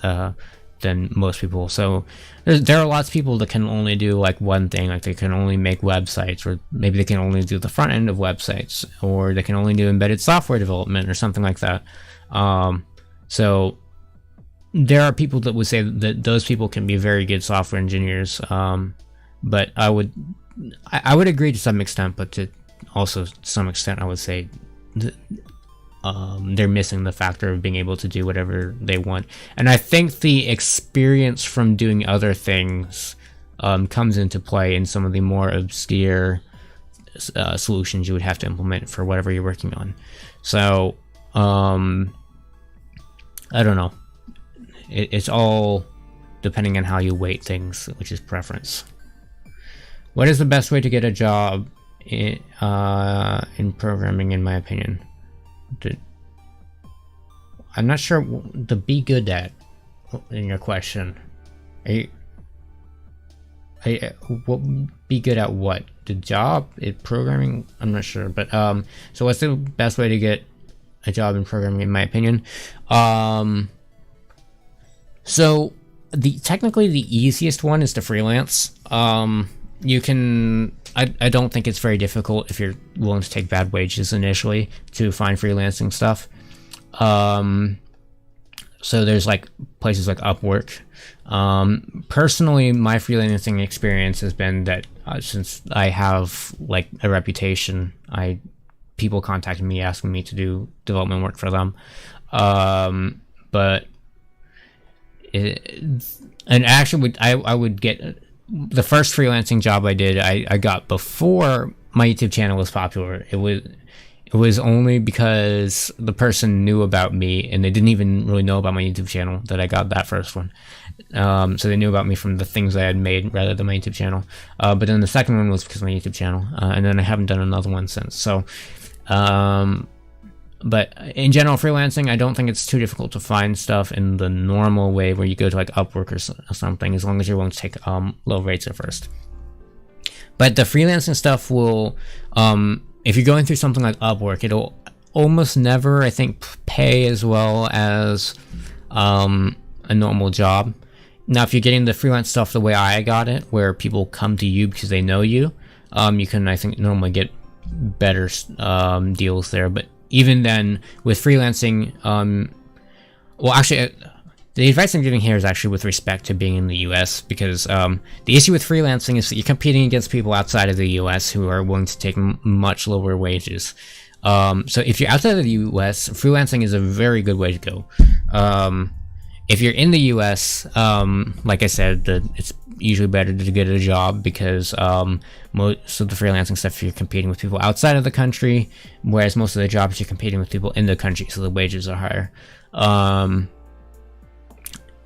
than most people. So there are lots of people that can only do like one thing, like they can only make websites, or maybe they can only do the front end of websites, or they can only do embedded software development or something like that. So there are people that would say that those people can be very good software engineers, but I would agree to some extent, but to also some extent I would say they're missing the factor of being able to do whatever they want. And I think the experience from doing other things comes into play in some of the more obscure solutions you would have to implement for whatever you're working on. So I don't know. It's all depending on how you weight things, which is preference. What is the best way to get a job in programming, in my opinion? I'm not sure to be good at in your question. What be good at what? The job in programming? I'm not sure, but so what's the best way to get a job in programming, in my opinion? So technically the easiest one is to freelance. You can, I don't think it's very difficult if you're willing to take bad wages initially to find freelancing stuff. So there's like places like Upwork. Personally, my freelancing experience has been that since I have like a reputation, people contacted me asking me to do development work for them. And actually, I would get the first freelancing job I did. I got before my YouTube channel was popular. It was only because the person knew about me, and they didn't even really know about my YouTube channel, that I got that first one. So they knew about me from the things I had made rather than my YouTube channel. But then the second one was because of my YouTube channel, and then I haven't done another one since. So, but in general, freelancing, I don't think it's too difficult to find stuff in the normal way where you go to like Upwork or something, as long as you're willing to take low rates at first. But the freelancing stuff will, if you're going through something like Upwork, it'll almost never, I think, pay as well as a normal job. Now, if you're getting the freelance stuff the way I got it, where people come to you because they know you, you can, I think, normally get better deals there. But even then, with freelancing, well, actually, the advice I'm giving here is actually with respect to being in the US, because the issue with freelancing is that you're competing against people outside of the US who are willing to take much lower wages. So if you're outside of the US, freelancing is a very good way to go. If you're in the US, like I said, it's usually better to get a job, because most of the freelancing stuff you're competing with people outside of the country, whereas most of the jobs you're competing with people in the country, so the wages are higher.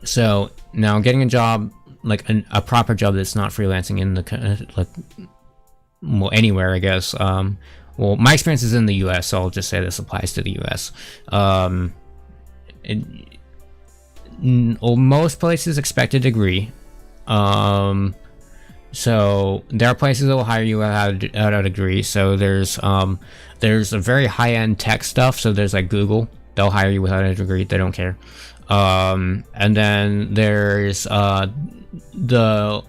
So now getting a job, like a proper job that's not freelancing in the well, anywhere, I guess. Well, my experience is in the US, so I'll just say this applies to the US. Most places expect a degree. So there are places that will hire you without a degree. So there's a very high-end tech stuff. So there's like Google, they'll hire you without a degree, they don't care. And then there's the,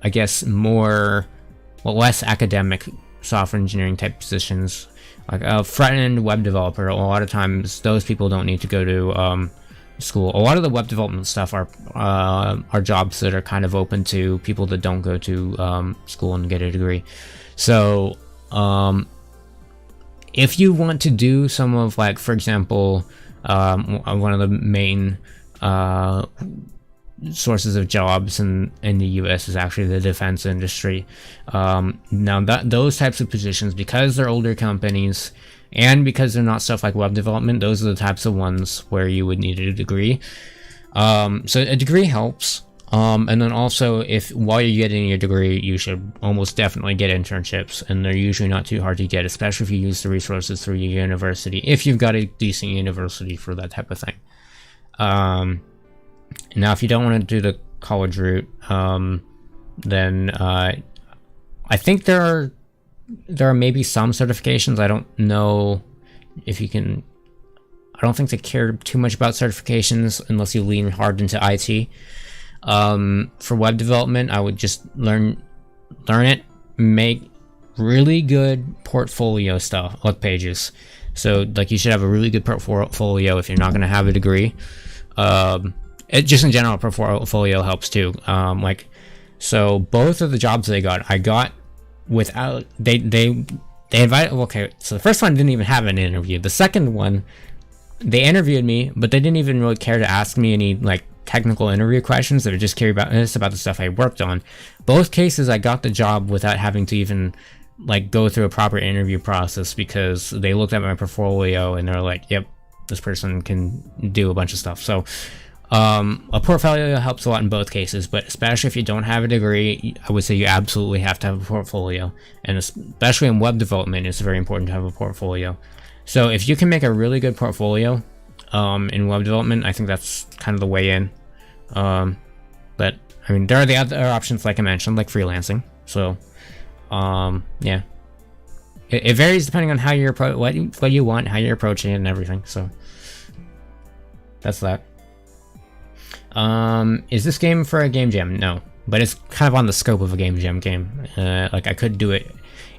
I guess, less academic software engineering type positions, like a front-end web developer. A lot of times those people don't need to go to school. A lot of the web development stuff are jobs that are kind of open to people that don't go to school and get a degree. So if you want to do some of, like, for example, one of the main sources of jobs in the US is actually the defense industry. Now those types of positions, because they're older companies and because they're not stuff like web development, those are the types of ones where you would need a degree. So a degree helps. And then also, if while you're getting your degree, you should almost definitely get internships, and they're usually not too hard to get, especially if you use the resources through your university, if you've got a decent university for that type of thing. Now, if you don't want to do the college route, then I think there are maybe some certifications. I don't know if you can. I don't think they care too much about certifications unless you lean hard into IT. For web development, I would just learn it, make really good portfolio stuff, like pages. So like you should have a really good portfolio if you're not going to have a degree. Just in general, portfolio helps too. So both of the jobs I got without, they invited, okay, so the first one didn't even have an interview. The second one, they interviewed me, but they didn't even really care to ask me any like technical interview questions. They were just curious about the stuff I worked on. Both cases, I got the job without having to even like go through a proper interview process, because they looked at my portfolio and they're like, yep, this person can do a bunch of stuff. So a portfolio helps a lot in both cases, but especially if you don't have a degree, I would say you absolutely have to have a portfolio. And especially in web development, it's very important to have a portfolio. So if you can make a really good portfolio in web development, I think that's kind of the way in. But I mean, there are the other options, like I mentioned, like freelancing. So yeah, it varies depending on how you're what you want, how you're approaching it, and everything. So that's that. Is this game for a game jam? No, but it's kind of on the scope of a game jam game. Like I could do it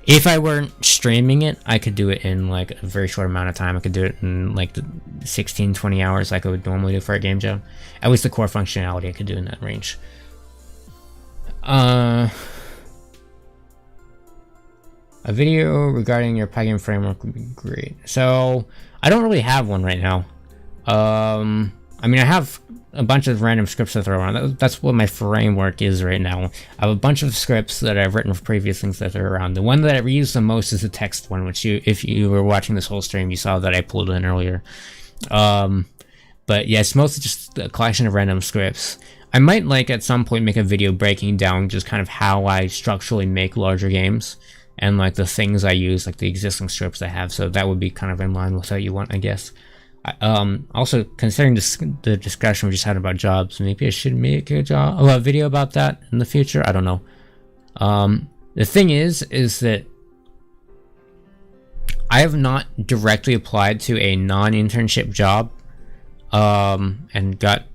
if I weren't streaming it. I could do it in like a very short amount of time. I could do it in like the 16-20 hours like I would normally do for a game jam. At least the core functionality I could do in that range. A video regarding your Pygame framework would be great. So I don't really have one right now. I mean, I have a bunch of random scripts to throw around. That's what my framework is right now. I have a bunch of scripts that I've written for previous things that are around. The one that I reuse the most is the text one, which if you were watching this whole stream, you saw that I pulled in earlier. But yeah, it's mostly just a collection of random scripts. I might like at some point make a video breaking down just kind of how I structurally make larger games and like the things I use, like the existing scripts I have. So that would be kind of in line with what you want, I guess. Also, considering the discussion we just had about jobs, maybe I should make a video about that in the future. I don't know. The thing is that I have not directly applied to a non-internship job, and got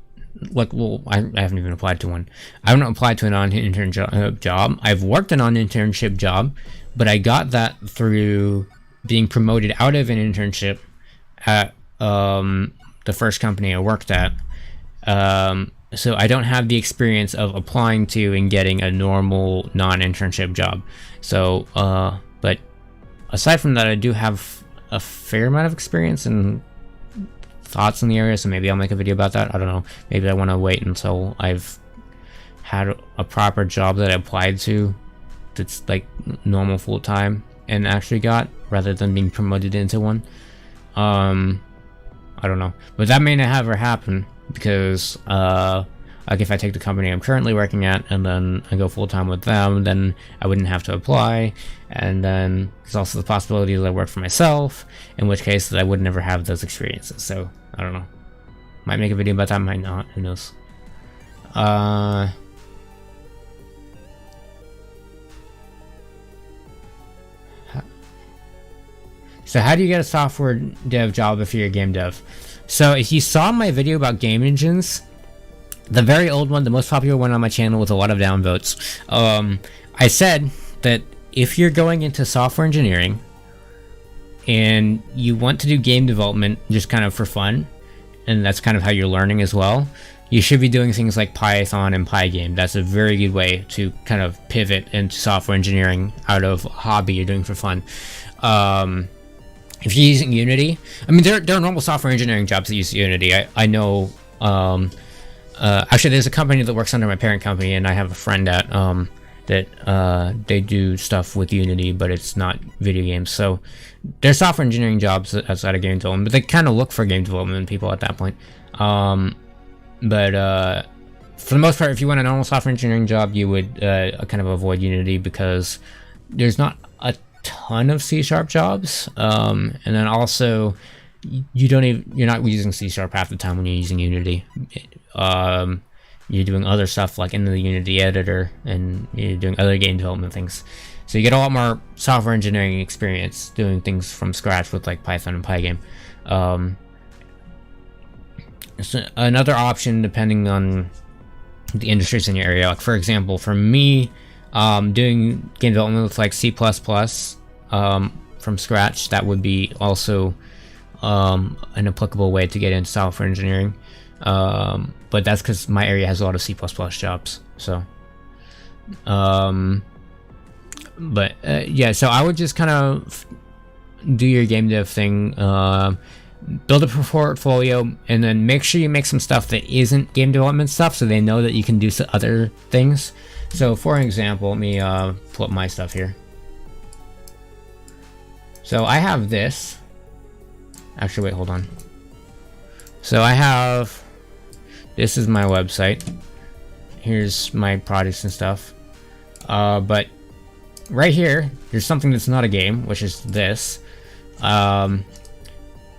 like, well, I haven't even applied to one. I haven't applied to a non-intern job. I've worked a non-internship job, but I got that through being promoted out of an internship at the first company I worked at. So I don't have the experience of applying to and getting a normal non-internship job. So but aside from that, I do have a fair amount of experience and thoughts in the area, so maybe I'll make a video about that. I don't know, maybe I want to wait until I've had a proper job that I applied to that's like normal full-time and actually got, rather than being promoted into one. I don't know, but that may not ever happen, because like if I take the company I'm currently working at and then I go full-time with them, then I wouldn't have to apply. And then there's also the possibility that I work for myself, in which case I would never have those experiences. So I don't know, might make a video about that, might not, who knows. So how do you get a software dev job if you're a game dev? So if you saw my video about game engines, the very old one, the most popular one on my channel with a lot of downvotes, I said that if you're going into software engineering and you want to do game development just kind of for fun, and that's kind of how you're learning as well, you should be doing things like Python and Pygame. That's a very good way to kind of pivot into software engineering out of a hobby you're doing for fun. If you're using Unity, I mean, there are normal software engineering jobs that use Unity. I know, actually, there's a company that works under my parent company, and I have a friend at that they do stuff with Unity, but it's not video games. So there's software engineering jobs outside of game development, but they kind of look for game development people at that point. But for the most part, if you want a normal software engineering job, you would kind of avoid Unity because there's not a ton of C# jobs, and then also you're not using C# half the time when you're using Unity. You're doing other stuff like in the Unity editor, and you're doing other game development things. So you get a lot more software engineering experience doing things from scratch with like Python and Pygame. So another option, depending on the industries in your area, like for example, for me, doing game development with like C++ from scratch, that would be also an applicable way to get into software engineering. But that's because my area has a lot of C++ jobs. So, yeah, so I would just kind of do your game dev thing, build a portfolio, and then make sure you make some stuff that isn't game development stuff, so they know that you can do some other things. So, for example, let me pull up my stuff here. So I have this. Actually, wait, hold on. So I have, this is my website. Here's my projects and stuff. But right here, there's something that's not a game, which is this.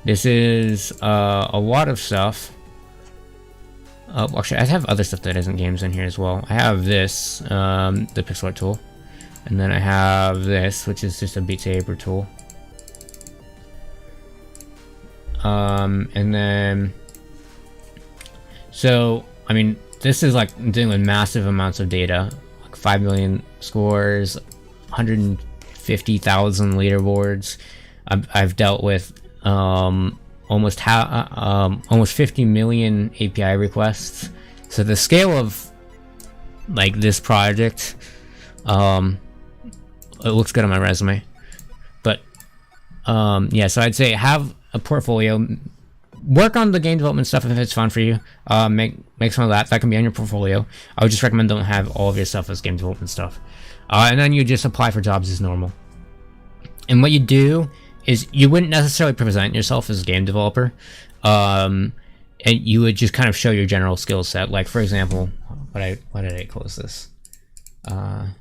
This is a lot of stuff. Actually, I have other stuff that isn't games in here as well. I have this, the pixel art tool. And then I have this, which is just a Beat Saber tool. And then, so, I mean, this is like dealing with massive amounts of data, like 5 million scores, 150,000 leaderboards. I've dealt with, almost 50 million API requests. So the scale of like this project, it looks good on my resume, but, yeah, so I'd say have a portfolio, work on the game development stuff if it's fun for you. Make some of that can be on your portfolio. I would just recommend don't have all of your stuff as game development stuff, and then you just apply for jobs as normal. And what you do is you wouldn't necessarily present yourself as a game developer, and you would just kind of show your general skill set. Like for example, why did I close this? I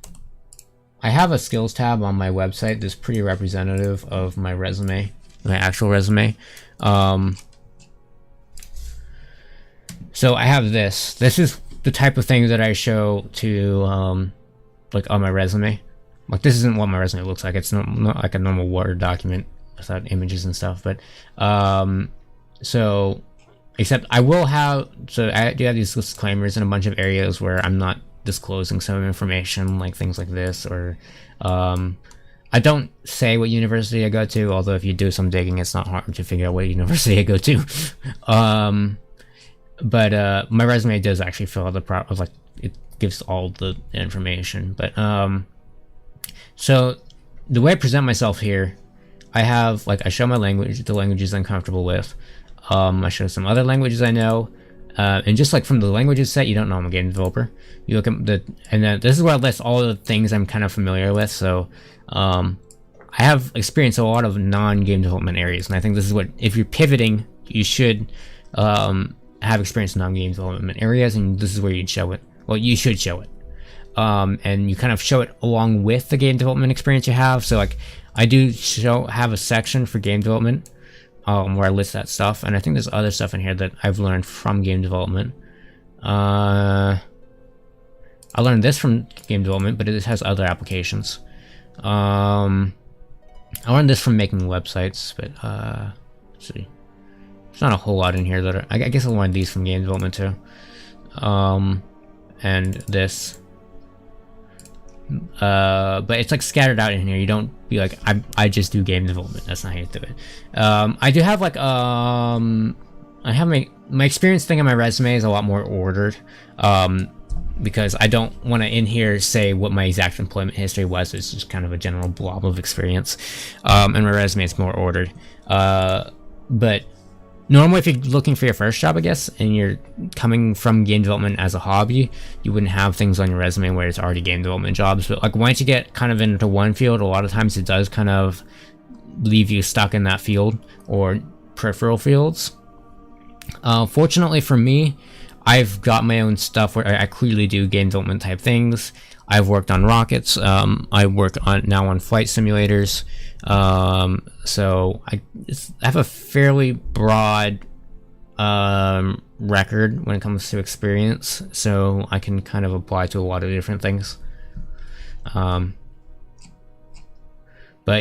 have a skills tab on my website that's pretty representative of my resume, my actual resume. So I have this. This is the type of thing that I show to, like on my resume. Like this isn't what my resume looks like. It's not like a normal Word document without images and stuff. But, so, except I will have, so I do have these disclaimers in a bunch of areas where I'm not disclosing some information, like things like this, or, I don't say what university I go to, although if you do some digging, it's not hard to figure out what university I go to. But my resume does actually fill out the like it gives all the information. But so the way I present myself here, I have like I show my language, the languages I'm comfortable with. I show some other languages I know. And just like from the languages set, you don't know I'm a game developer. You look at and then this is where I list all the things I'm kind of familiar with. So, I have experience in a lot of non-game development areas, and I think this is what, if you're pivoting, you should, have experience in non-game development areas, and this is where you'd show it. Well, you should show it. And you kind of show it along with the game development experience you have. So like, I do have a section for game development, where I list that stuff, and I think there's other stuff in here that I've learned from game development. I learned this from game development, but it has other applications. I learned this from making websites, but let's see. There's not a whole lot in here that I guess I learned these from game development too. And this. But it's like scattered out in here. You don't be like, I just do game development. That's not how you do it. I do have like, I have my experience thing on my resume is a lot more ordered. Because I don't want to in here say what my exact employment history was. It's just kind of a general blob of experience. And my resume is more ordered. But normally if you're looking for your first job, I guess, and you're coming from game development as a hobby, you wouldn't have things on your resume where it's already game development jobs. But like once you get kind of into one field, a lot of times it does kind of leave you stuck in that field or peripheral fields. Fortunately for me, I've got my own stuff where I clearly do game development type things. I've worked on rockets. I work now on flight simulators. So I have a fairly broad record when it comes to experience, so I can kind of apply to a lot of different things. But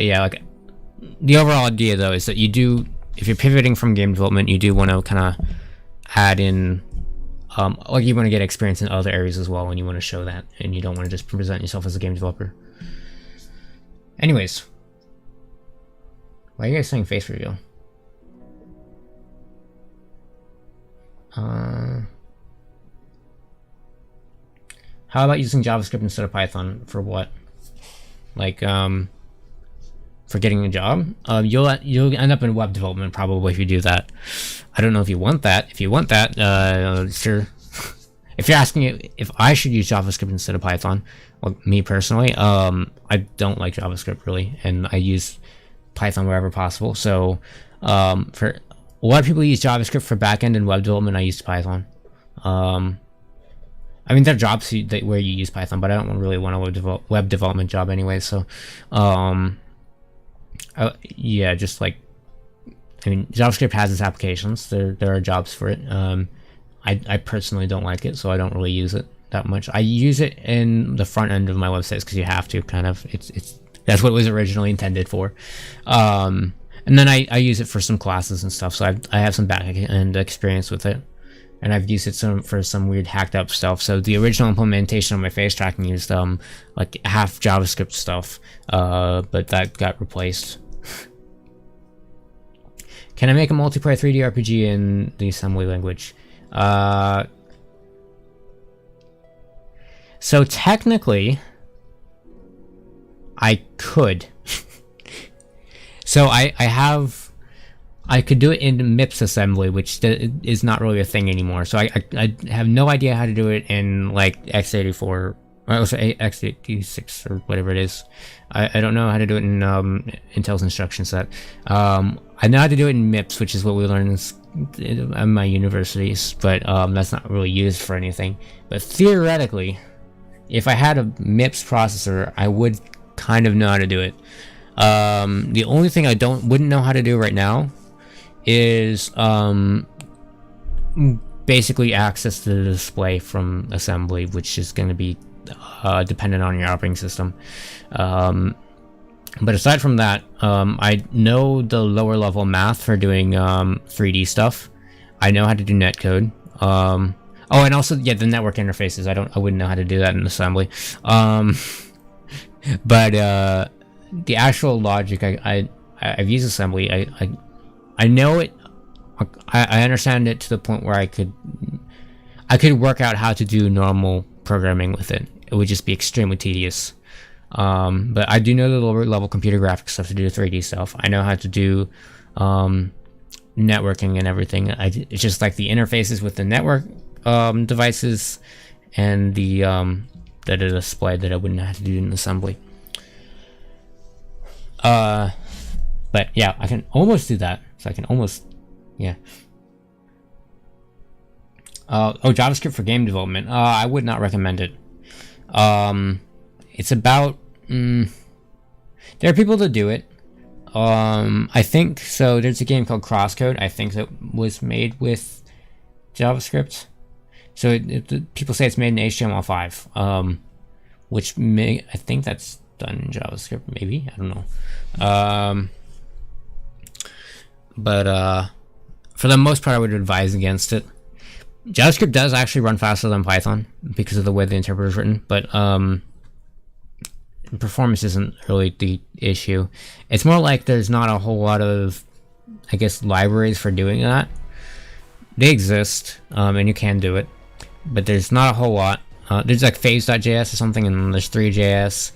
yeah, like the overall idea though is that you do, if you're pivoting from game development, you do want to kind of add in, like you want to get experience in other areas as well, and you want to show that, and you don't want to just present yourself as a game developer. Anyways, why are you guys saying face reveal? How about using JavaScript instead of Python for what? Like, for getting a job? You'll end up in web development probably if you do that. I don't know if you want that. If you want that, sure. If you're asking if I should use JavaScript instead of Python, well, me personally, I don't like JavaScript really, and I use Python wherever possible. So, for a lot of people use JavaScript for backend and web development. I use Python. I mean, there are jobs where you use Python, but I don't really want a web development job anyway. So, yeah, just like, I mean, JavaScript has its applications. There are jobs for it. I personally don't like it, so I don't really use it that much. I use it in the front end of my websites because you have to kind of. It's that's what it was originally intended for. And then I use it for some classes and stuff. So I have some back end experience with it. And I've used it for some weird hacked up stuff. So the original implementation of my face tracking used like half JavaScript stuff, but that got replaced. Can I make a multiplayer 3D RPG in the assembly language? So technically, I could. So I could do it in MIPS assembly, which is not really a thing anymore. So I have no idea how to do it in like x84 or x86 or whatever it is. I don't know how to do it in Intel's instruction set. I know how to do it in MIPS, which is what we learn in my universities, but that's not really used for anything. But theoretically, if I had a MIPS processor, I would kind of know how to do it. The only thing I wouldn't know how to do right now is basically access to the display from assembly, which is going to be dependent on your operating system. But aside from that, I know the lower level math for doing 3D stuff. I know how to do netcode. Oh, and also, yeah, the network interfaces. I wouldn't know how to do that in assembly. But the actual logic, I've used assembly. I know it. I understand it to the point where I could work out how to do normal programming with it. It would just be extremely tedious. But I do know the lower level computer graphics stuff to do 3D stuff. I know how to do networking and everything. It's just like the interfaces with the network devices and the display that I wouldn't know how to do in assembly. But yeah, I can almost do that. So I can almost, yeah. JavaScript for game development. I would not recommend it. It's about, there are people that do it. I think, so there's a game called Crosscode, I think, that was made with JavaScript. So people say it's made in HTML5, which I think that's done in JavaScript, maybe, I don't know. But for the most part, I would advise against it. JavaScript does actually run faster than Python because of the way the interpreter is written, but performance isn't really the issue. It's more like there's not a whole lot of, I guess, libraries for doing that. They exist, and you can do it, but there's not a whole lot. There's like phase.js or something, and there's 3JS,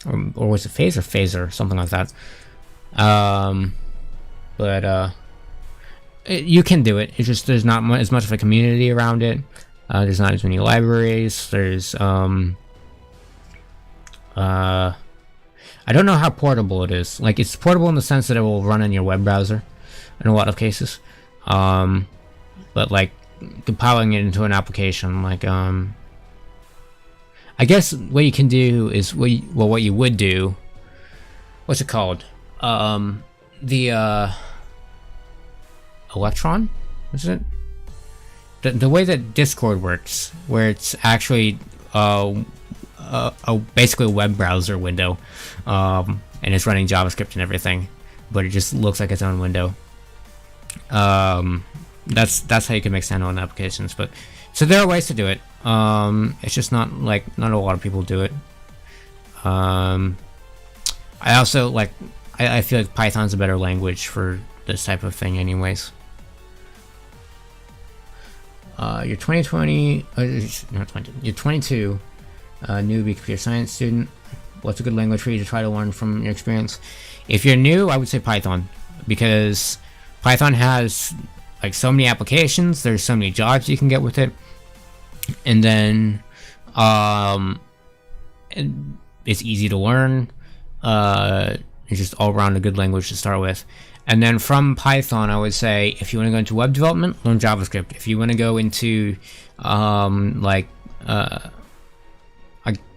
or was it phase or phaser, something like that. But you can do it. It's just there's not as much of a community around it. There's not as many libraries. There's I don't know how portable it is. Like, it's portable in the sense that it will run in your web browser in a lot of cases. but like compiling it into an application, like I guess what you can do is what you would do. What's it called? The Electron, is it? The way that Discord works, where it's actually basically a web browser window, and it's running JavaScript and everything, but it just looks like its own window. That's how you can make standalone applications. But so there are ways to do it. It's just not a lot of people do it. I also I feel like Python's a better language for this type of thing, anyways. You're 2020, not 20. You're 22, newbie computer science student. What's a good language for you to try to learn from your experience? If you're new, I would say Python, because Python has like so many applications. There's so many jobs you can get with it, and then it's easy to learn. It's just all around a good language to start with. And then from Python, I would say if you want to go into web development, learn JavaScript. If you want to go into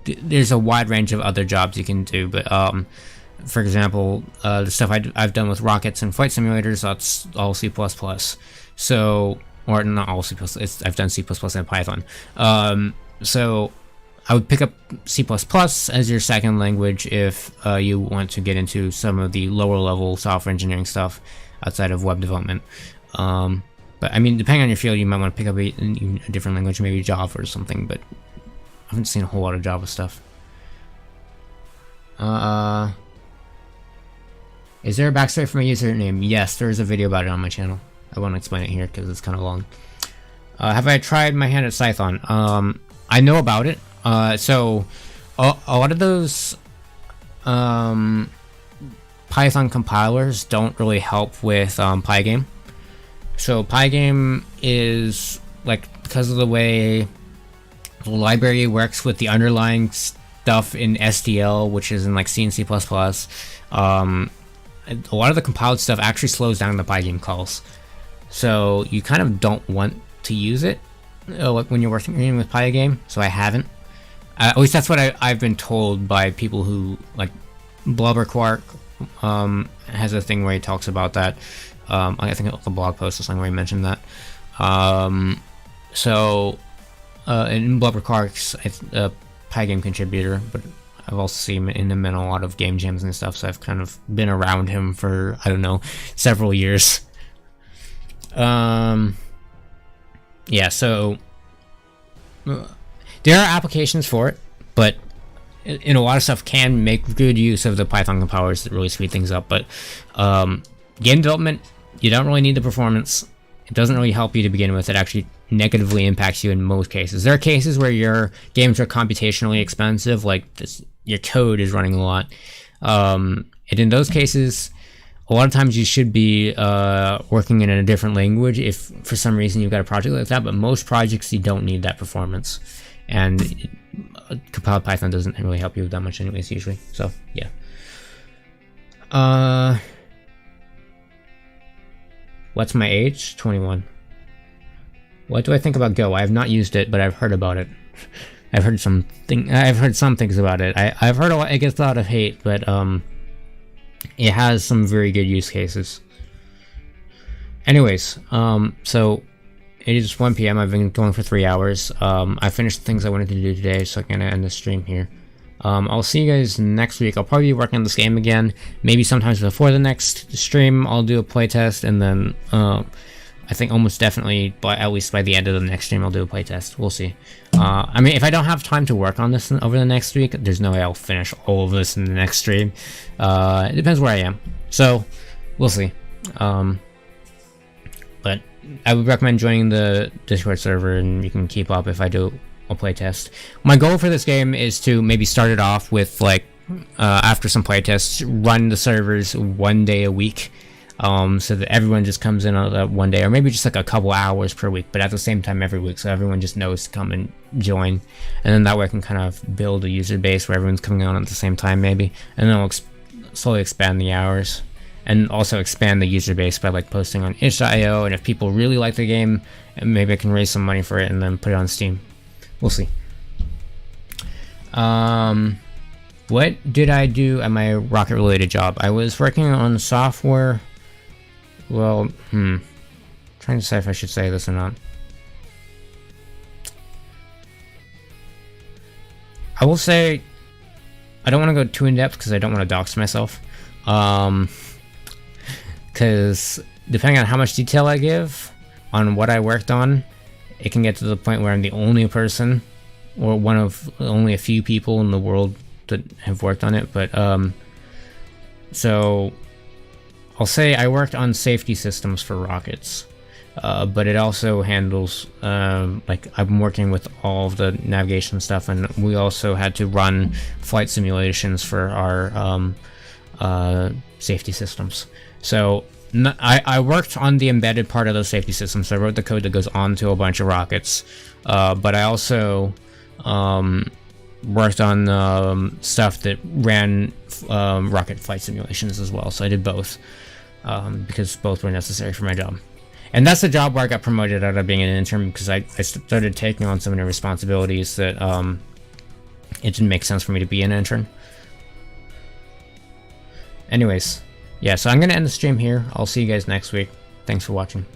there's a wide range of other jobs you can do, but for example, the stuff I've done with rockets and flight simulators, that's all C++. So, or not all C++, I've done C++ and Python. So I would pick up C++ as your second language if you want to get into some of the lower level software engineering stuff outside of web development. But I mean, depending on your field, you might want to pick up a different language, maybe Java or something, but I haven't seen a whole lot of Java stuff. Is there a backstory for my username? Yes, there is a video about it on my channel. I won't explain it here because it's kind of long. Have I tried my hand at Python? I know about it. So a lot of those Python compilers don't really help with Pygame. So Pygame is because of the way the library works with the underlying stuff in SDL, which is in C and C++. A lot of the compiled stuff actually slows down the Pygame calls, so you kind of don't want to use it when you're working with Pygame. So I haven't. At least that's what I've been told by people who BlubberQuark has a thing where he talks about that. I think it's a blog post or something where he mentioned that. So in BlubberQuark's a Pygame contributor, but I've also seen him in a lot of game jams and stuff, so I've kind of been around him for, I don't know, several years. Yeah, so there are applications for it, but a lot of stuff can make good use of the Python compilers that really speed things up. But game development, you don't really need the performance. It doesn't really help you to begin with. It actually negatively impacts you in most cases. There are cases where your games are computationally expensive, your code is running a lot. And in those cases, a lot of times you should be working in a different language if for some reason you've got a project like that, but most projects you don't need that performance. And compiled Python doesn't really help you with that much anyways, usually. So, yeah. What's my age? 21. What do I think about Go? I have not used it, but I've heard about it. I've heard some things about it. I've heard it gets a lot of hate, but it has some very good use cases. Anyways, so it is 1 p.m. I've been going for 3 hours. I finished the things I wanted to do today, so I'm gonna end the stream here. I'll see you guys next week. I'll probably be working on this game again. Maybe sometimes before the next stream, I'll do a playtest, and then I think almost definitely, at least by the end of the next stream, I'll do a playtest. We'll see. I mean, if I don't have time to work on this over the next week, there's no way I'll finish all of this in the next stream. It depends where I am. So, we'll see. But I would recommend joining the Discord server, and you can keep up if I do a playtest. My goal for this game is to maybe start it off with, after some playtests, run the servers 1 day a week. So that everyone just comes in on that 1 day, or maybe just a couple hours per week, but at the same time every week, so everyone just knows to come and join, and then that way I can kind of build a user base where everyone's coming on at the same time, maybe, and then I'll slowly expand the hours. and also expand the user base by like posting on itch.io, and if people really like the game, maybe I can raise some money for it and then put it on Steam. We'll see. What did I do at my rocket related job? I was working on software. Well, trying to decide if I should say this or not. I will say I don't want to go too in depth because I don't want to dox myself. Because depending on how much detail I give on what I worked on, it can get to the point where I'm the only person or one of only a few people in the world that have worked on it. But so I'll say I worked on safety systems for rockets. But it also handles, like I'm working with all of the navigation stuff, and we also had to run flight simulations for our safety systems. So I worked on the embedded part of those safety systems. So I wrote the code that goes onto a bunch of rockets, but I also worked on stuff that ran rocket flight simulations as well. So I did both, because both were necessary for my job. And that's the job where I got promoted out of being an intern, because I started taking on some of the responsibilities that it didn't make sense for me to be an intern. Anyways, yeah, so I'm going to end the stream here. I'll see you guys next week. Thanks for watching.